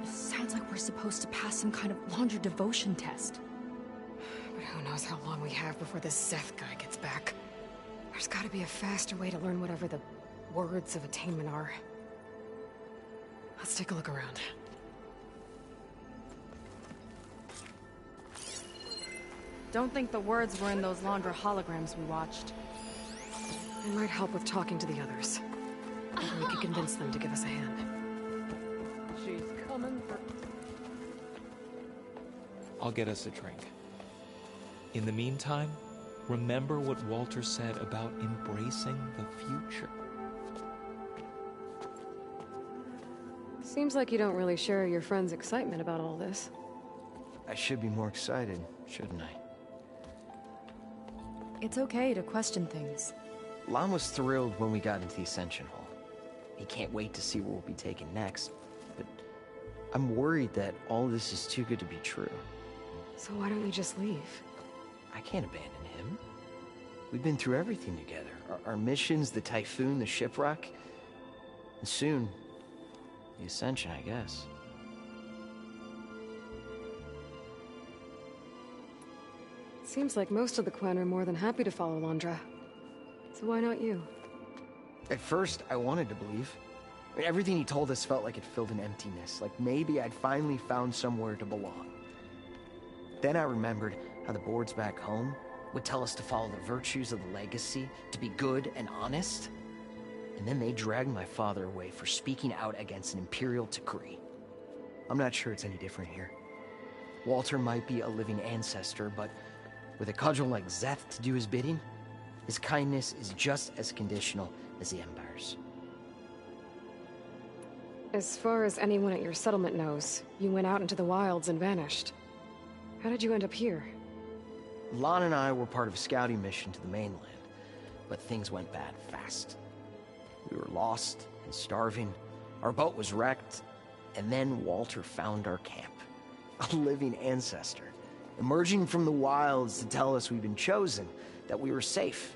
It sounds like we're supposed to pass some kind of Laundra devotion test. But who knows how long we have before this Zeth guy gets back. There's gotta be a faster way to learn whatever the words of attainment are. Let's take a look around. Don't think the words were in those Laundra holograms we watched. It might help with talking to the others. Maybe we could convince them to give us a hand. She's coming for... I'll get us a drink. In the meantime, remember what Walter said about embracing the future. Seems like you don't really share your friend's excitement about all this. I should be more excited, shouldn't I? It's okay to question things. Lon was thrilled when we got into the Ascension Hall. He can't wait to see where we'll be taken next, but I'm worried that all this is too good to be true. So why don't you just leave? I can't abandon him. We've been through everything together. Our missions, the typhoon, the shipwreck, and soon, the Ascension, I guess. Seems like most of the Quen are more than happy to follow Laundra. So why not you? At first, I wanted to believe. I mean, everything he told us felt like it filled an emptiness, like maybe I'd finally found somewhere to belong. Then I remembered how the boards back home would tell us to follow the virtues of the legacy, to be good and honest. And then they dragged my father away for speaking out against an Imperial decree. I'm not sure it's any different here. Walter might be a living ancestor, but with a cudgel like Zeth to do his bidding, his kindness is just as conditional as the Empire's. As far as anyone at your settlement knows, you went out into the wilds and vanished. How did you end up here? Lon and I were part of a scouting mission to the mainland, but things went bad fast. We were lost and starving, our boat was wrecked, and then Walter found our camp. A living ancestor, emerging from the wilds to tell us we'd been chosen, that we were safe.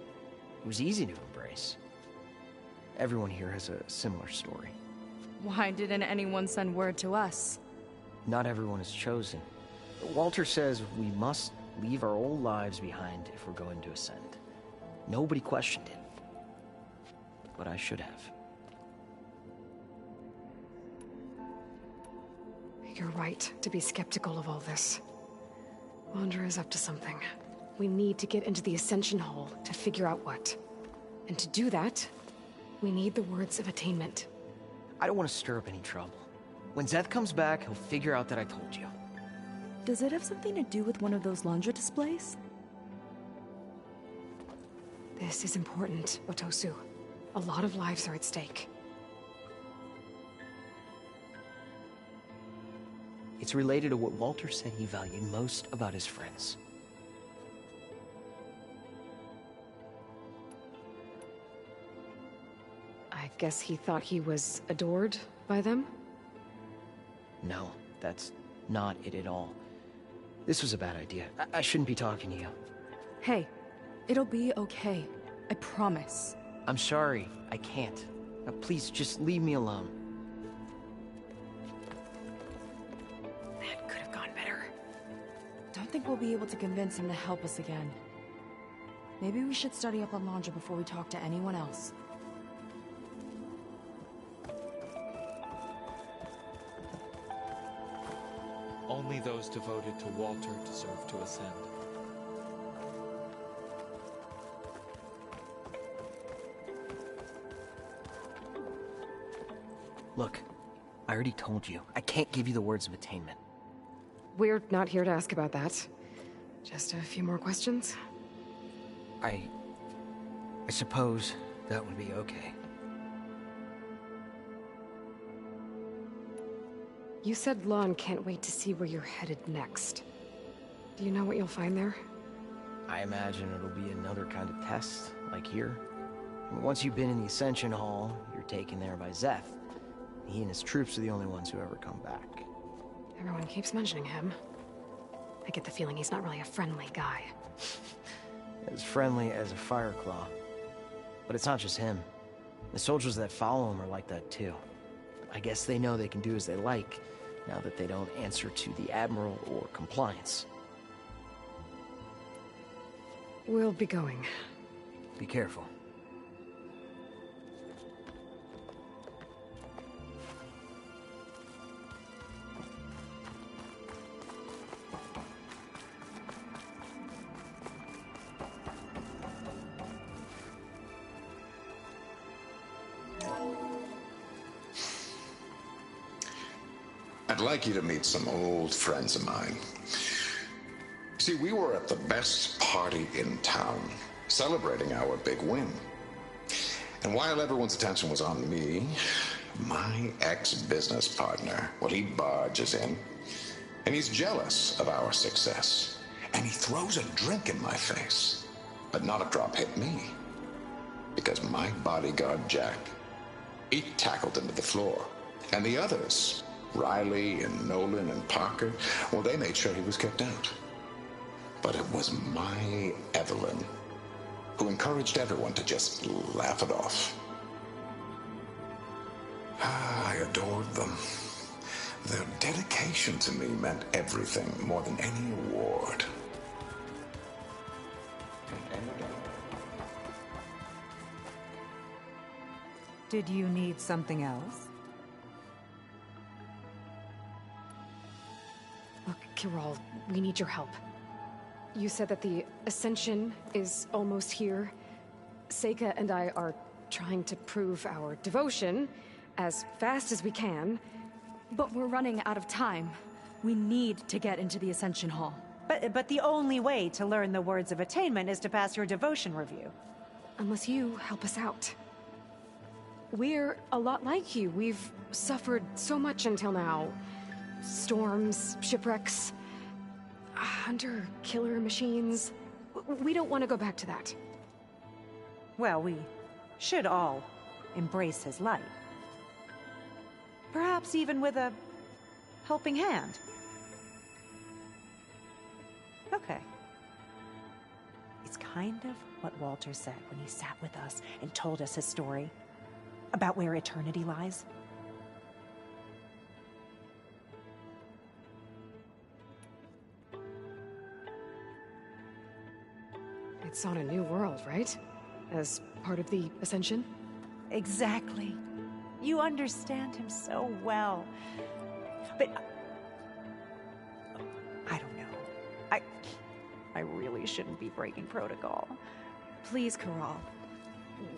It was easy to embrace. Everyone here has a similar story. Why didn't anyone send word to us? Not everyone is chosen. Walter says we must leave our old lives behind if we're going to ascend. Nobody questioned it. But I should have. You're right to be skeptical of all this. Wander is up to something. We need to get into the Ascension Hall to figure out what. And to do that, we need the words of attainment. I don't want to stir up any trouble. When Zeth comes back, he'll figure out that I told you. Does it have something to do with one of those laundry displays? This is important, Otosu. A lot of lives are at stake. It's related to what Walter said he valued most about his friends. I guess he thought he was adored by them? No, that's not it at all. This was a bad idea. I shouldn't be talking to you. Hey, it'll be okay. I promise. I'm sorry, I can't. Now, please, just leave me alone. That could have gone better. Don't think we'll be able to convince him to help us again. Maybe we should study up on Laundra before we talk to anyone else. Only those devoted to Walter deserve to ascend. Look, I already told you. I can't give you the words of attainment. We're not here to ask about that. Just a few more questions? I suppose that would be okay. You said Lon can't wait to see where you're headed next. Do you know what you'll find there? I imagine it'll be another kind of test, like here. Once you've been in the Ascension Hall, you're taken there by Zeth. He and his troops are the only ones who ever come back. Everyone keeps mentioning him. I get the feeling he's not really a friendly guy. As friendly as a Fireclaw. But it's not just him. The soldiers that follow him are like that too. I guess they know they can do as they like, now that they don't answer to the Admiral or Compliance. We'll be going. Be careful. I'd like you to meet some old friends of mine. See, we were at the best party in town, celebrating our big win. And while everyone's attention was on me, my ex-business partner, well, he barges in, and he's jealous of our success. And he throws a drink in my face, but not a drop hit me. Because my bodyguard, Jack, he tackled him to the floor. And the others, Riley and Nolan and Parker, well, they made sure he was kept out. But it was my Evelyn who encouraged everyone to just laugh it off. I adored them. Their dedication to me meant everything, more than any award. Did you need something else? Look, Kirol, we need your help. You said that the Ascension is almost here. Seika and I are trying to prove our devotion as fast as we can. But we're running out of time. We need to get into the Ascension Hall. But the only way to learn the words of attainment is to pass your devotion review. Unless you help us out. We're a lot like you. We've suffered so much until now. Storms, shipwrecks, hunter-killer machines. We don't want to go back to that. Well, we should all embrace his light. Perhaps even with a helping hand. Okay. It's kind of what Walter said when he sat with us and told us his story about where eternity lies. It's on a new world, right? As part of the Ascension? Exactly. You understand him so well. But I don't know. I really shouldn't be breaking protocol. Please, Corral.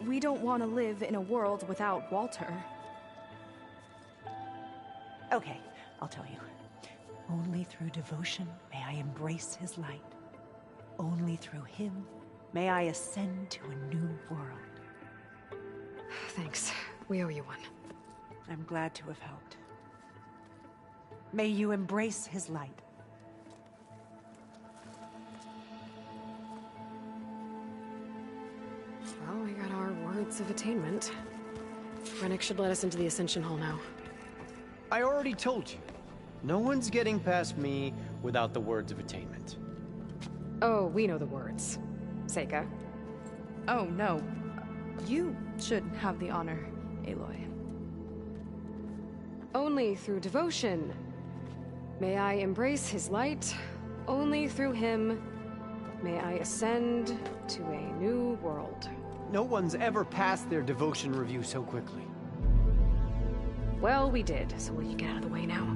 We don't want to live in a world without Walter. Okay, I'll tell you. Only through devotion may I embrace his light. Only through him may I ascend to a new world. Thanks. We owe you one. I'm glad to have helped. May you embrace his light. Well, we got our words of attainment. Rennick should let us into the Ascension Hall now. I already told you. No one's getting past me without the words of attainment. Oh, we know the words. Seika. Oh, no. You should have the honor, Aloy. Only through devotion may I embrace his light. Only through him may I ascend to a new world. No one's ever passed their devotion review so quickly. Well, we did, so will you get out of the way now?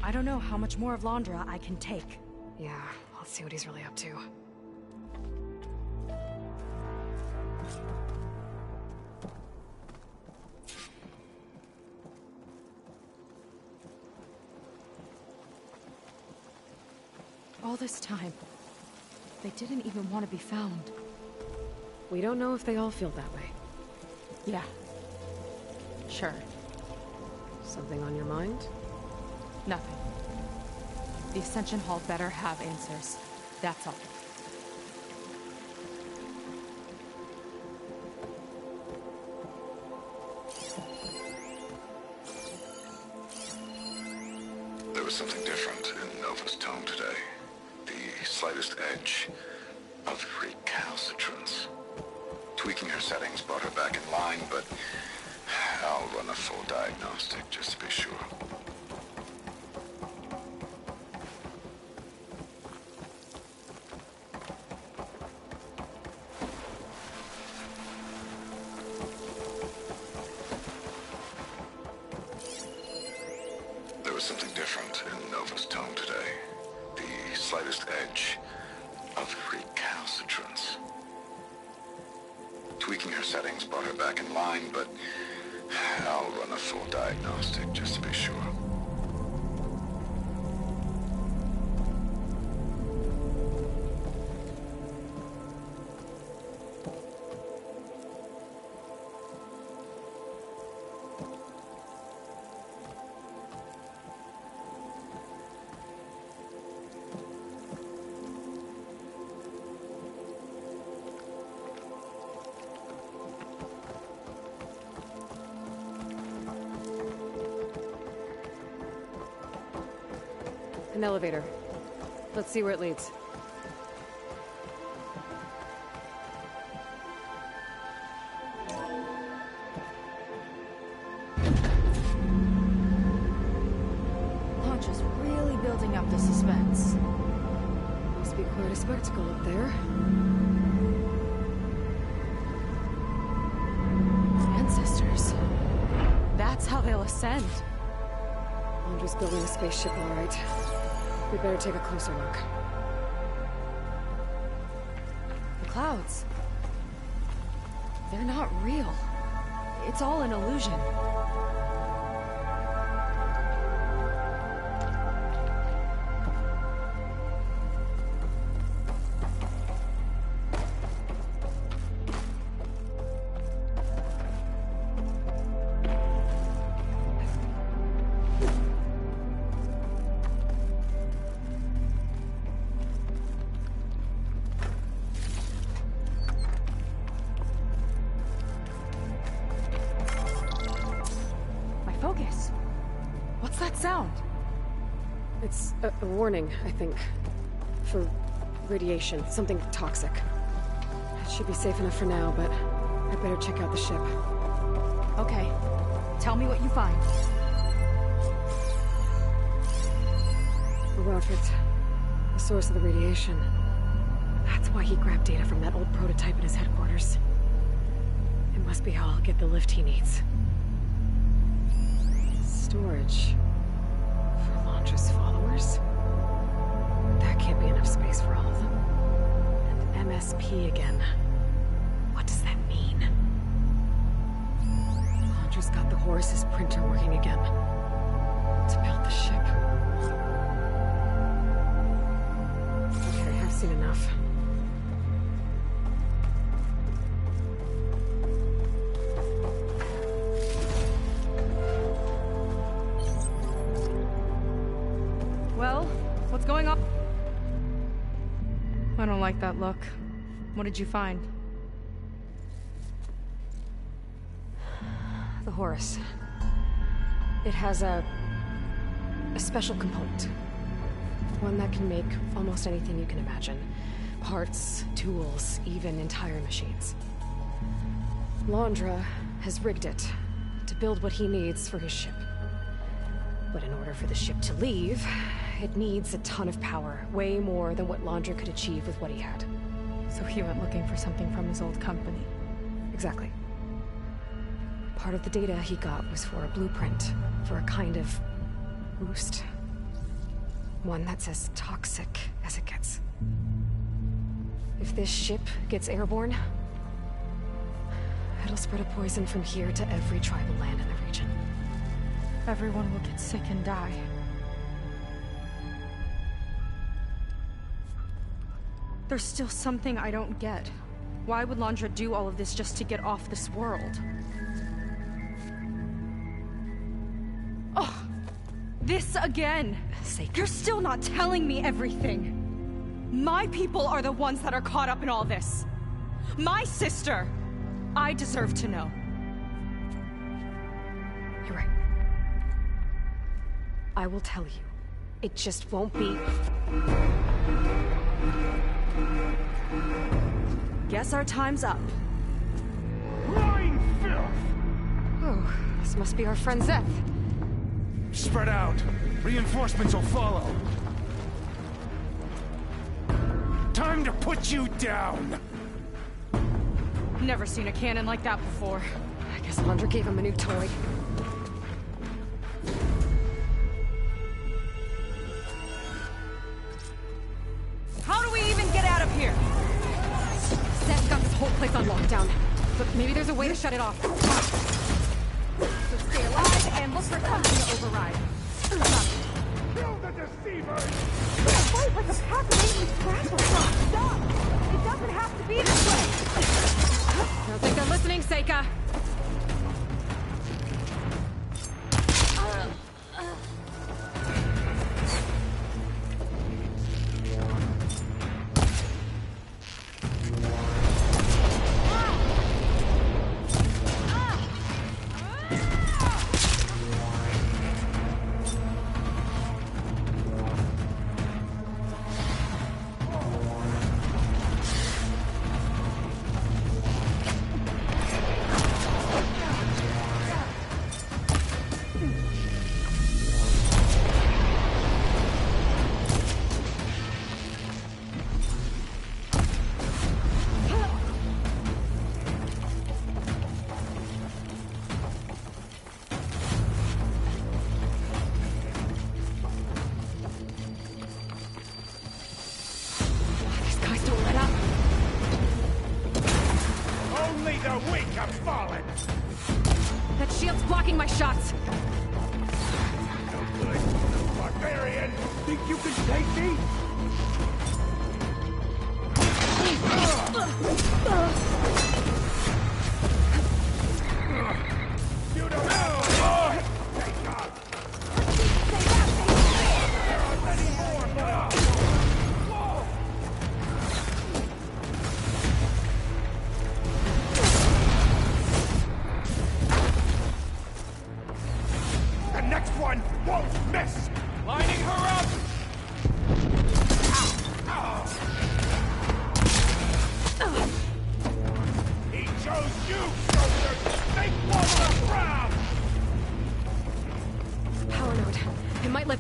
I don't know how much more of Londra I can take. Yeah, let's see what he's really up to. All this time, they didn't even want to be found. We don't know if they all feel that way. Yeah. Sure. Something on your mind? Nothing. The Ascension Hall better have answers. That's all. There was something different in Nova's tone today. The slightest edge of recalcitrance. Tweaking her settings brought her back in line, but I'll run a full diagnostic just to be sure. There was something different in Nova's tone today. The slightest edge of recalcitrance. Tweaking her settings brought her back in line, but I'll run a full diagnostic just to be sure. An elevator. Let's see where it leads. Launch is really building up the suspense. Must be quite a spectacle up there. Ancestors. That's how they'll ascend. Andre's building a spaceship, all right. We better take a closer look. The clouds. They're not real. It's all an illusion. Focus. What's that sound? It's a warning, I think. For radiation, something toxic. It should be safe enough for now, but I better check out the ship. Okay. Tell me what you find. perfect. The source of the radiation. That's why he grabbed data from that old prototype at his headquarters. It must be how I'll get the lift he needs. Storage. For Londra's followers? That can't be enough space for all of them. And MSP again. What does that mean? Londra's got the Horus's printer working again. To build the ship. Okay, I've seen enough. Well, what's going on? I don't like that look. What did you find? The Horus. It has a special component. One that can make almost anything you can imagine. Parts, tools, even entire machines. Londra has rigged it to build what he needs for his ship. But in order for the ship to leave, it needs a ton of power, way more than what Londra could achieve with what he had. So he went looking for something from his old company. Exactly. Part of the data he got was for a blueprint, for a kind of boost. One that's as toxic as it gets. If this ship gets airborne, it'll spread a poison from here to every tribal land in the region. Everyone will get sick and die. There's still something I don't get. Why would Londra do all of this just to get off this world? Oh! This again! You're still not telling me everything! My people are the ones that are caught up in all this! My sister! I deserve to know. You're right. I will tell you. It just won't be... Guess our time's up. Lying filth! Oh, this must be our friend Zeth. Spread out. Reinforcements will follow. Time to put you down! Never seen a cannon like that before. I guess Londra gave him a new toy. How do we even get out of here? Zeth's got this whole place on lockdown. But maybe there's a way to shut it off. So stay alive and look for something to override. Kill the deceivers! Fight like a fascinating scrapper. Stop! It doesn't have to be this way! Don't think they're listening, Seika.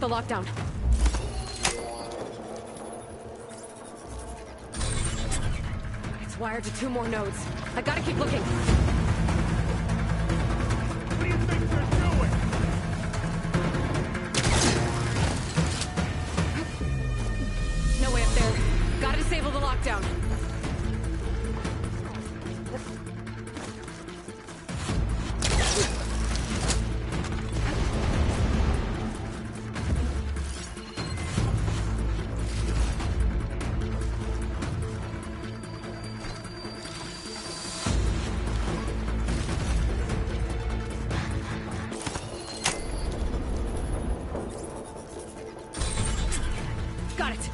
The lockdown. wired to 2 more nodes. I gotta keep looking. What do you think you're doing? No way up there. Gotta disable the lockdown. Got it.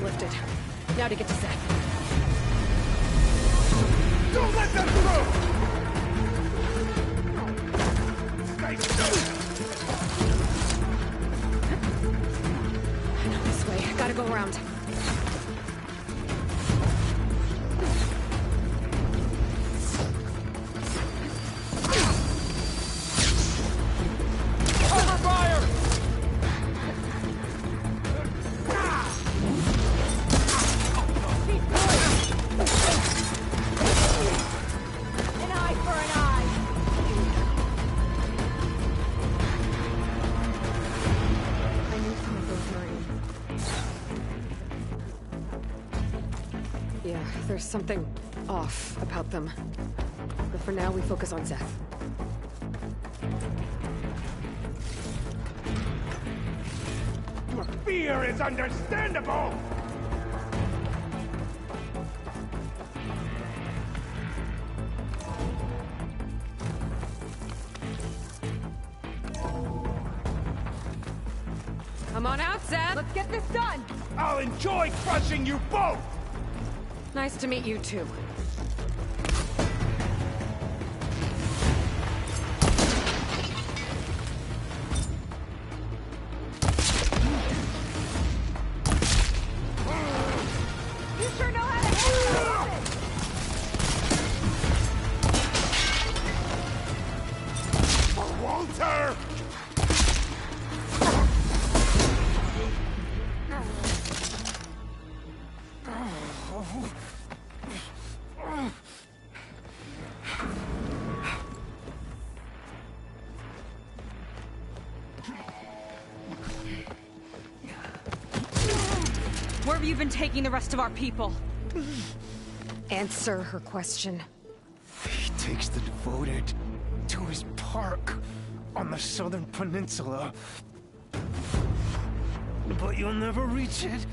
Lifted. Now to get to Seth. Don't let them through! Stay still! Not this way. Gotta go around. Yeah, there's something off about them. But for now, we focus on Seth. Your fear is understandable! Come on out, Seth! Let's get this done! I'll enjoy crushing you both! Nice to meet you, too. You sure know how to handle it! Walter! Where have you been taking the rest of our people? Answer her question. He takes the devoted to his park on the southern peninsula. But you'll never reach it.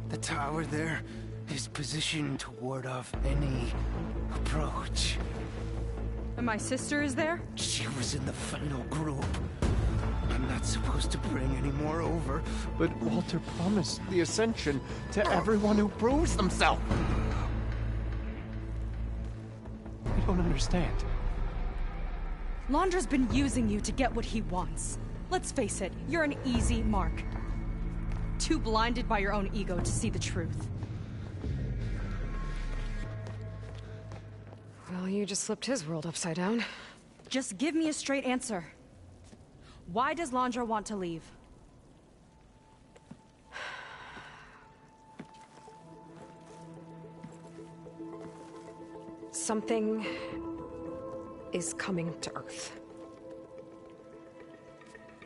The tower there is positioned to ward off any approach. And my sister is there? She was in the final group. I'm not supposed to bring any more over. But Walter promised the Ascension to everyone who proves themselves. I don't understand. Londra's been using you to get what he wants. Let's face it, you're an easy mark. Too blinded by your own ego to see the truth. Well, you just flipped his world upside down. Just give me a straight answer. Why does Londra want to leave? Something is coming to Earth.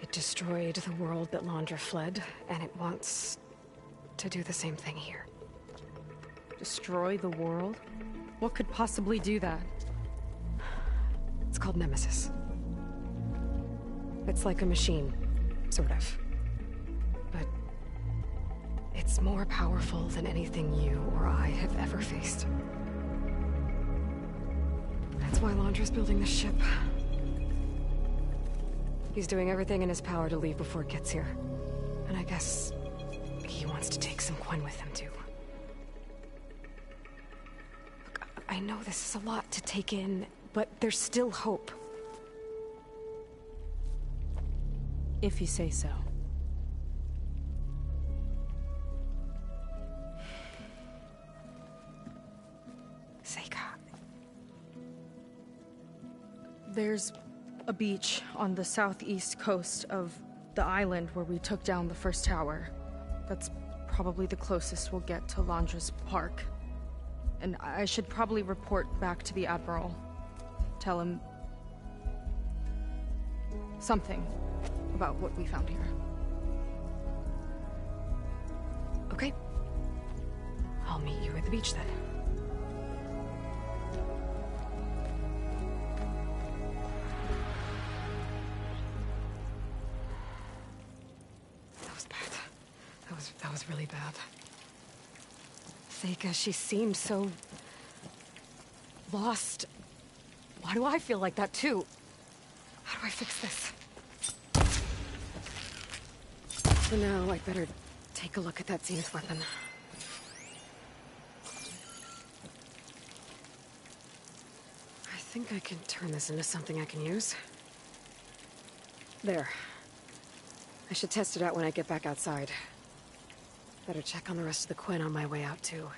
It destroyed the world that Londra fled, and it wants to do the same thing here. Destroy the world? What could possibly do that? It's called Nemesis. It's like a machine, sort of. But it's more powerful than anything you or I have ever faced. That's why Londra's building this ship. He's doing everything in his power to leave before it gets here. And I guess he wants to take some Quen with him, too. Look, I know this is a lot to take in, but there's still hope. If you say so. Seika. There's a beach on the southeast coast of the island where we took down the first tower. That's probably the closest we'll get to Londra's park. And I should probably report back to the Admiral. Tell him something about what we found here. Okay. I'll meet you at the beach then. That was bad. That was really bad. Seika, she seemed so lost. Why do I feel like that too? How do I fix this? For now, I'd better take a look at that Zenith weapon. I think I can turn this into something I can use. There. I should test it out when I get back outside. Better check on the rest of the Quen on my way out, too.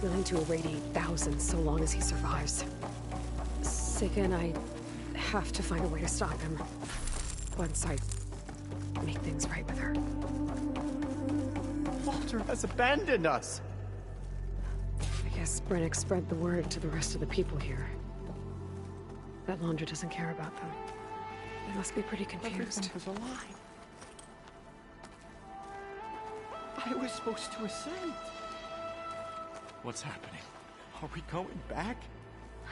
Willing to irradiate thousands so long as he survives. Seika and I have to find a way to stop him. Once I make things right with her. Walter has abandoned us! I guess Brennick spread the word to the rest of the people here. That Londra doesn't care about them. They must be pretty confused. Everything was a lie. I was supposed to ascend. What's happening? Are we going back?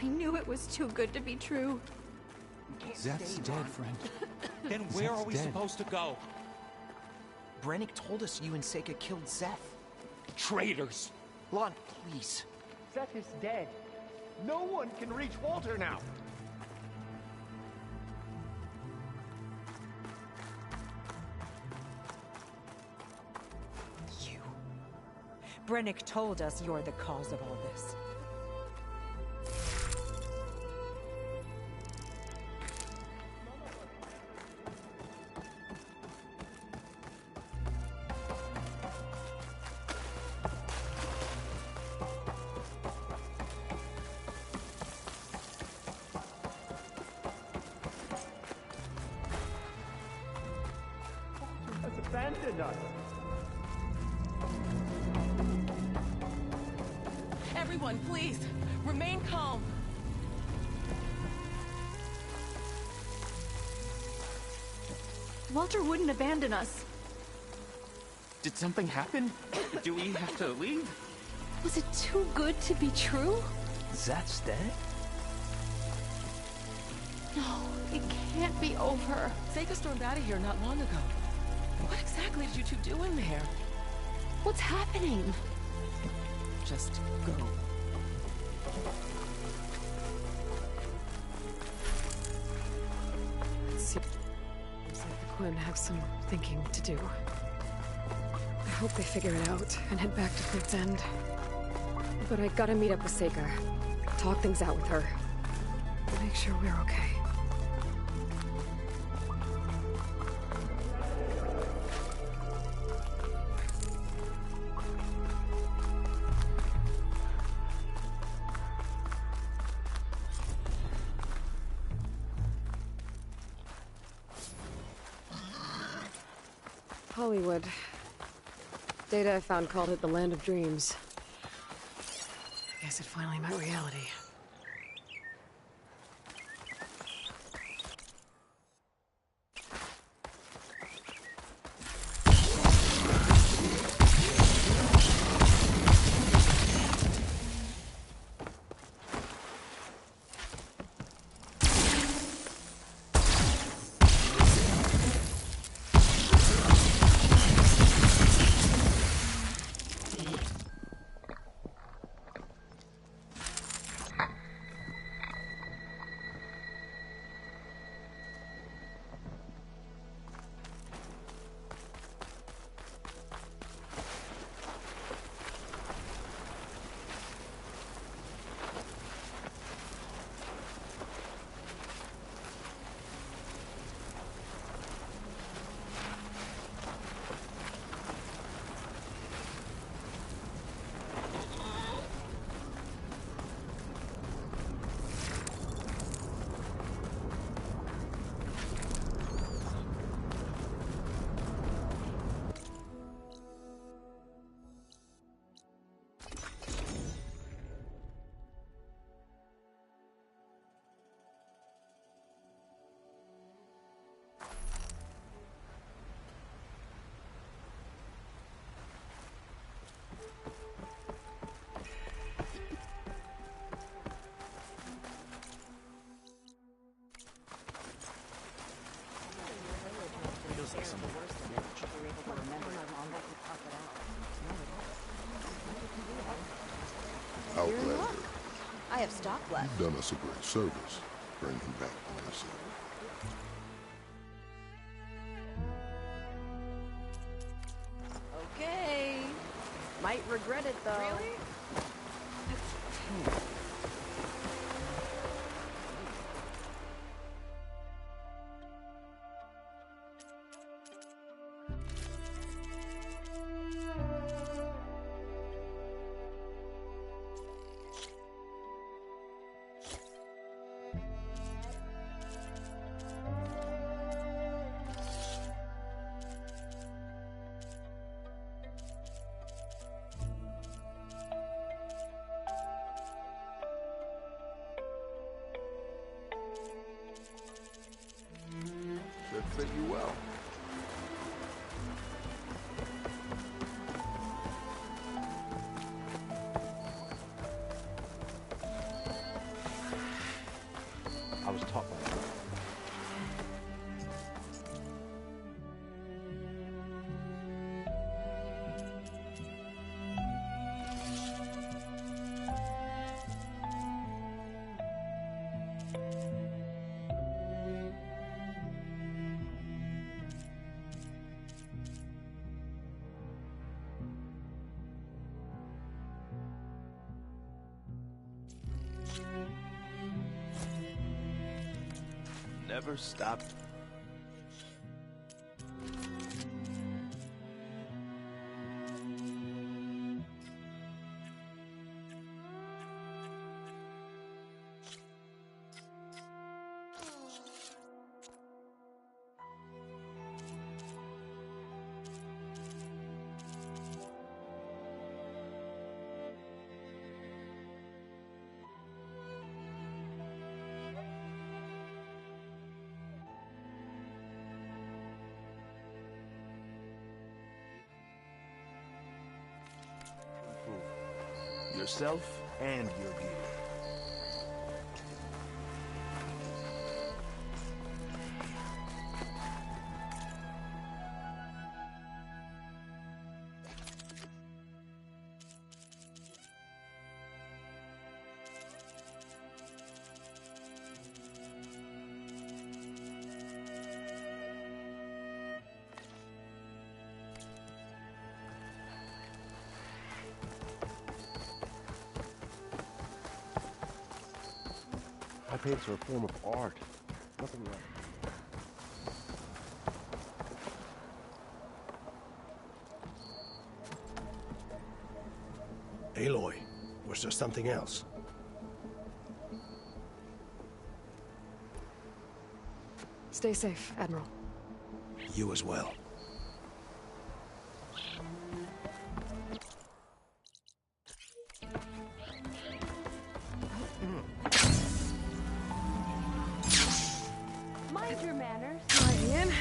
I knew it was too good to be true. Zeth's dead, friend. Then where are we supposed to go? Brennick told us you and Seika killed Zeth. Traitors! Lon, please. Zeth is dead. No one can reach Walter now. Brennick told us you're the cause of all this. Walter has abandoned us. Everyone, please, remain calm. Walter wouldn't abandon us. Did something happen? Do we have to leave? Was it too good to be true? Zeth's dead? No, it can't be over. Seika stormed out of here not long ago. What exactly did you two do in there? What's happening? Just go. Quinn have some thinking to do. I hope they figure it out and head back to Fleet's End. But I gotta meet up with Seika. Talk things out with her. Make sure we're okay. Hollywood. Data I found called it the Land of Dreams. I guess it finally met reality. Outlander, I have stock left. you've done us a great service, bringing back the missing. Okay. Might regret it, though. Really? Should fit you well. I was taught by that. Never stop. Yourself and your gear. paints are a form of art. Nothing like Aloy, was there something else? Stay safe, Admiral. You as well. Mind your manners. Hi, Ian.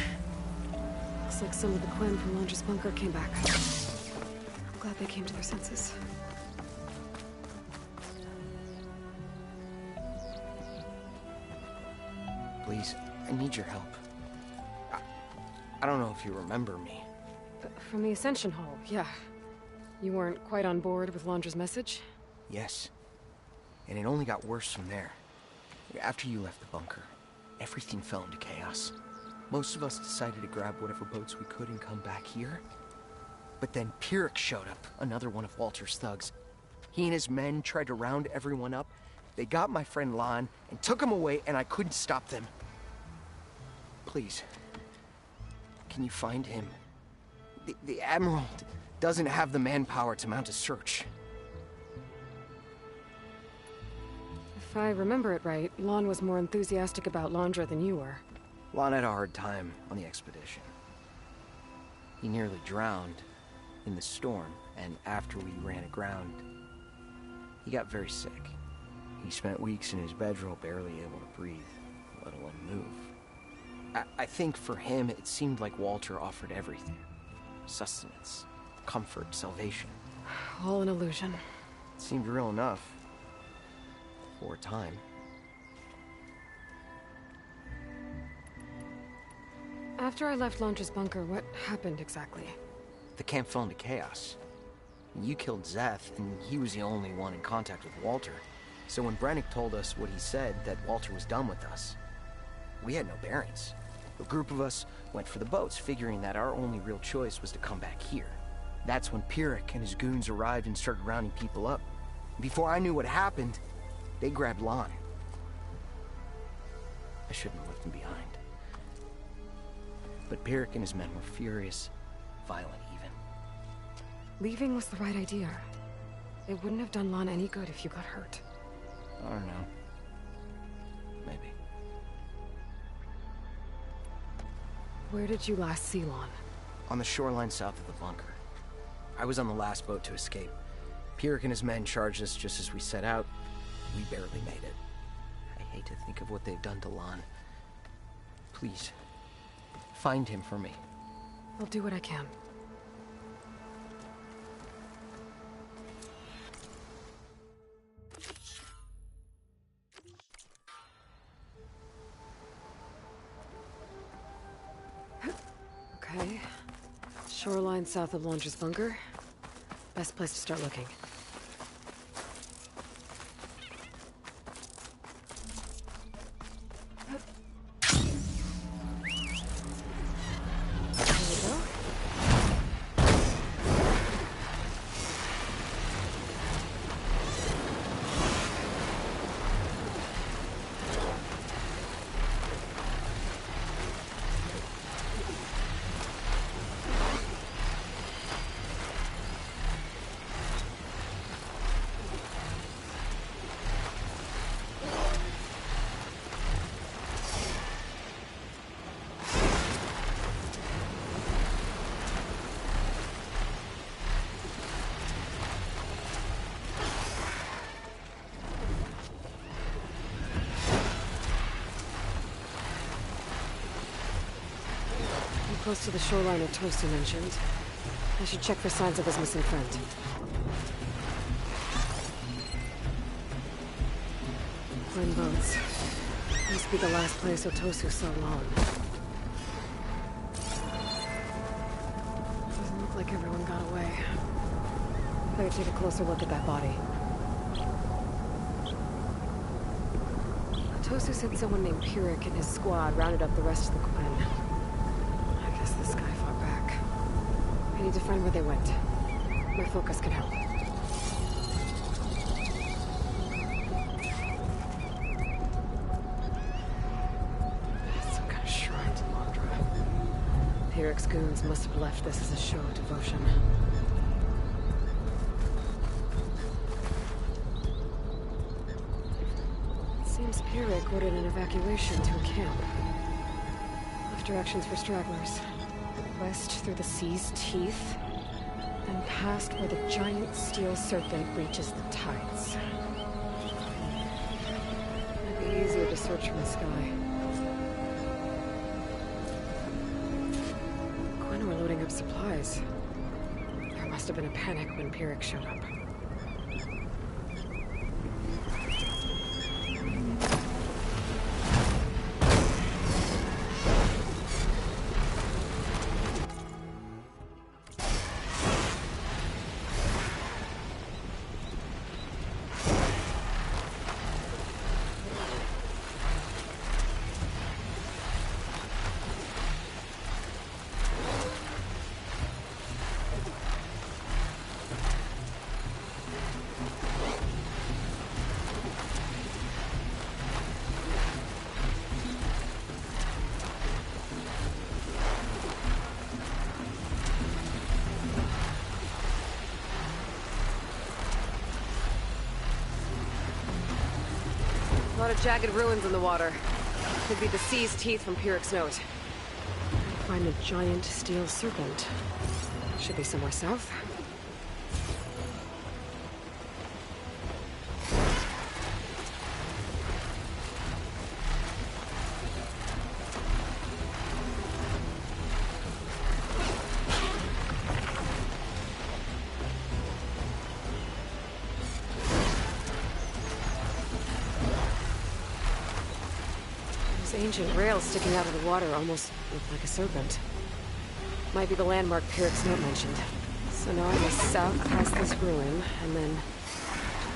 Looks like some of the Quen from Londra's bunker came back. I'm glad they came to their senses. Please, I need your help. I don't know if you remember me. From the Ascension Hall, yeah. You weren't quite on board with Londra's message? Yes. And it only got worse from there. After you left the bunker, everything fell into chaos. Most of us decided to grab whatever boats we could and come back here. But then Pyrrhic showed up, another one of Walter's thugs. He and his men tried to round everyone up. They got my friend Lon and took him away, and I couldn't stop them. Please, can you find him? The Admiral doesn't have the manpower to mount a search. If I remember it right, Lon was more enthusiastic about Londra than you were. Lon had a hard time on the expedition. He nearly drowned in the storm, and after we ran aground, he got very sick. He spent weeks in his bedroll, barely able to breathe, let alone move. I think for him, it seemed like Walter offered everything. Sustenance, comfort, salvation. All an illusion. It seemed real enough. For a time. After I left Londra's bunker, what happened exactly? The camp fell into chaos. You killed Zeth, and he was the only one in contact with Walter. So when Brennick told us what he said, that Walter was done with us, we had no bearings. A group of us went for the boats, figuring that our only real choice was to come back here. That's when Pyrrhic and his goons arrived and started rounding people up. Before I knew what happened, they grabbed Lon. I shouldn't have left him behind. But Pyrrhic and his men were furious, violent even. Leaving was the right idea. It wouldn't have done Lon any good if you got hurt. I don't know. Maybe. Where did you last see Lon? On the shoreline south of the bunker. I was on the last boat to escape. Pyrrhic and his men charged us just as we set out. We barely made it. I hate to think of what they've done to Lon. Please, find him for me. I'll do what I can. Okay. Shoreline south of Londra's bunker. Best place to start looking. Close to the shoreline of Tosu mentioned. I should check for signs of his missing friend. Twin boats. Must be the last place Otosu saw Lon. Doesn't look like everyone got away. Better take a closer look at that body. Otosu said someone named Pyrrhic and his squad rounded up the rest of the Quen. This guy fought back. I need to find where they went. My focus can help. goons must have left this as a show of devotion. It seems Pyrrhic ordered an evacuation to a camp. Left directions for stragglers. West through the sea's teeth, then past where the giant steel serpent reaches the tides. It'd be easier to search from the sky. Gwen were loading up supplies. There must have been a panic when Pyrrhic showed up. A lot of jagged ruins in the water. Could be the sea's teeth from Pyrrhic's note. Find the giant steel serpent. Should be somewhere south. Ancient rails sticking out of the water almost look like a serpent. Might be the landmark Pyrrhic's note mentioned. So now I go south past this ruin, and then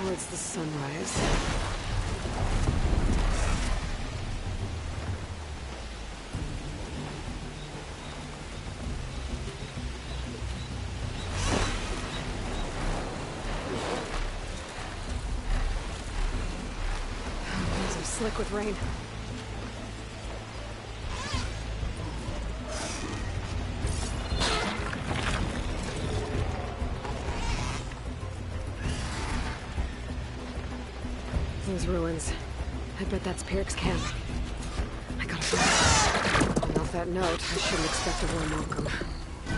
towards the sunrise. These are slick with rain. Those ruins. I bet that's Pyrrhic's camp. I gotta find it. And off that note, I shouldn't expect a warm welcome. I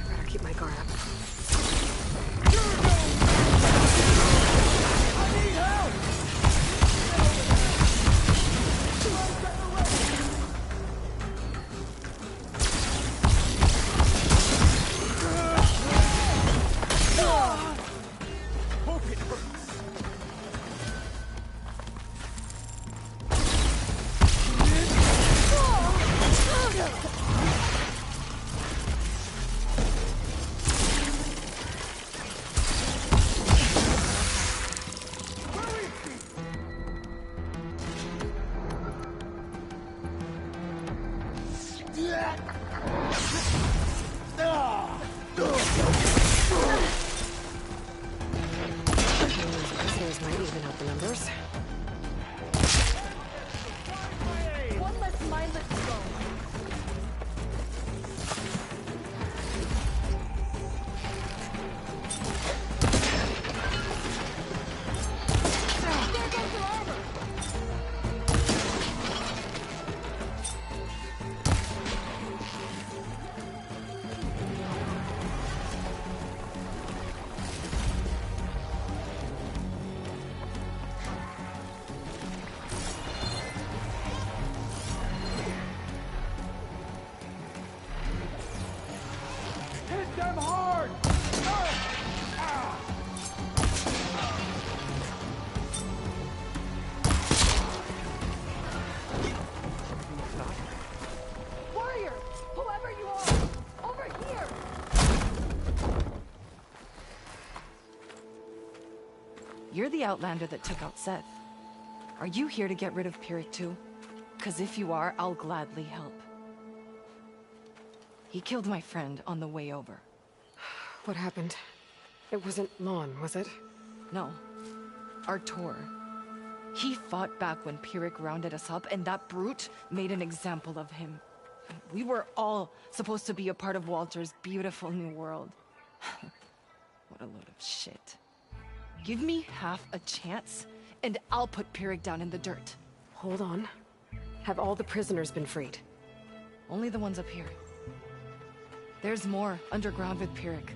better keep my guard up. I need help! Hope it hurts. Prisoners might even out the numbers. One less mindless to go. There goes your armor! Hit them hard! Warrior! Whoever you are! Over here! You're the Outlander that took out Seth. Are you here to get rid of Pyrrhic too? 'Cause if you are, I'll gladly help. He killed my friend on the way over. What happened? It wasn't Lon, was it? No. Artur. He fought back when Pyrrhic rounded us up, and that brute made an example of him. We were all supposed to be a part of Walter's beautiful new world. What a load of shit. Give me half a chance, and I'll put Pyrrhic down in the dirt. Hold on. Have all the prisoners been freed? Only the ones up here. There's more underground with Pyrrhic.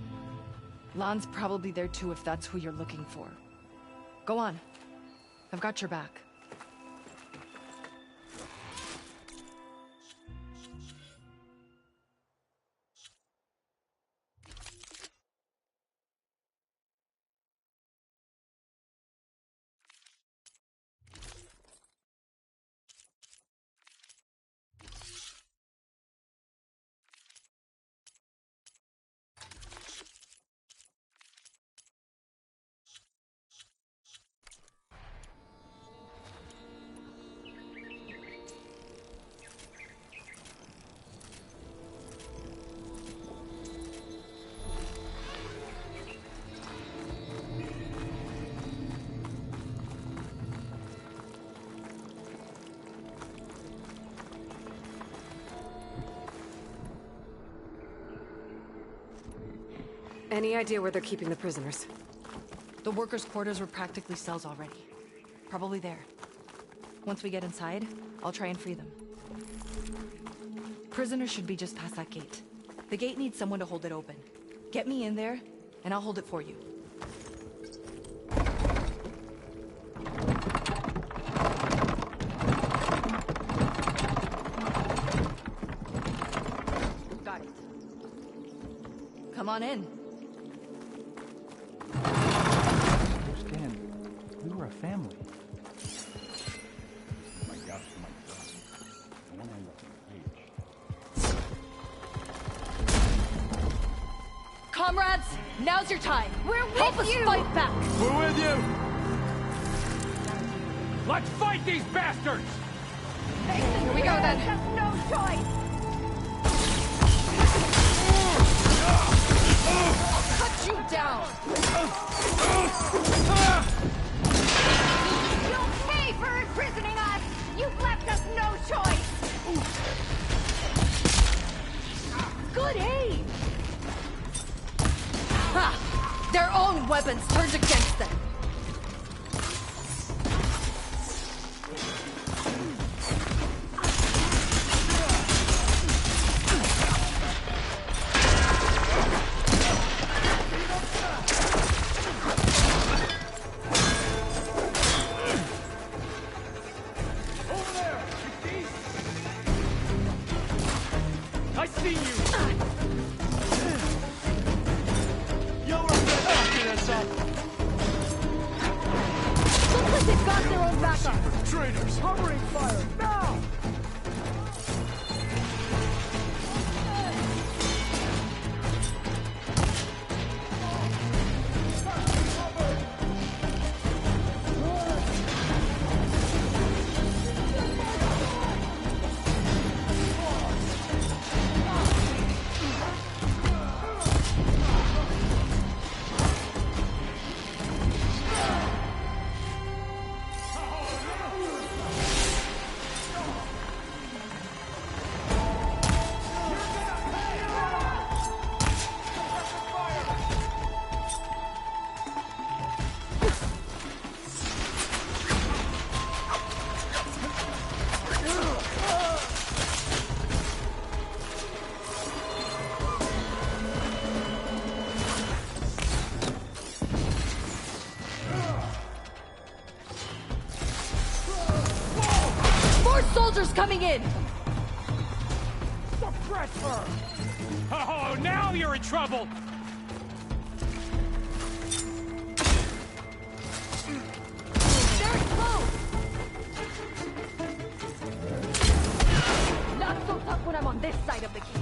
Lan's probably there too if that's who you're looking for. Go on. I've got your back. Any idea where they're keeping the prisoners? The workers' quarters were practically cells already. Probably there. Once we get inside, I'll try and free them. Prisoners should be just past that gate. The gate needs someone to hold it open. Get me in there, and I'll hold it for you. Got it. Come on in. We were a family. My God, my God. The one I left in the cage. Comrades, now's your time. We're with Help us you. fight back. We're with you! Let's fight these bastards! Here we go then. There's no choice. I'll cut you down. You'll pay for imprisoning us. You've left us no choice. Good aim. Ha! Their own weapons turned against them. I see you! You're fucking us up! Looks like they've got their own backup. Traitors! Covering fire, now! Soldiers coming in! Suppress her! Oh, now you're in trouble! They're close! Not so tough when I'm on this side of the cage.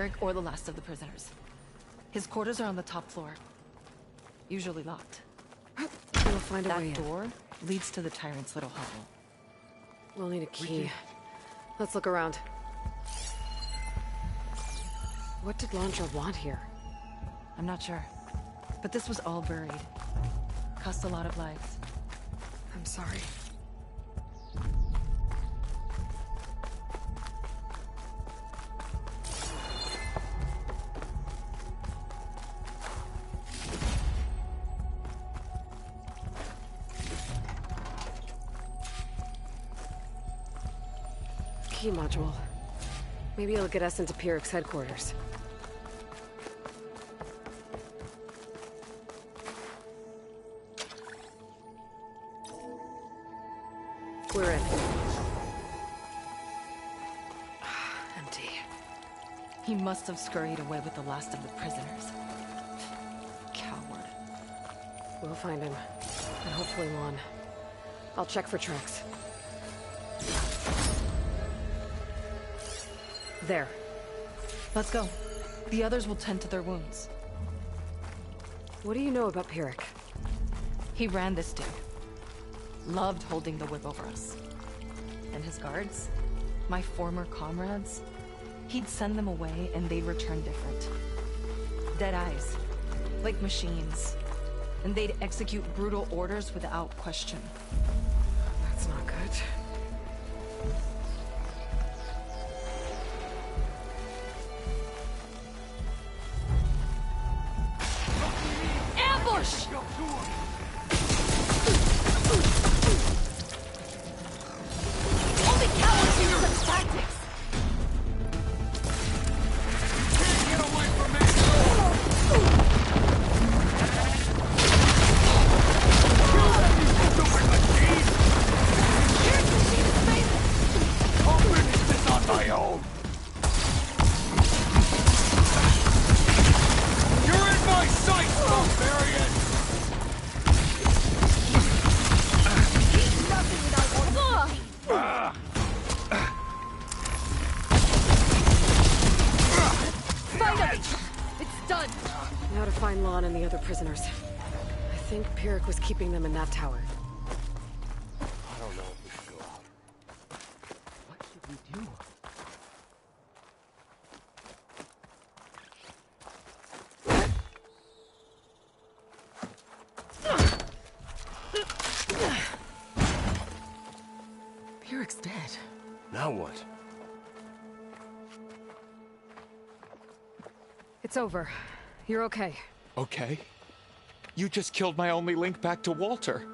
Pierik or the last of the prisoners. His quarters are on the top floor. Usually locked. We'll find a way in. That door leads to the Tyrant's little hovel. We'll need a key. Let's look around. What did Landra want here? I'm not sure. But this was all buried. Cost a lot of lives. I'm sorry. Key module. Maybe it'll get us into Pierik's headquarters. We're in. Empty. He must have scurried away with the last of the prisoners. Coward. We'll find him. And hopefully Juan. I'll check for tracks. There. Let's go. The others will tend to their wounds. What do you know about Pierik? He ran this dude. Loved holding the whip over us. And his guards? My former comrades? He'd send them away and they'd return different. Dead eyes. Like machines. And they'd execute brutal orders without question. That's not good. Ambush! Only cowards use such tactics! Get away from me! I'll finish this on my own! You're in my sight, barbarian! Find him! It's done! Now to find Lon and the other prisoners. I think Pierik was keeping them in that tower. I don't know if we should go out. What should we do? Pierik's dead. Now what? It's over. You're okay. Okay. You just killed my only link back to Walter.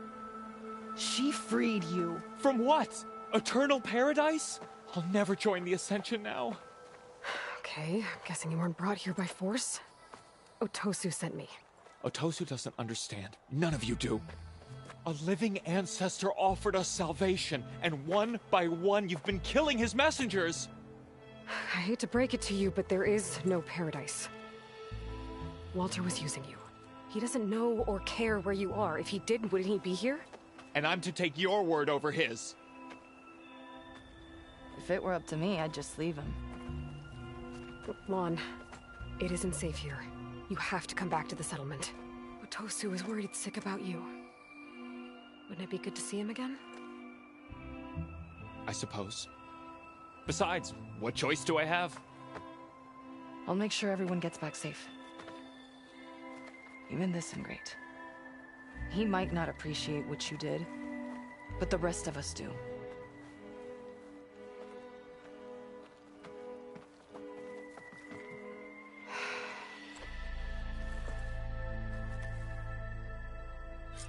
She freed you. From what? Eternal paradise? I'll never join the Ascension now. Okay, I'm guessing you weren't brought here by force. Otosu sent me. Otosu doesn't understand. None of you do. A living ancestor offered us salvation, and one by one you've been killing his messengers! I hate to break it to you, but there is no paradise. Walter was using you. He doesn't know or care where you are. If he did, wouldn't he be here? And I'm to take your word over his. If it were up to me, I'd just leave him. Lon, it isn't safe here. You have to come back to the settlement. Otosu is worried sick about you. Wouldn't it be good to see him again? I suppose. Besides, what choice do I have? I'll make sure everyone gets back safe. Even this ingrate. He might not appreciate what you did, but the rest of us do.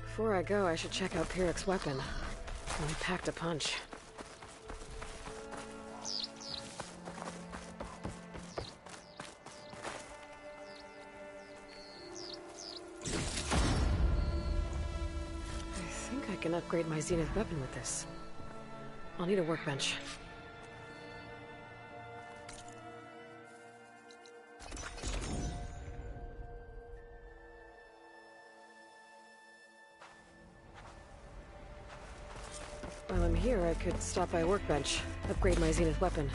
Before I go, I should check out Pierik's weapon. He packed a punch. I think I can upgrade my Zenith weapon with this. I'll need a workbench. While I'm here, I could stop by a workbench, upgrade my Zenith weapon.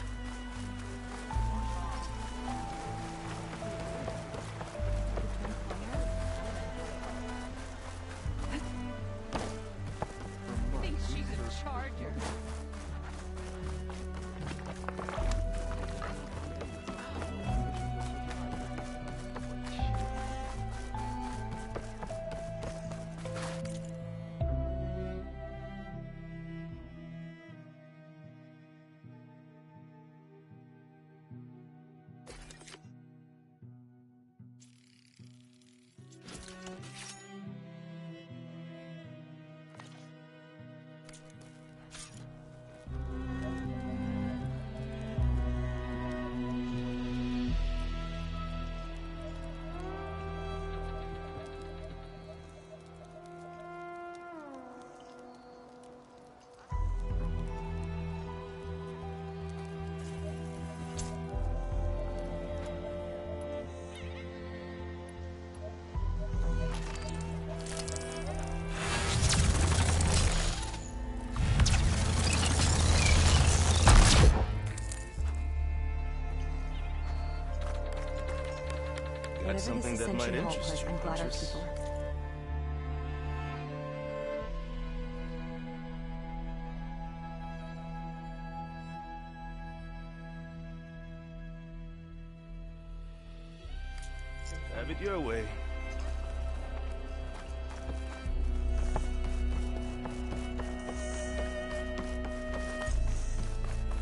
something that might interest you, I'm glad our Princess. people. Have it your way.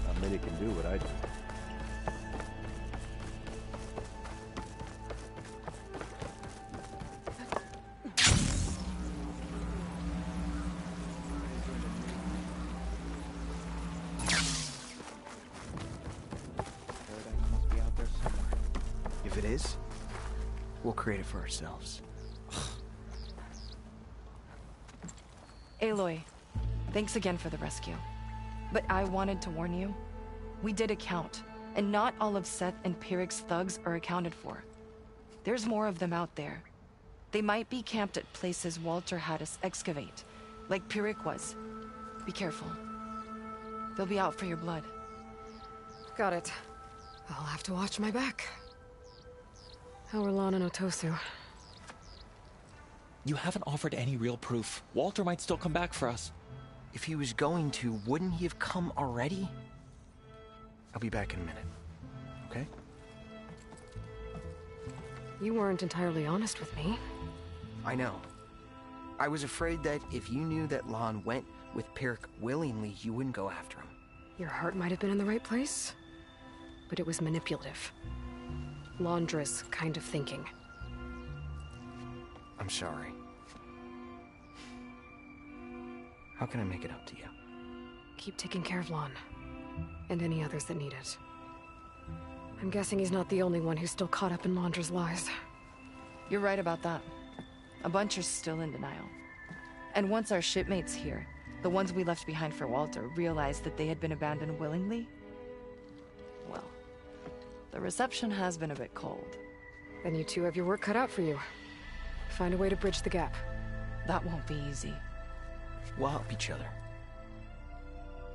Not many can do what I do. Paradise must be out there somewhere. If it is, we'll create it for ourselves. Aloy, thanks again for the rescue. But I wanted to warn you. We did a count, and not all of Seth and Pyrrhic's thugs are accounted for. There's more of them out there. They might be camped at places Walter had us excavate, like Pyrrhic was. Be careful. They'll be out for your blood. Got it. I'll have to watch my back. How are Lon and Otosu? You haven't offered any real proof. Walter might still come back for us. If he was going to, wouldn't he have come already? I'll be back in a minute, okay? You weren't entirely honest with me. I know. I was afraid that if you knew that Lon went with Pyrrhic willingly, you wouldn't go after him. Your heart might have been in the right place, but it was manipulative. Laundress kind of thinking. I'm sorry. How can I make it up to you? Keep taking care of Lon, and any others that need it. I'm guessing he's not the only one who's still caught up in Laundra's lies. You're right about that. A bunch are still in denial. And once our shipmates here, the ones we left behind for Walter, realized that they had been abandoned willingly, well, the reception has been a bit cold. Then you two have your work cut out for you. Find a way to bridge the gap. That won't be easy. We'll help each other.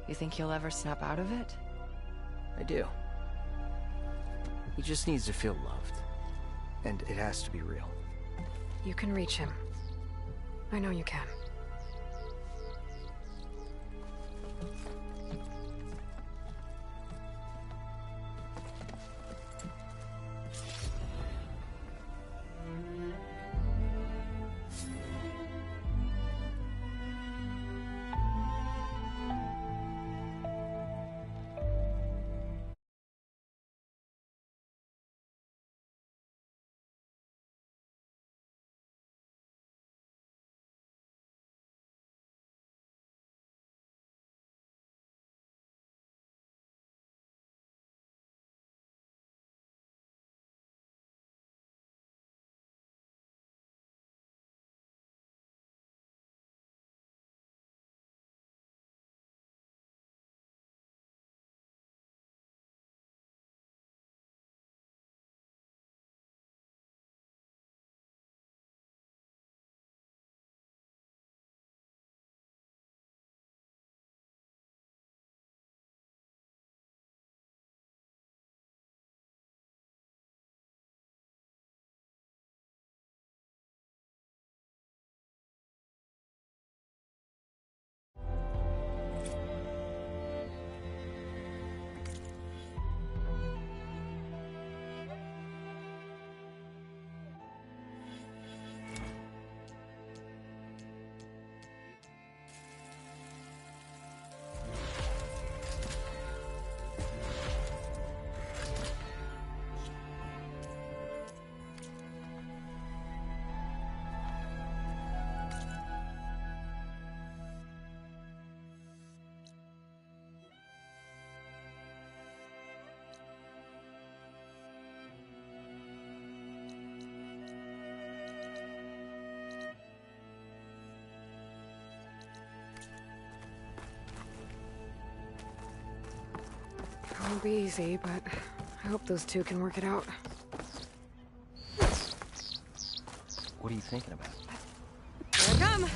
You think he'll ever snap out of it? I do. He just needs to feel loved. And it has to be real. You can reach him. I know you can. It won't be easy, but I hope those two can work it out. What are you thinking about? Here I come!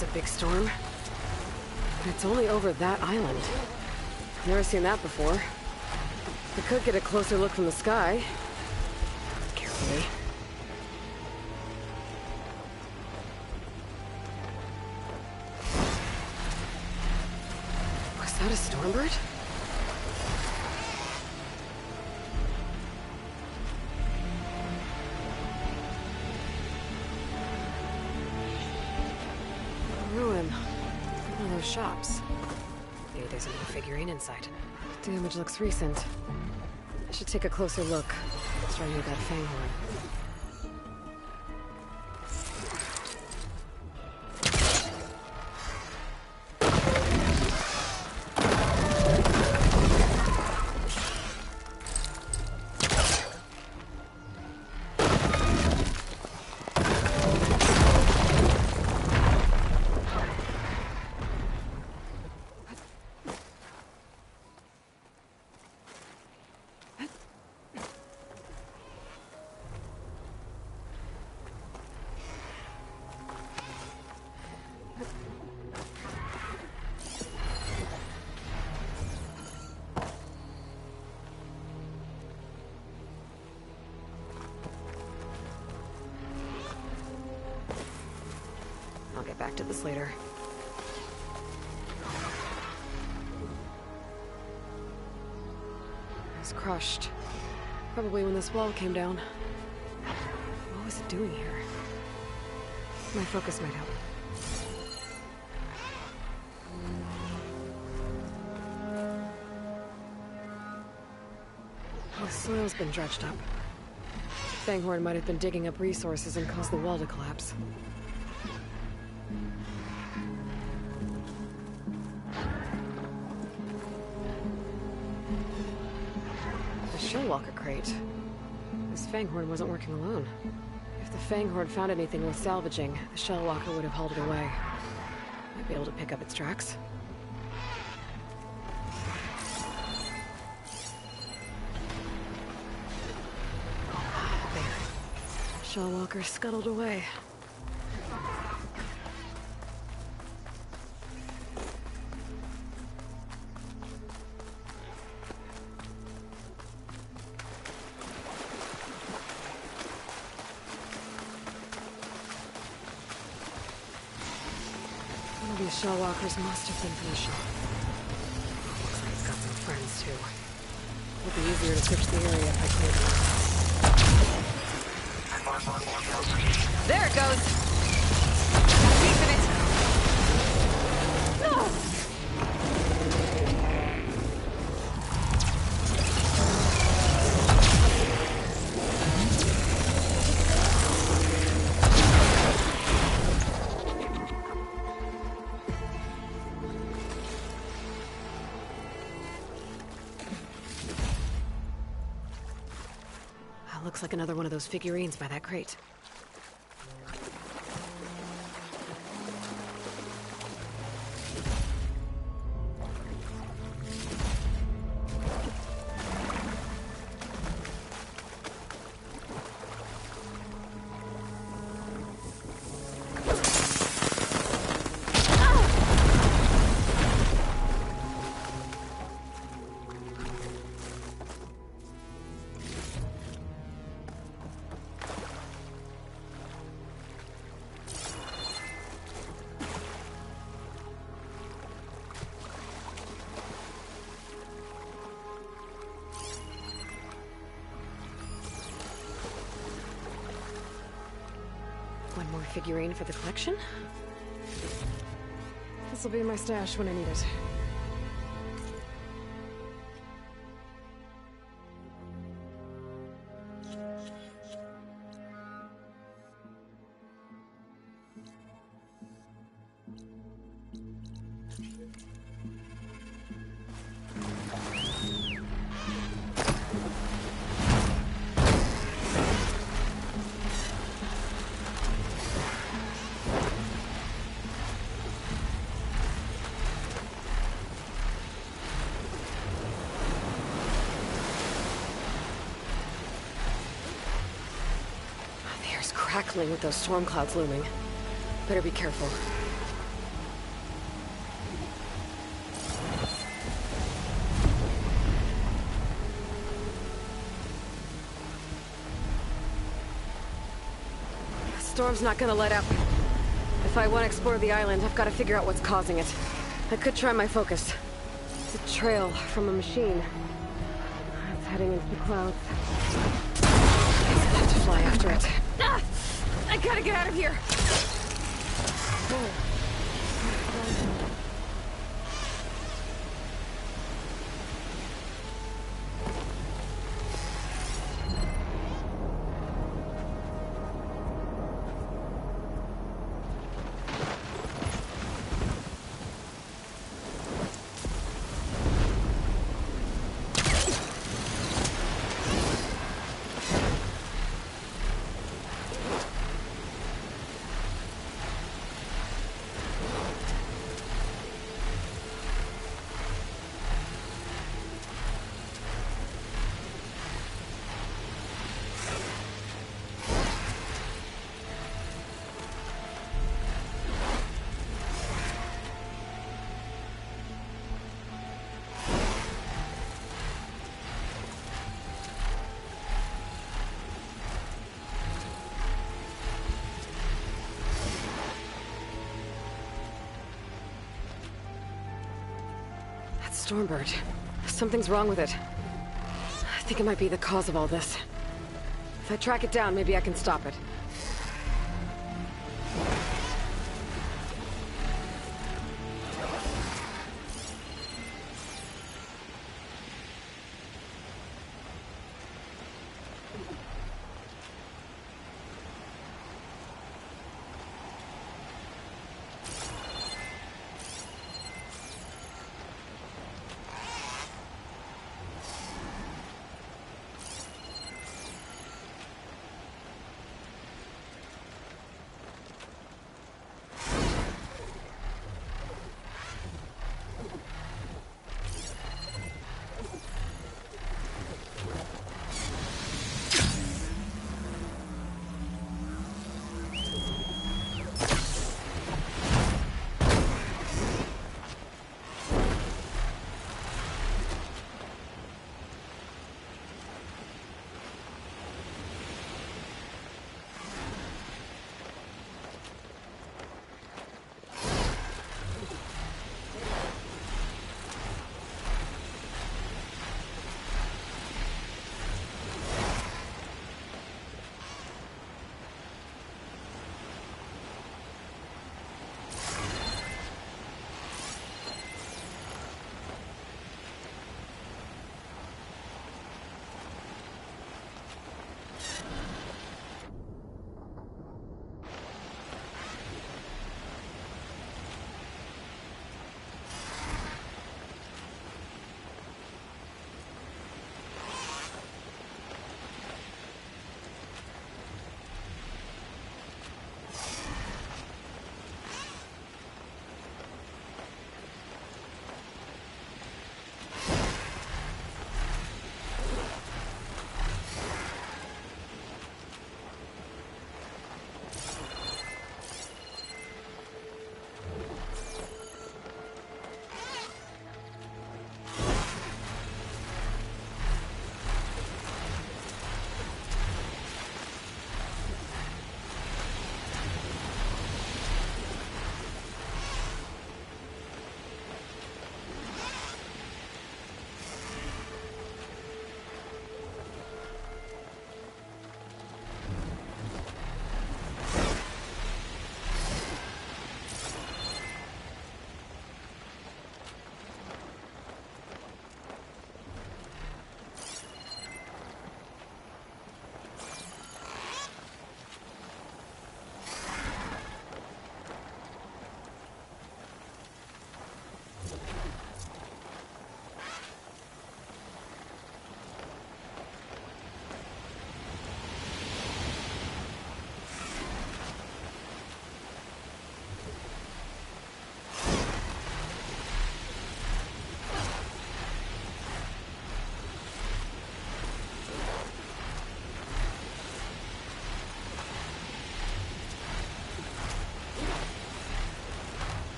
That's a big storm. But it's only over that island. Never seen that before. We could get a closer look from the sky. Carefully. Was that a stormbird? Ruin. One of those shops. Maybe there's another figurine inside. Damage looks recent. I should take a closer look. Starting with that fang horn. I'll get back to this later. It was crushed. Probably when this wall came down. What was it doing here? My focus might help. The soil's been dredged up. Fanghorn might have been digging up resources and caused the wall to collapse. Shellwalker crate. This Fanghorn wasn't working alone. If the Fanghorn found anything worth salvaging, the Shellwalker would have hauled it away. Might be able to pick up its tracks. There. Shellwalker scuttled away. These Shellwalkers must have been from the shop. Looks like it's got some friends, too. It'll be easier to search the area if I clear them out. There it goes! Keep it! No! Looks like another one of those figurines by that crate. One more figurine for the collection. This'll be in my stash when I need it. Crackling with those storm clouds looming. Better be careful. storm's not gonna let up. If I want to explore the island, I've got to figure out what's causing it. I could try my focus. It's a trail from a machine. It's heading into the clouds. I'll have to fly after it. Ah! I gotta get out of here! Stormbird. Something's wrong with it. I think it might be the cause of all this. If I track it down, maybe I can stop it.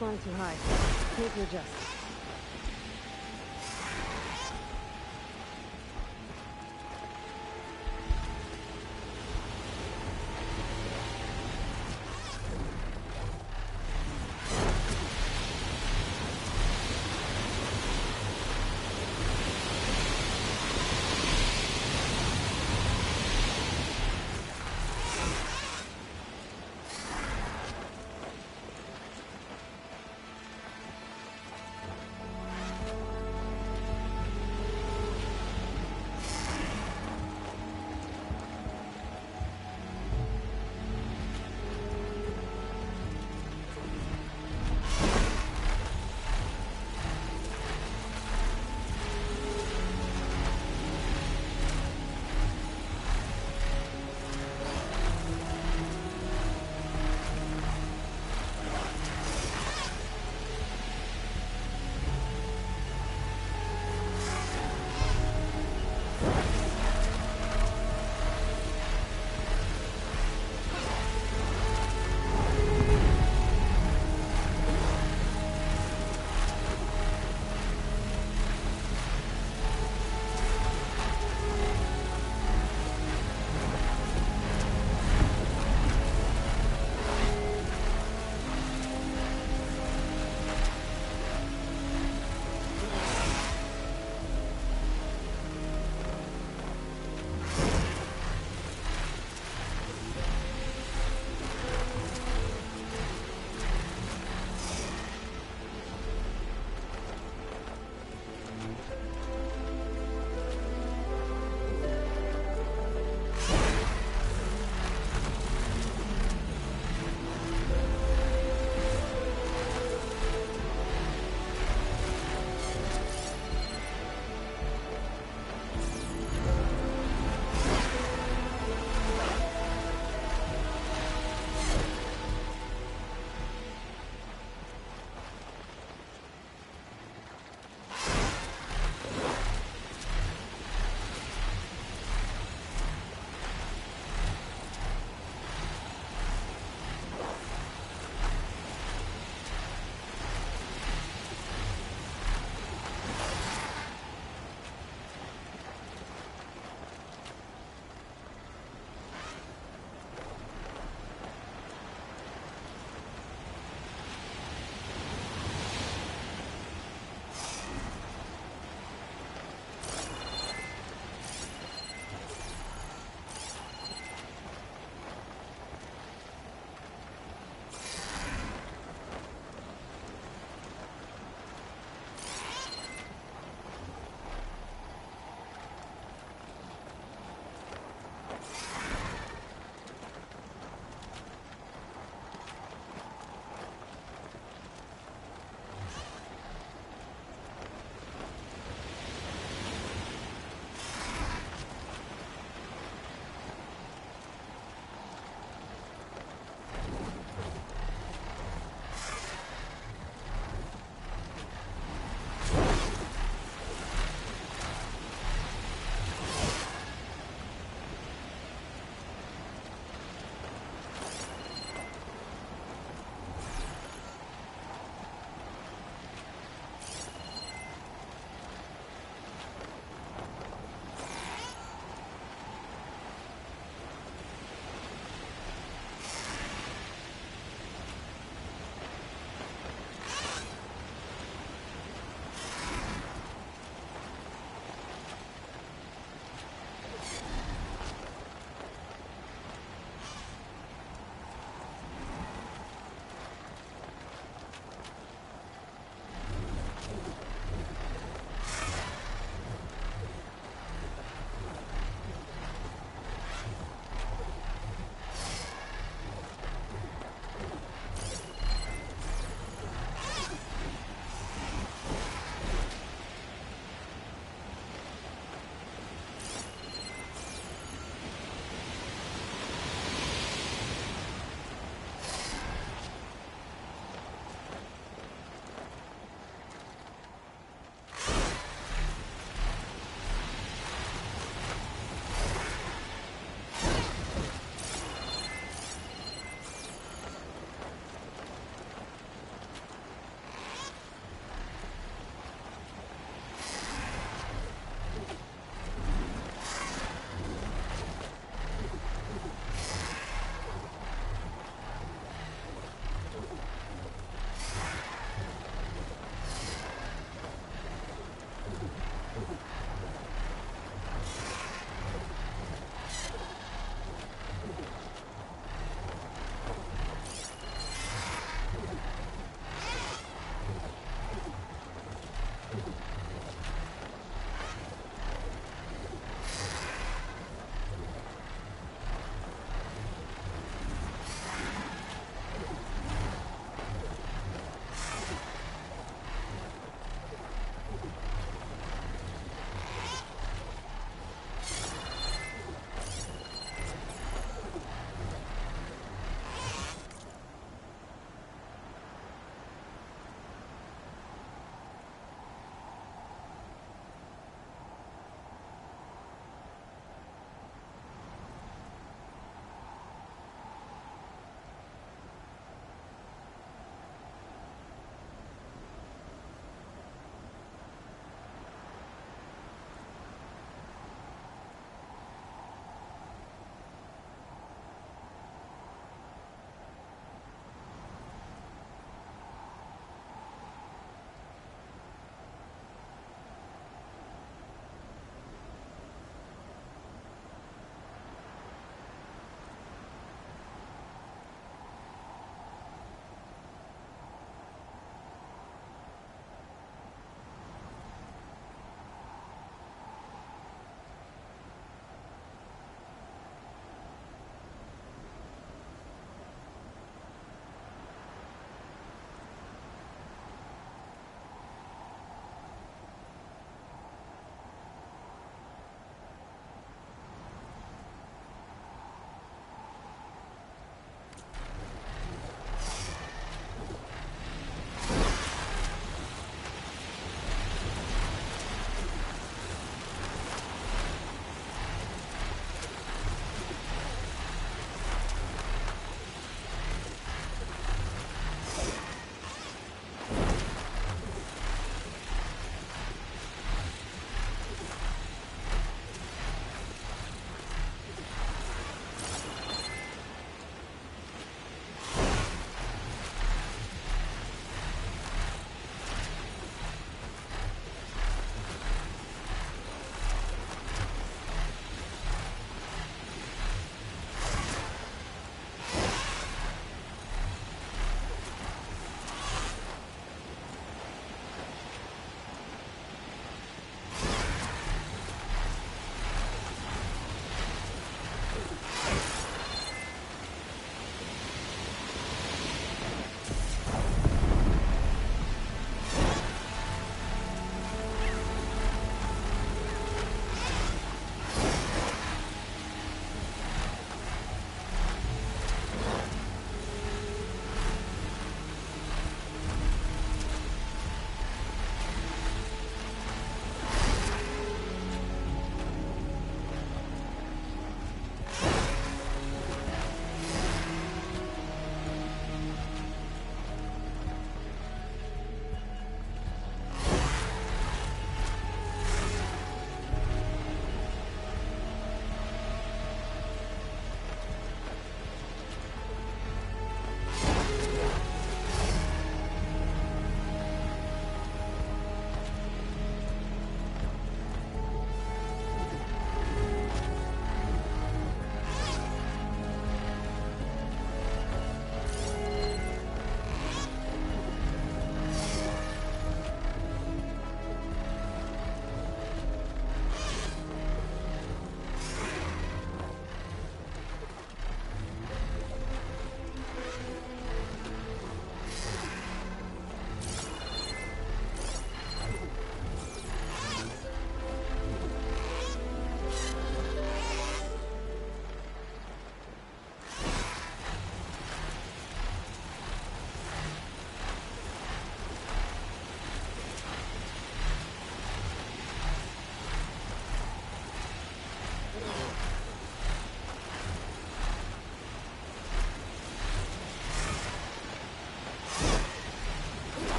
flying too high. Need to adjust.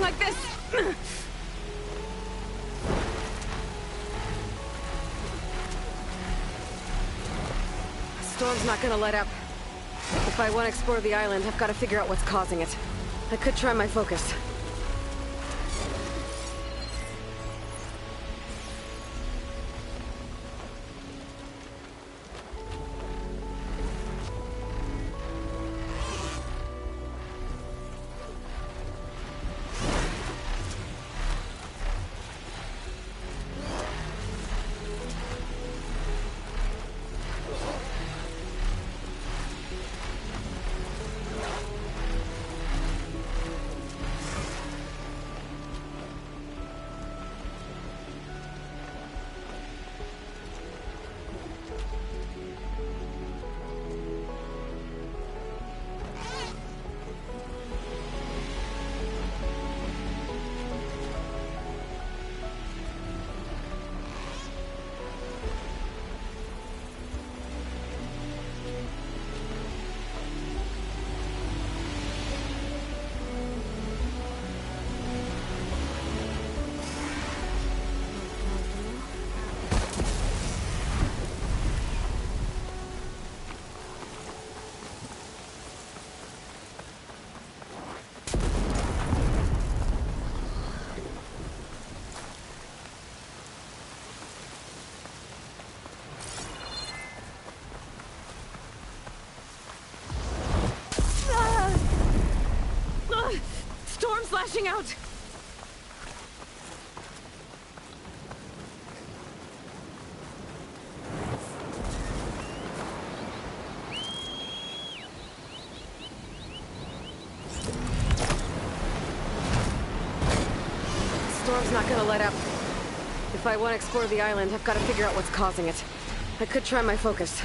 like this! Storm's not gonna let up. If I want to explore the island, I've got to figure out what's causing it. I could try my focus. Storm's lashing out! Storm's not gonna let up. If I want to explore the island, I've got to figure out what's causing it. I could try my focus.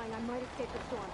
fine. I might escape the storm.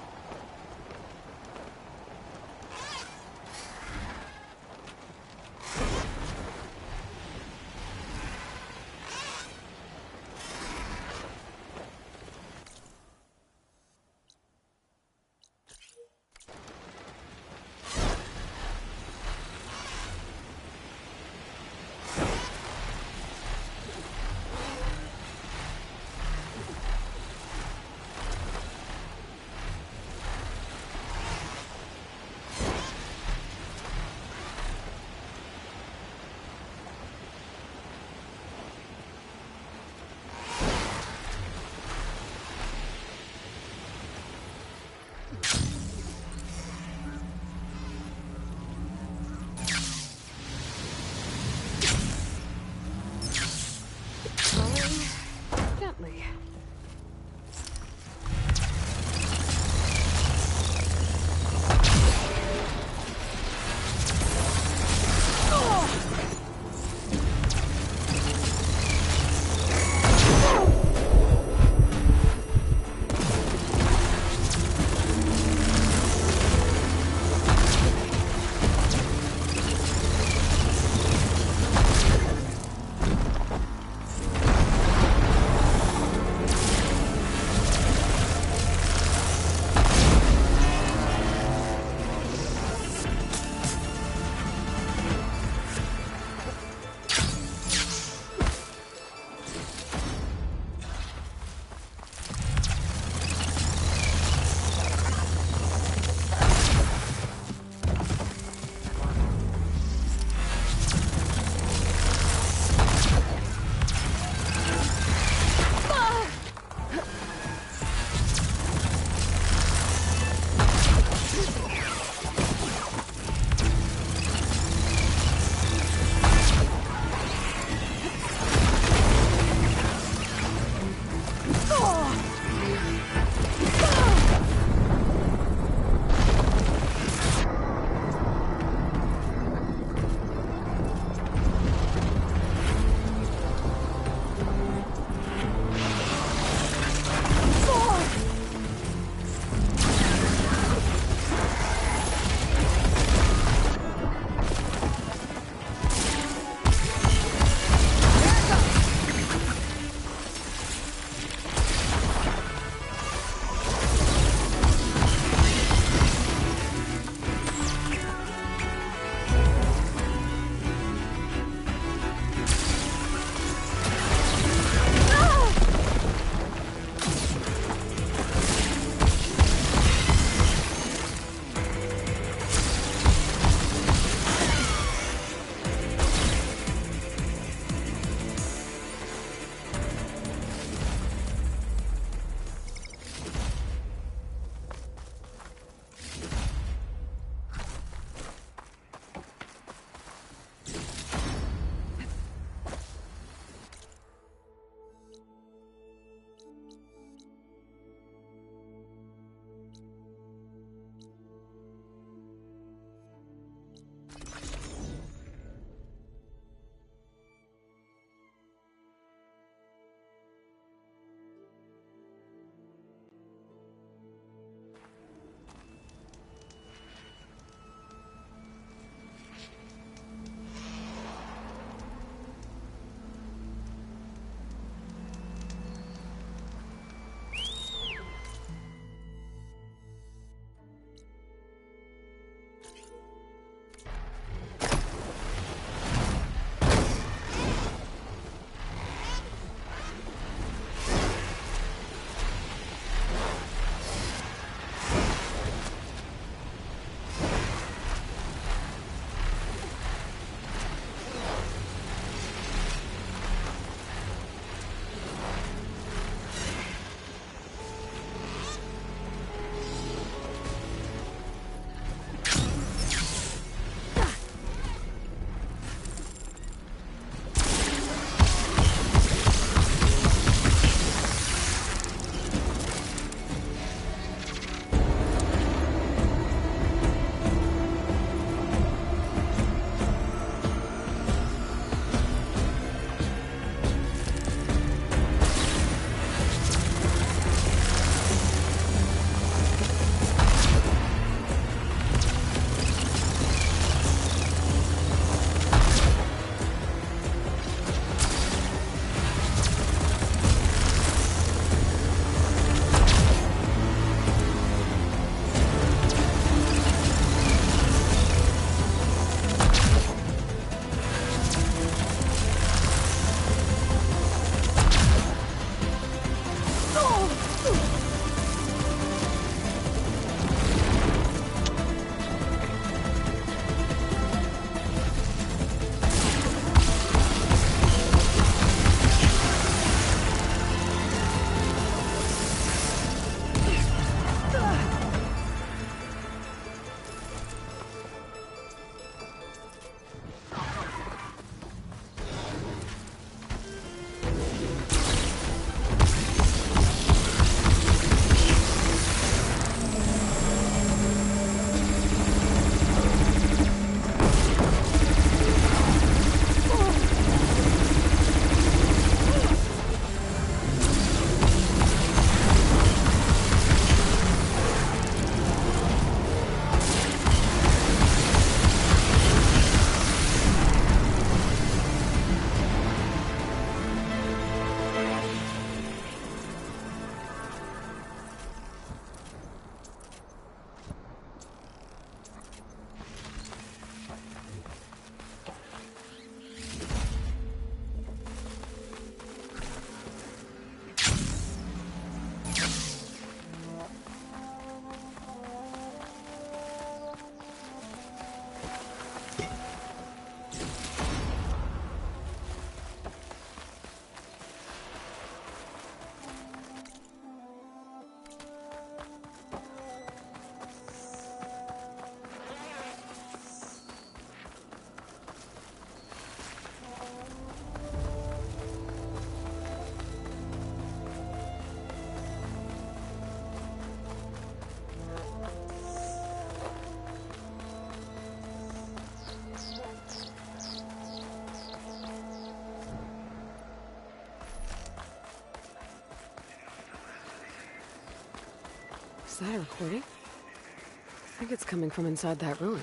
that a recording? I think it's coming from inside that ruin.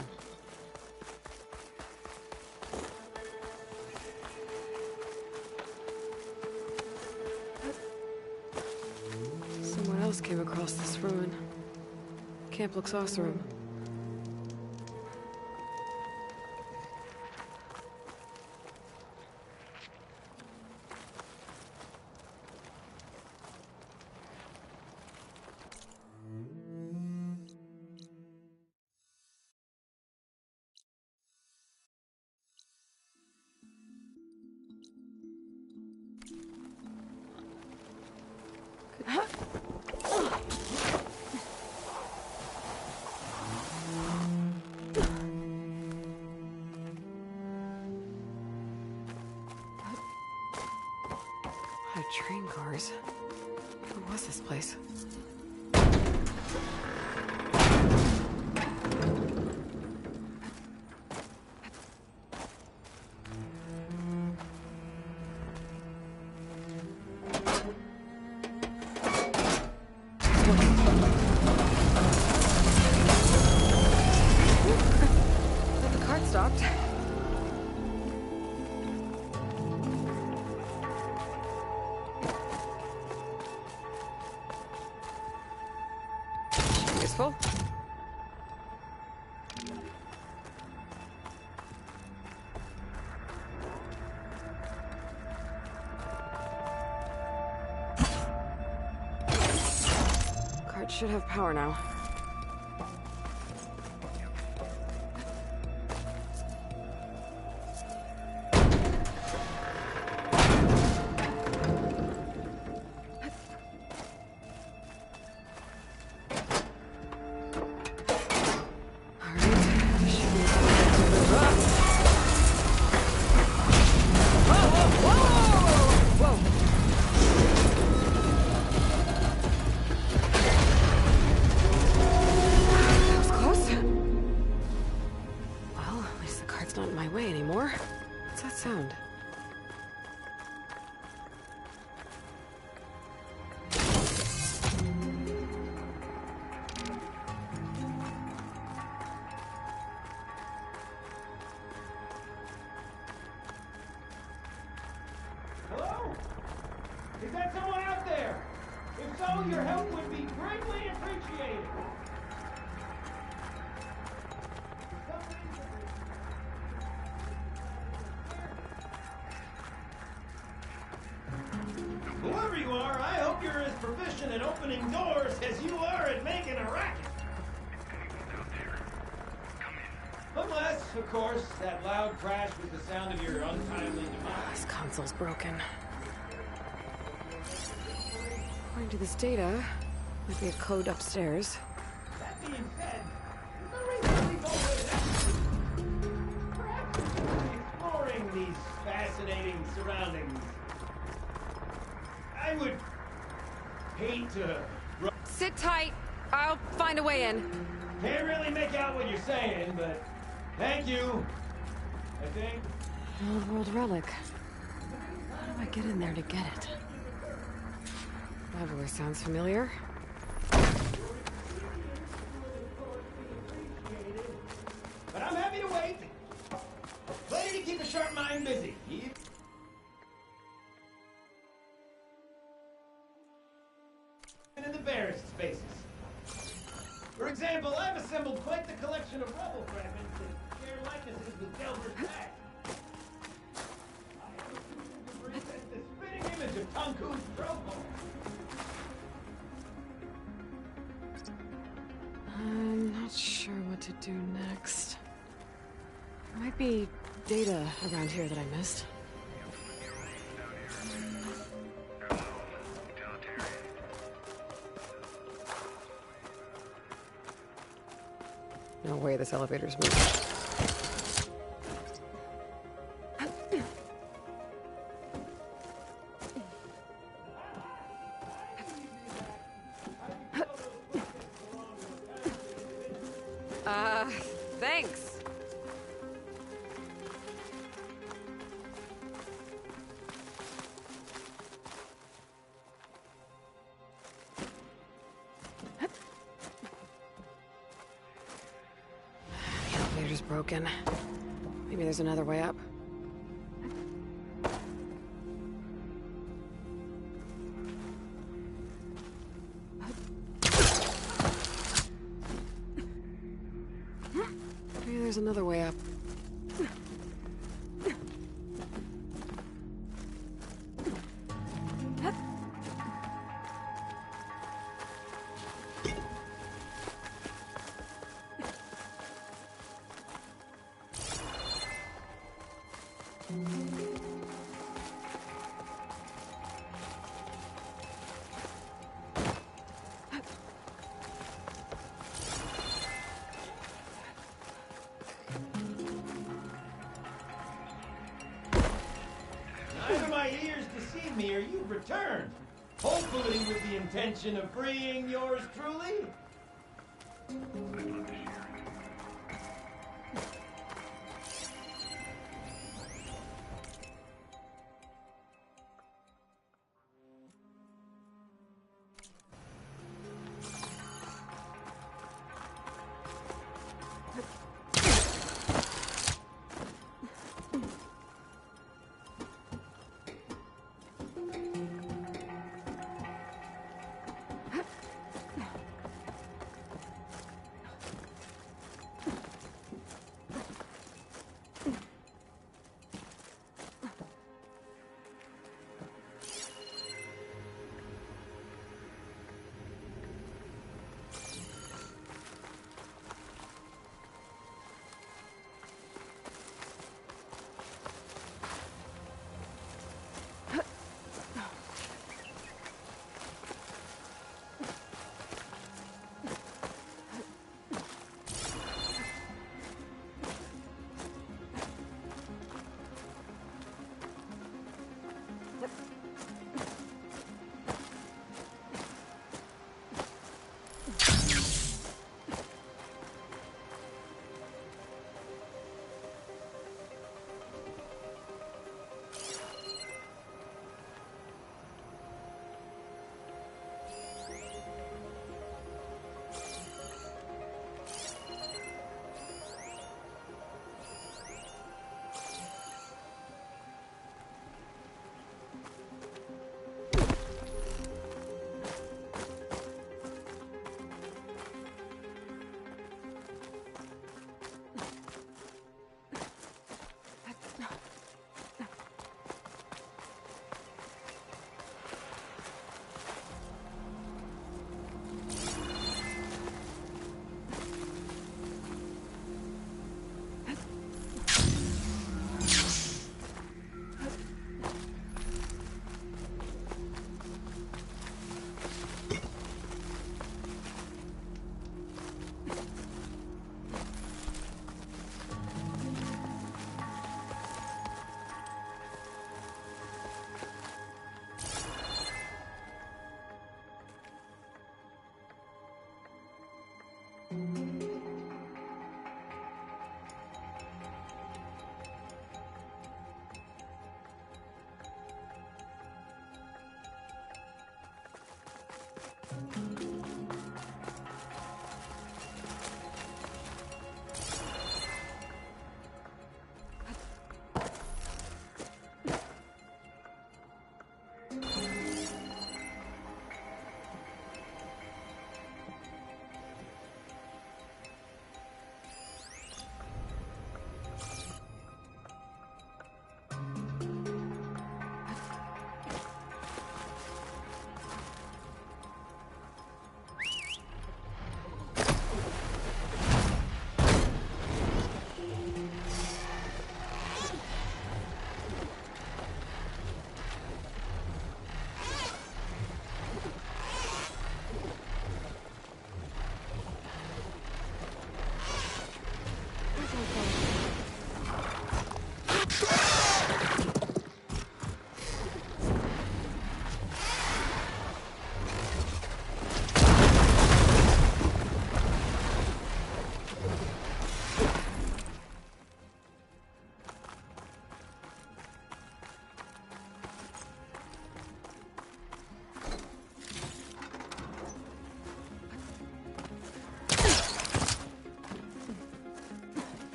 Someone else came across this ruin. Camp looks awesome. Train cars. What was this place? The cart stopped. Useful. Cart should have power now. Sound. Hello? Is that someone out there? If so, your help would be greatly appreciated. Whoever you are, I hope you're as proficient at opening doors as you are at making a racket. Unless, of course, that loud crash was the sound of your untimely demise. This console's broken. According to this data, might be a code upstairs. That being said, is there a reason we go with that? Perhaps exploring these fascinating surroundings. I would hate to... Sit tight. I'll find a way in. Can't really make out what you're saying, but thank you. I think. An old world relic. How do I get in there to get it? That voice sounds familiar. But I'm happy to wait. Ready to keep a sharp mind busy. In the barest spaces. For example, I've assembled quite the collection of rubble fragments that share likenesses with Delver's past. I have to present the spitting image of Tanku's profile. I'm not sure what to do next. There might be data around here that I missed. No way this elevator's moving. Thanks. elevator's broken. Maybe there's another way up. Maybe there's another way up. Neither my ears deceive me or you've returned. Hopefully with the intention of freeing yours truly.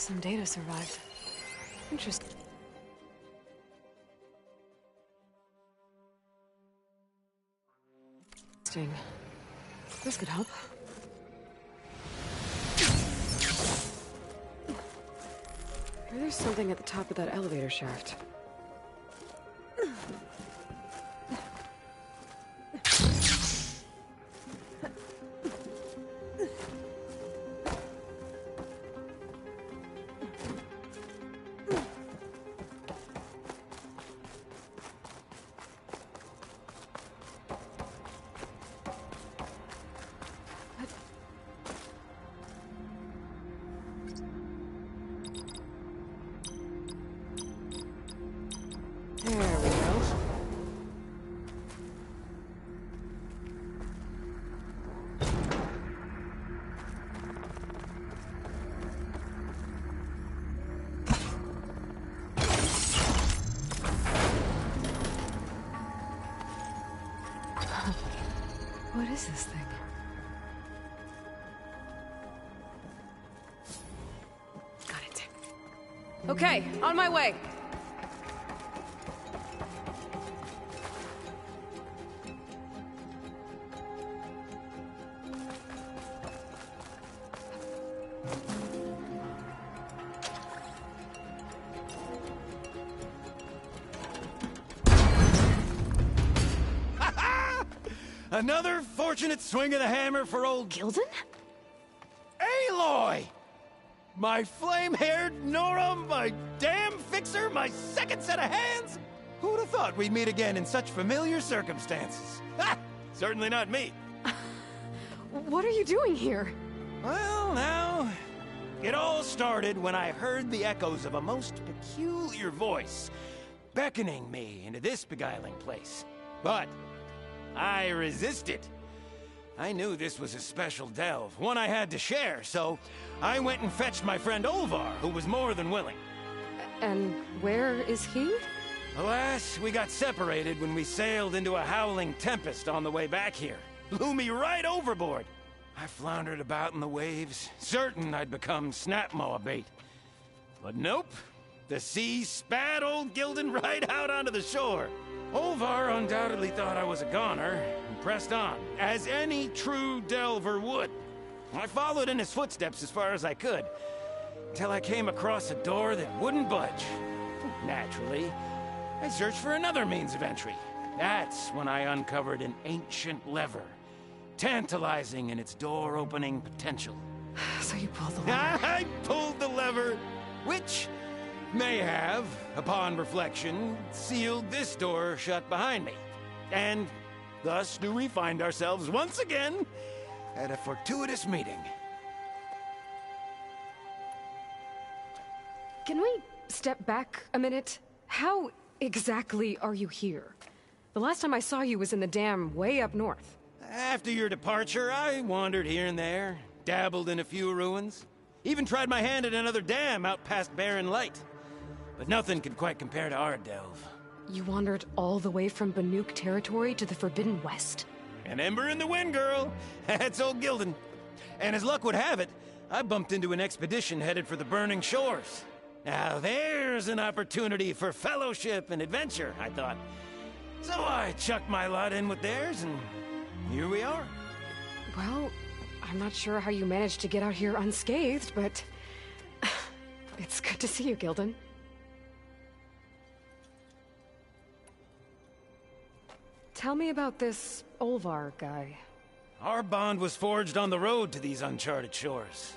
Some data survived. Interesting. This could help. Maybe there's something at the top of that elevator shaft. What is this thing? Got it. Okay, on my way. Another fortunate swing of the hammer for old... Gildan? Aloy! My flame-haired Nora, my damn fixer, my second set of hands! Who'd have thought we'd meet again in such familiar circumstances? Ha! Certainly not me. What are you doing here? Well, now... It all started when I heard the echoes of a most peculiar voice beckoning me into this beguiling place. But I resisted. I knew this was a special delve, one I had to share, so I went and fetched my friend Olvar, who was more than willing. And where is he? Alas, we got separated when we sailed into a howling tempest on the way back here. Blew me right overboard. I floundered about in the waves, certain I'd become snapmaw bait. But nope, the sea spat old Gildan right out onto the shore. Olvar undoubtedly thought I was a goner, and pressed on, as any true delver would. I followed in his footsteps as far as I could, till I came across a door that wouldn't budge. Naturally, I searched for another means of entry. That's when I uncovered an ancient lever, tantalizing in its door-opening potential. So you pulled the lever. I pulled the lever, which may have, upon reflection, sealed this door shut behind me. And thus do we find ourselves once again at a fortuitous meeting. Can we step back a minute? How exactly are you here? The last time I saw you was in the dam way up north. After your departure, I wandered here and there, dabbled in a few ruins, even tried my hand at another dam out past Barren Light. But nothing could quite compare to our delve. You wandered all the way from Banuk territory to the Forbidden West? An ember in the wind, girl. That's old Gildan. And as luck would have it, I bumped into an expedition headed for the Burning Shores. Now there's an opportunity for fellowship and adventure, I thought. So I chucked my lot in with theirs, and here we are. Well, I'm not sure how you managed to get out here unscathed, but it's good to see you, Gildan. Tell me about this Olvar guy. Our bond was forged on the road to these uncharted shores.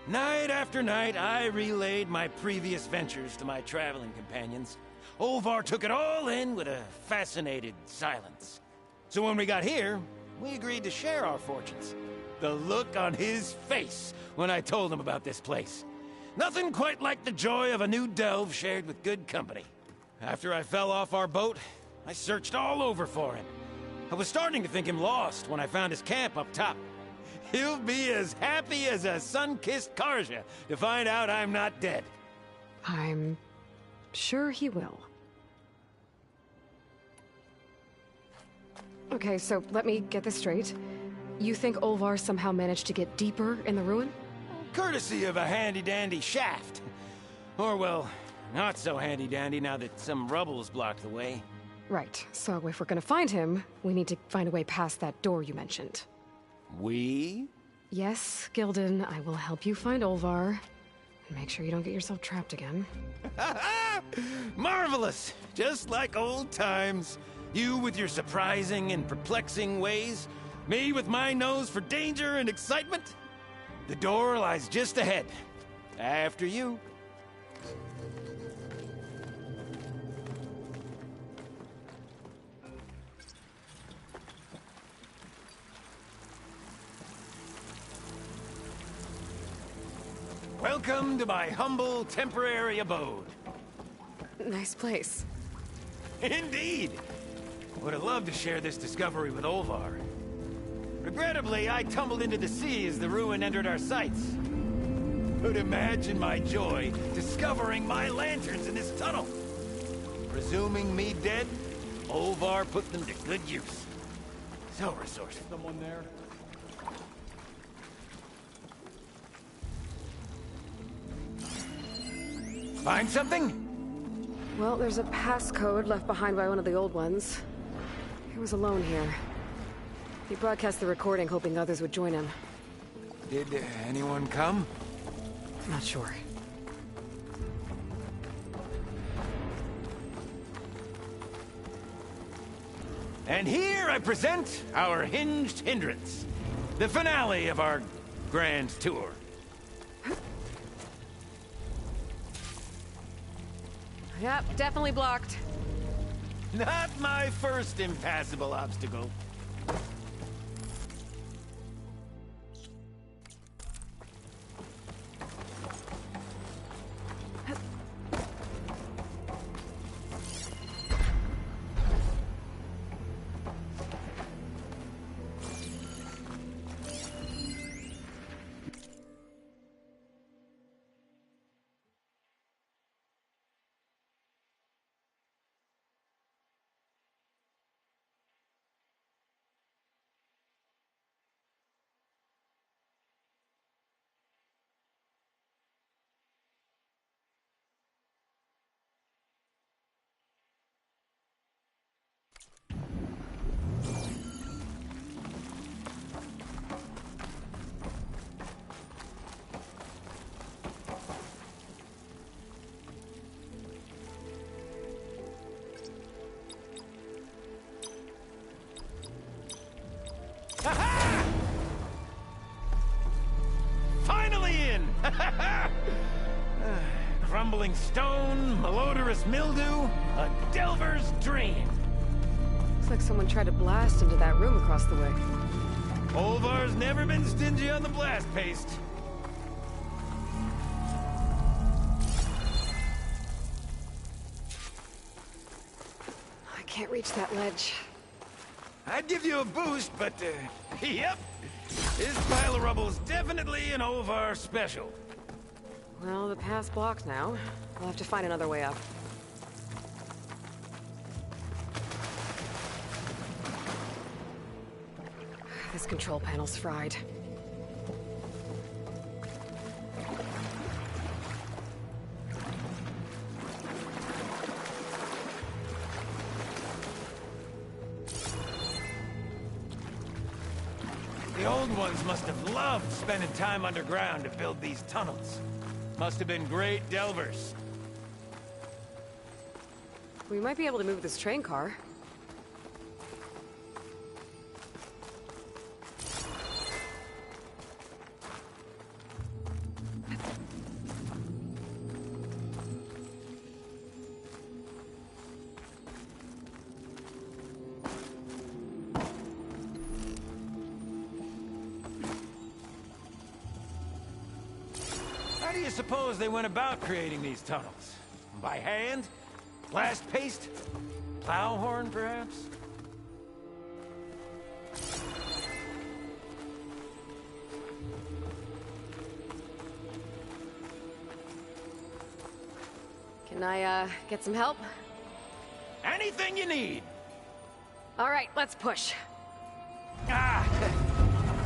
Night after night, I relayed my previous ventures to my traveling companions. Olvar took it all in with a fascinated silence. So when we got here, we agreed to share our fortunes. The look on his face when I told him about this place. Nothing quite like the joy of a new delve shared with good company. After I fell off our boat, I searched all over for him. I was starting to think him lost when I found his camp up top. He'll be as happy as a sun-kissed Karja to find out I'm not dead. I'm sure he will. Okay, so let me get this straight. You think Olvar somehow managed to get deeper in the ruin? Courtesy of a handy-dandy shaft. Or, well, not so handy-dandy now that some rubble's blocked the way. Right, so if we're gonna find him, we need to find a way past that door you mentioned. We? Yes, Gildan, I will help you find Olvar. And make sure you don't get yourself trapped again. Marvelous! Just like old times. You with your surprising and perplexing ways. Me with my nose for danger and excitement. The door lies just ahead. After you. Welcome to my humble, temporary abode. Nice place. Indeed! Would have loved to share this discovery with Olvar. Regrettably, I tumbled into the sea as the ruin entered our sights. Could imagine my joy discovering my lanterns in this tunnel. Presuming me dead, Olvar put them to good use. So resourceful. Someone there? Find something? Well, there's a passcode left behind by one of the old ones. He was alone here. He broadcast the recording hoping others would join him. Did anyone come? Not sure. And here I present our Hinged Hindrance. The finale of our grand tour. Yep, definitely blocked. Not my first impassable obstacle. Finally in! Crumbling stone, malodorous mildew, a delver's dream. Looks like someone tried to blast into that room across the way. Olvar's never been stingy on the blast paste. I can't reach that ledge. I'd give you a boost, but, yep. This pile of rubble's definitely an Olvar special. Well, the path's blocked now. We'll have to find another way up. This control panel's fried. The old ones must have loved spending time underground to build these tunnels. Must have been great delvers. We might be able to move this train car. How do you suppose they went about creating these tunnels? By hand? Blast paste? Plow horn, perhaps? Can I, get some help? Anything you need! All right, let's push. Ah!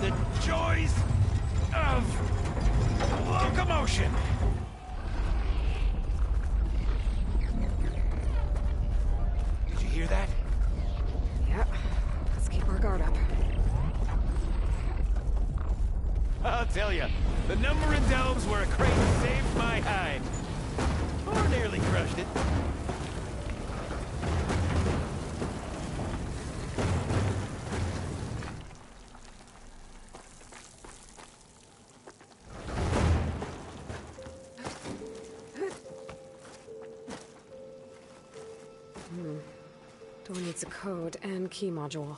The joys of locomotion! I'll tell you, the number of delves where a crate saved my hide. Or nearly crushed it. Door needs a code and key module.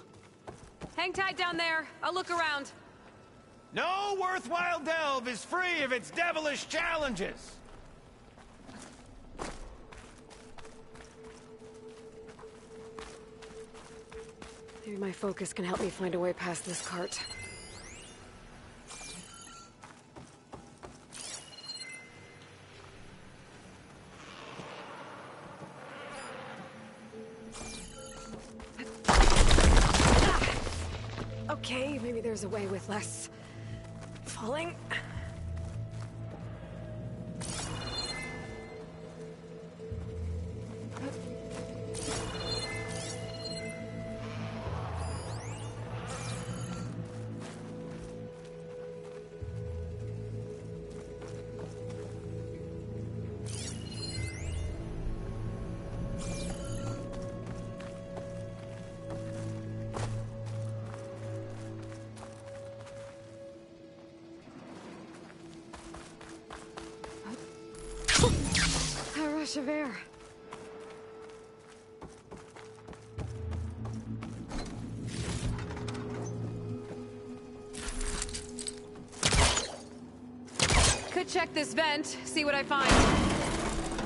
Hang tight down there. I'll look around. No worthwhile delve is free of its devilish challenges. Maybe my focus can help me find a way past this cart. Okay, maybe there's a way with less falling. A rush of air. Could check this vent, see what I find.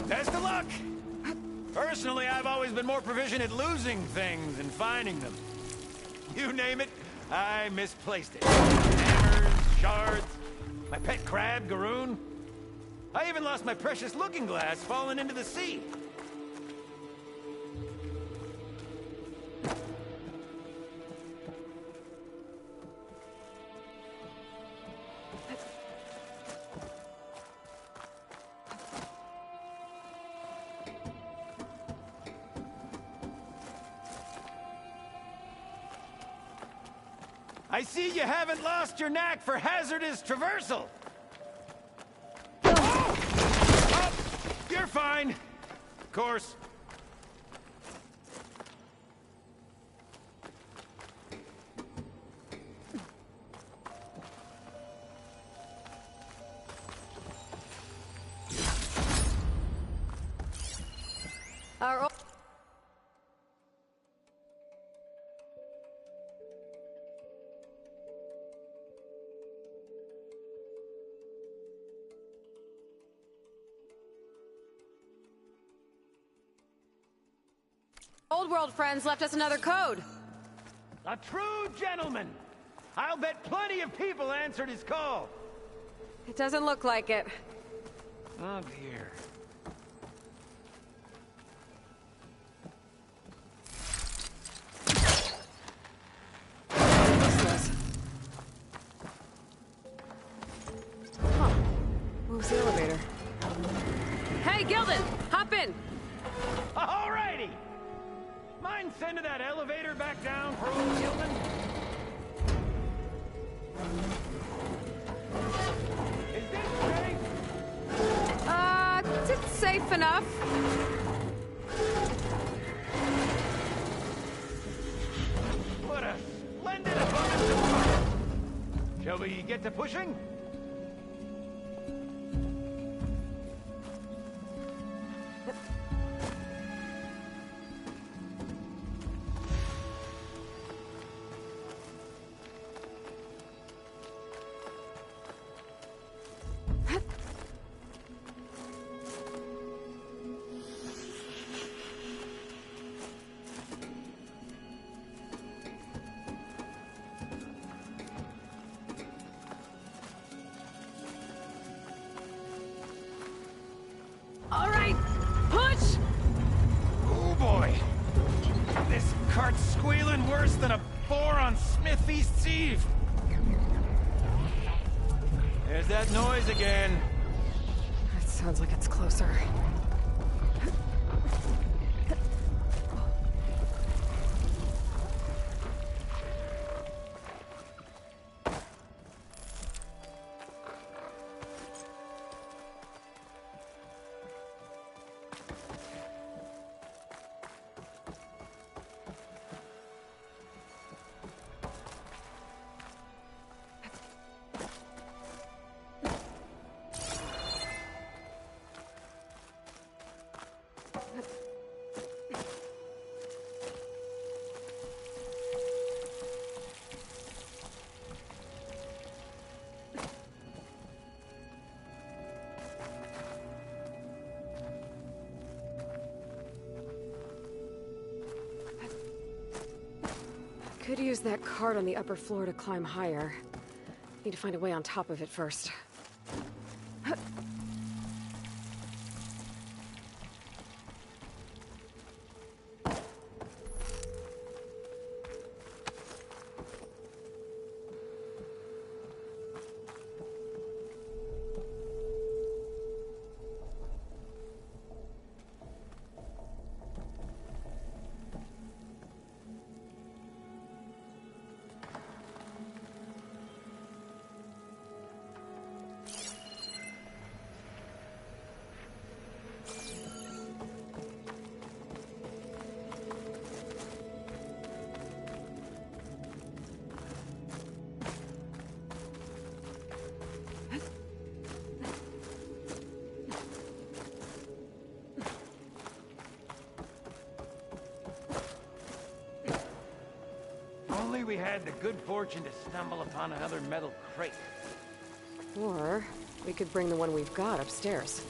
Best of luck! Personally, I've always been more proficient at losing things than finding them. You name it, I misplaced it. Hammers, shards, my pet crab, Garoon. I even lost my precious looking glass falling into the sea. I see you haven't lost your knack for hazardous traversal. Oh, you're fine. Of course. Our Old World friends left us another code. A true gentleman. I'll bet plenty of people answered his call. It doesn't look like it. Oh dear. Huh. Moves the elevator. Hey, Gildan! Hop in! Alrighty! Mind sending that elevator back down for old Gilman? Is this safe? It's safe enough. What a splendid abundance of parts! Shall we get to pushing? All right, push! Oh boy! This cart's squealing worse than a boar on Smith East's Eve. There's that noise again. That sounds like it's closer. could use that cart on the upper floor to climb higher. Need to find a way on top of it first. Only we had the good fortune to stumble upon another metal crate. Or we could bring the one we've got upstairs.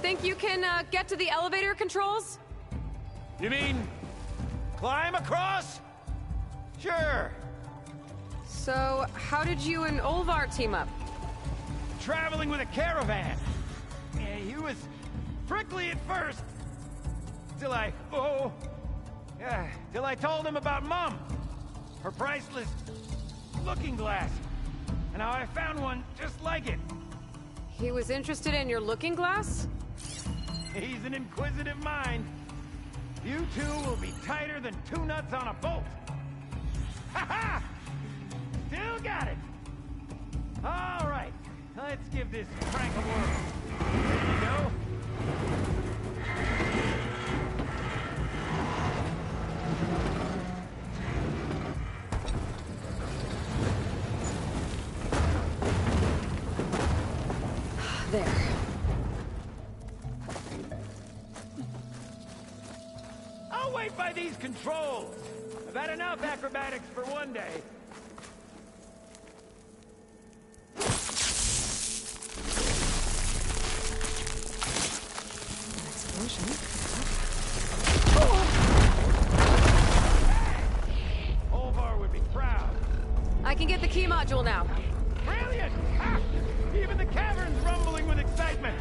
Think you can get to the elevator controls? You mean climb across? Sure. So, how did you and Olvar team up? Traveling with a caravan. Yeah, he was prickly at first. Till I told him about Mom. Her priceless looking glass. And how I found one just like it. He was interested in your looking glass? He's an inquisitive mind. You two will be tighter than two nuts on a bolt. Ha ha! Still got it. All right, let's give this crank a whirl. There you go. There. I'll wait by these controls. I've had enough acrobatics for one day. Explosion. Olvar would be proud. I can get the key module now. Brilliant! Ha! Even the cavern's rumbling with excitement.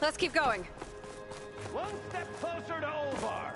Let's keep going. One step closer to Olvar.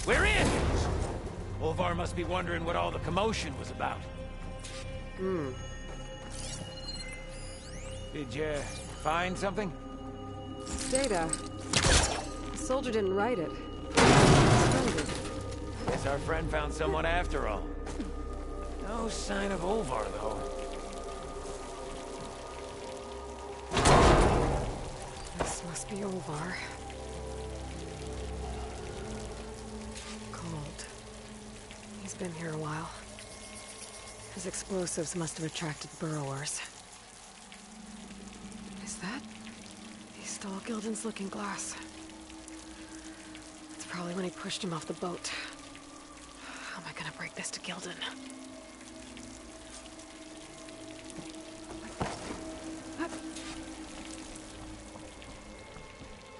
We're in! Olvar must be wondering what all the commotion was about. Did you find something? Data. The soldier didn't write it. Splendid. Guess our friend found someone after all. No sign of Olvar, though. This must be Olvar. Cold. He's been here a while. His explosives must have attracted burrowers. Is that? He stole Gildan's looking glass. It's probably when he pushed him off the boat. How am I gonna break this to Gildan?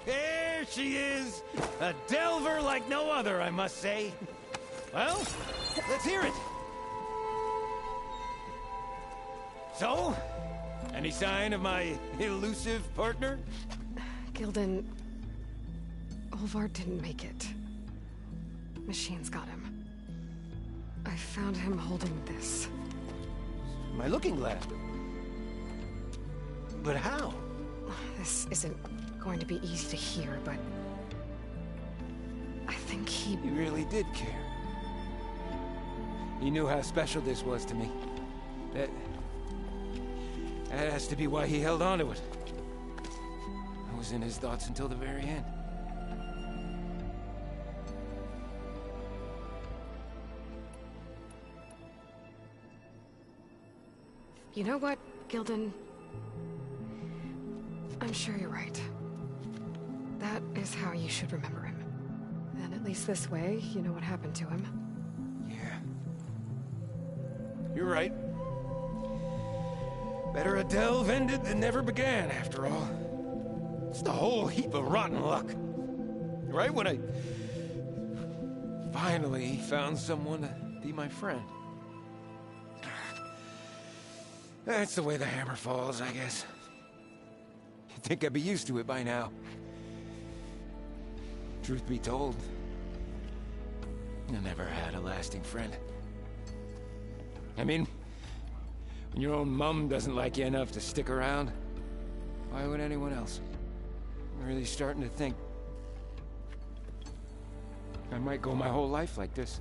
There she is! A delver like no other, I must say. Well, let's hear it. So, any sign of my elusive partner? Gildan... Olvar didn't make it. Machines got him. I found him holding this. My looking glass. But how? This isn't going to be easy to hear, but... I think he really did care. He knew how special this was to me. That has to be why he held on to it. I was in his thoughts until the very end. You know what, Gildan? I'm sure you're right. That is how you should remember him. And at least this way, you know what happened to him. Yeah. You're right. Better a delve ended than never began, after all. It's the whole heap of rotten luck. Right when I finally found someone to be my friend. That's the way the hammer falls, I guess. You'd think I'd be used to it by now. Truth be told, I never had a lasting friend. I mean, when your own mum doesn't like you enough to stick around, why would anyone else? I'm really starting to think I might go my whole life like this.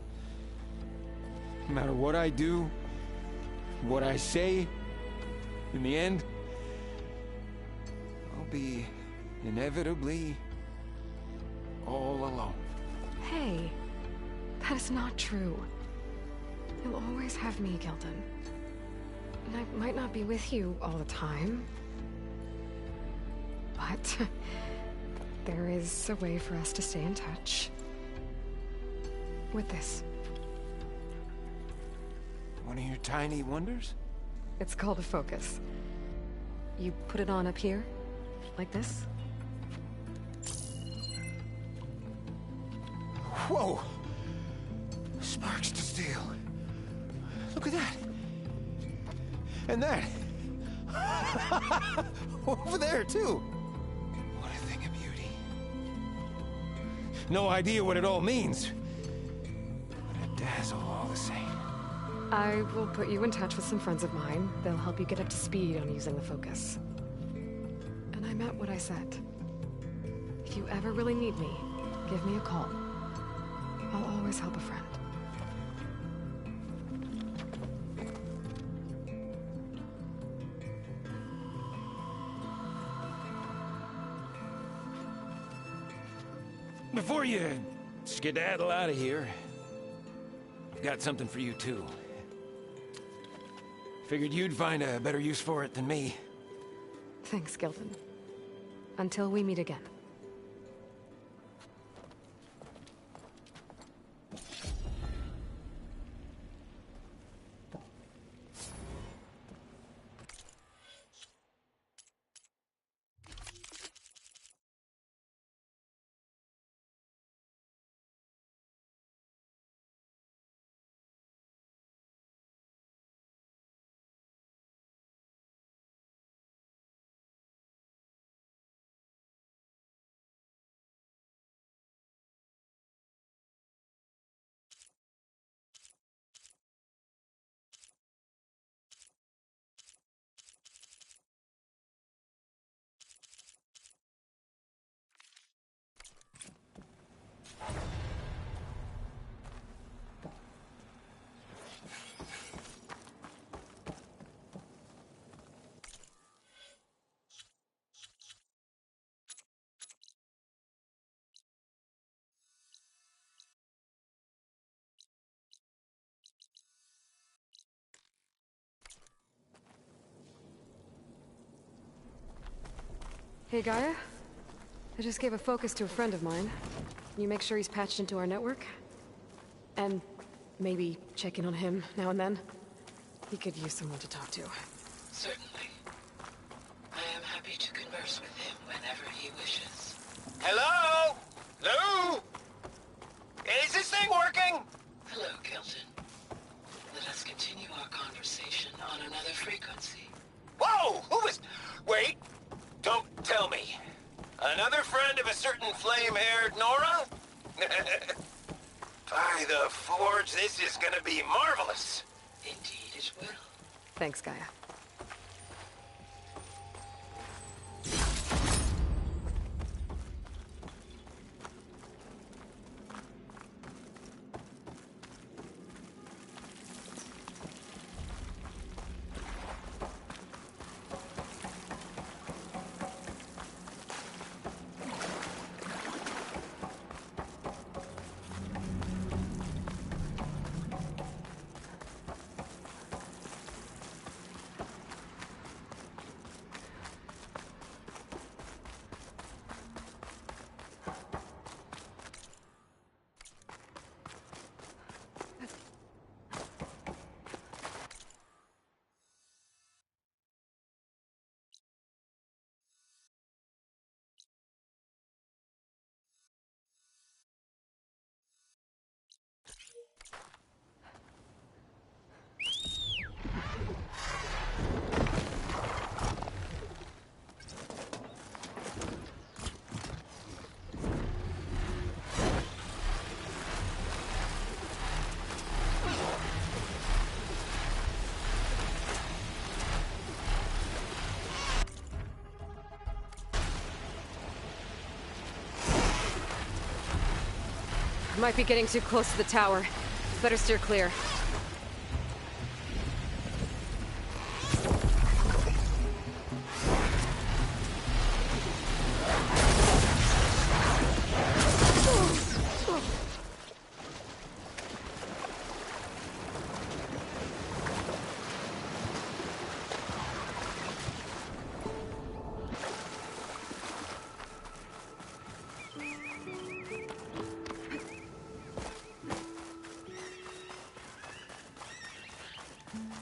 No matter what I do, what I say, in the end, I'll be inevitably all alone. Hey, that is not true. You'll always have me, Gildan. And I might not be with you all the time, but there is a way for us to stay in touch. With this. One of your tiny wonders? It's called a focus. You put it on up here, like this. Whoa! Sparks to steel. Look at that. And that. Over there, too. What a thing of beauty. No idea what it all means. But a dazzle all the same. I will put you in touch with some friends of mine. They'll help you get up to speed on using the focus. And I meant what I said. If you ever really need me, give me a call. I'll always help a friend. Before you skedaddle out of here, I've got something for you, too. Figured you'd find a better use for it than me. Thanks, Gilden. Until we meet again. Hey, Gaia? I just gave a focus to a friend of mine. Can you make sure he's patched into our network? And maybe check in on him now and then? He could use someone to talk to. Certainly. I am happy to converse with him whenever he wishes. Hello? Lou? Is this thing working? Hello, Gilden. Let us continue our conversation on another frequency. Whoa! Who is... Wait. Don't tell me. Another friend of a certain flame-haired Nora? By the Forge, this is gonna be marvelous. Indeed it will. Thanks, Gaia. Might be getting too close to the tower. Better steer clear.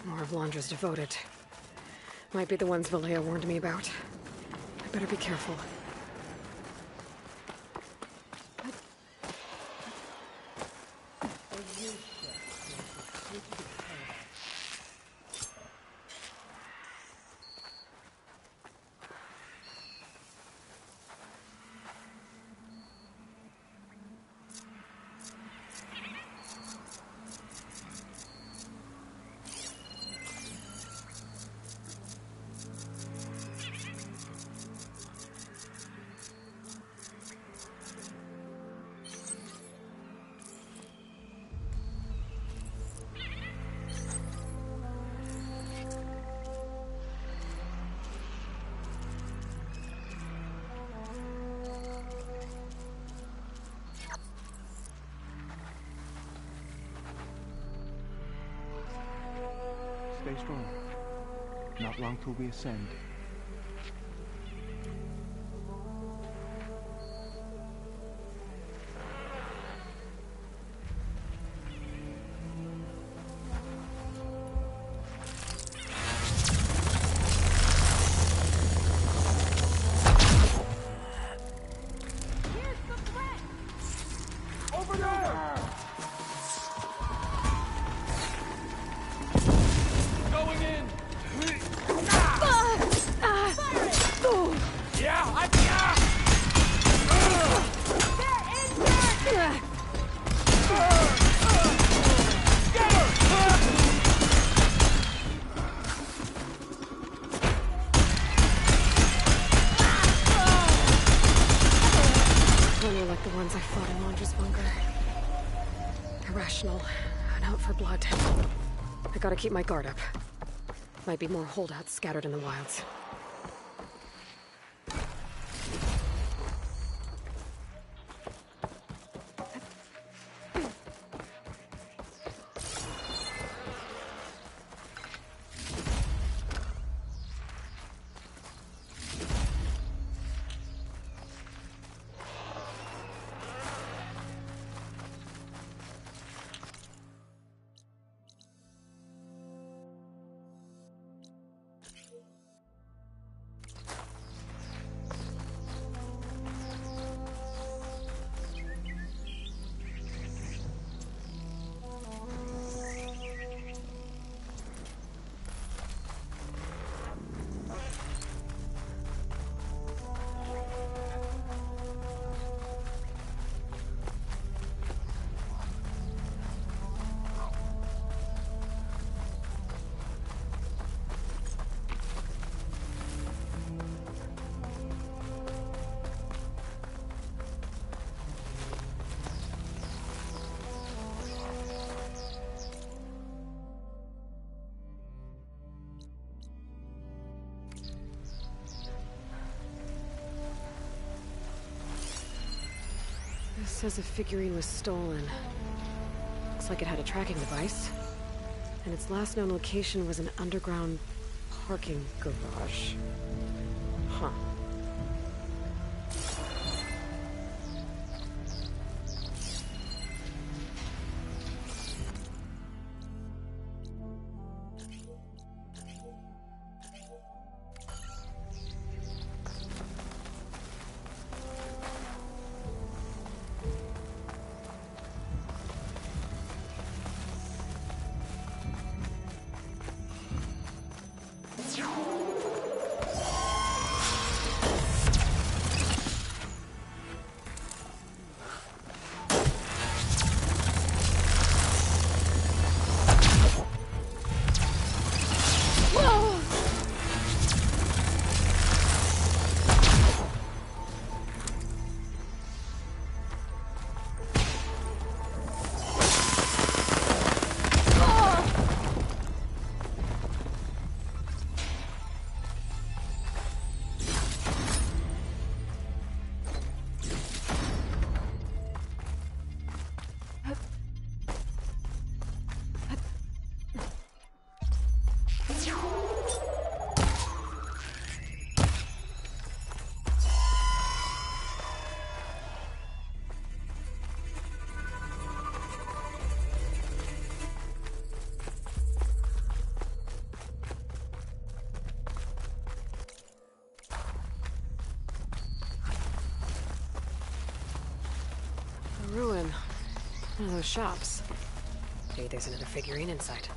More of Londra's devoted. Might be the ones Valea warned me about. I better be careful. stay strong. Not long till we ascend. Over there! Going in! Yeah, Plenty like the ones I fought in Londra's bunker. Irrational and out for blood. I gotta keep my guard up. Might be more holdouts scattered in the wilds. This says a figurine was stolen. Looks like it had a tracking device. And its last known location was an underground parking garage. Huh. Ruin. One of those shops. Maybe there's another figurine inside.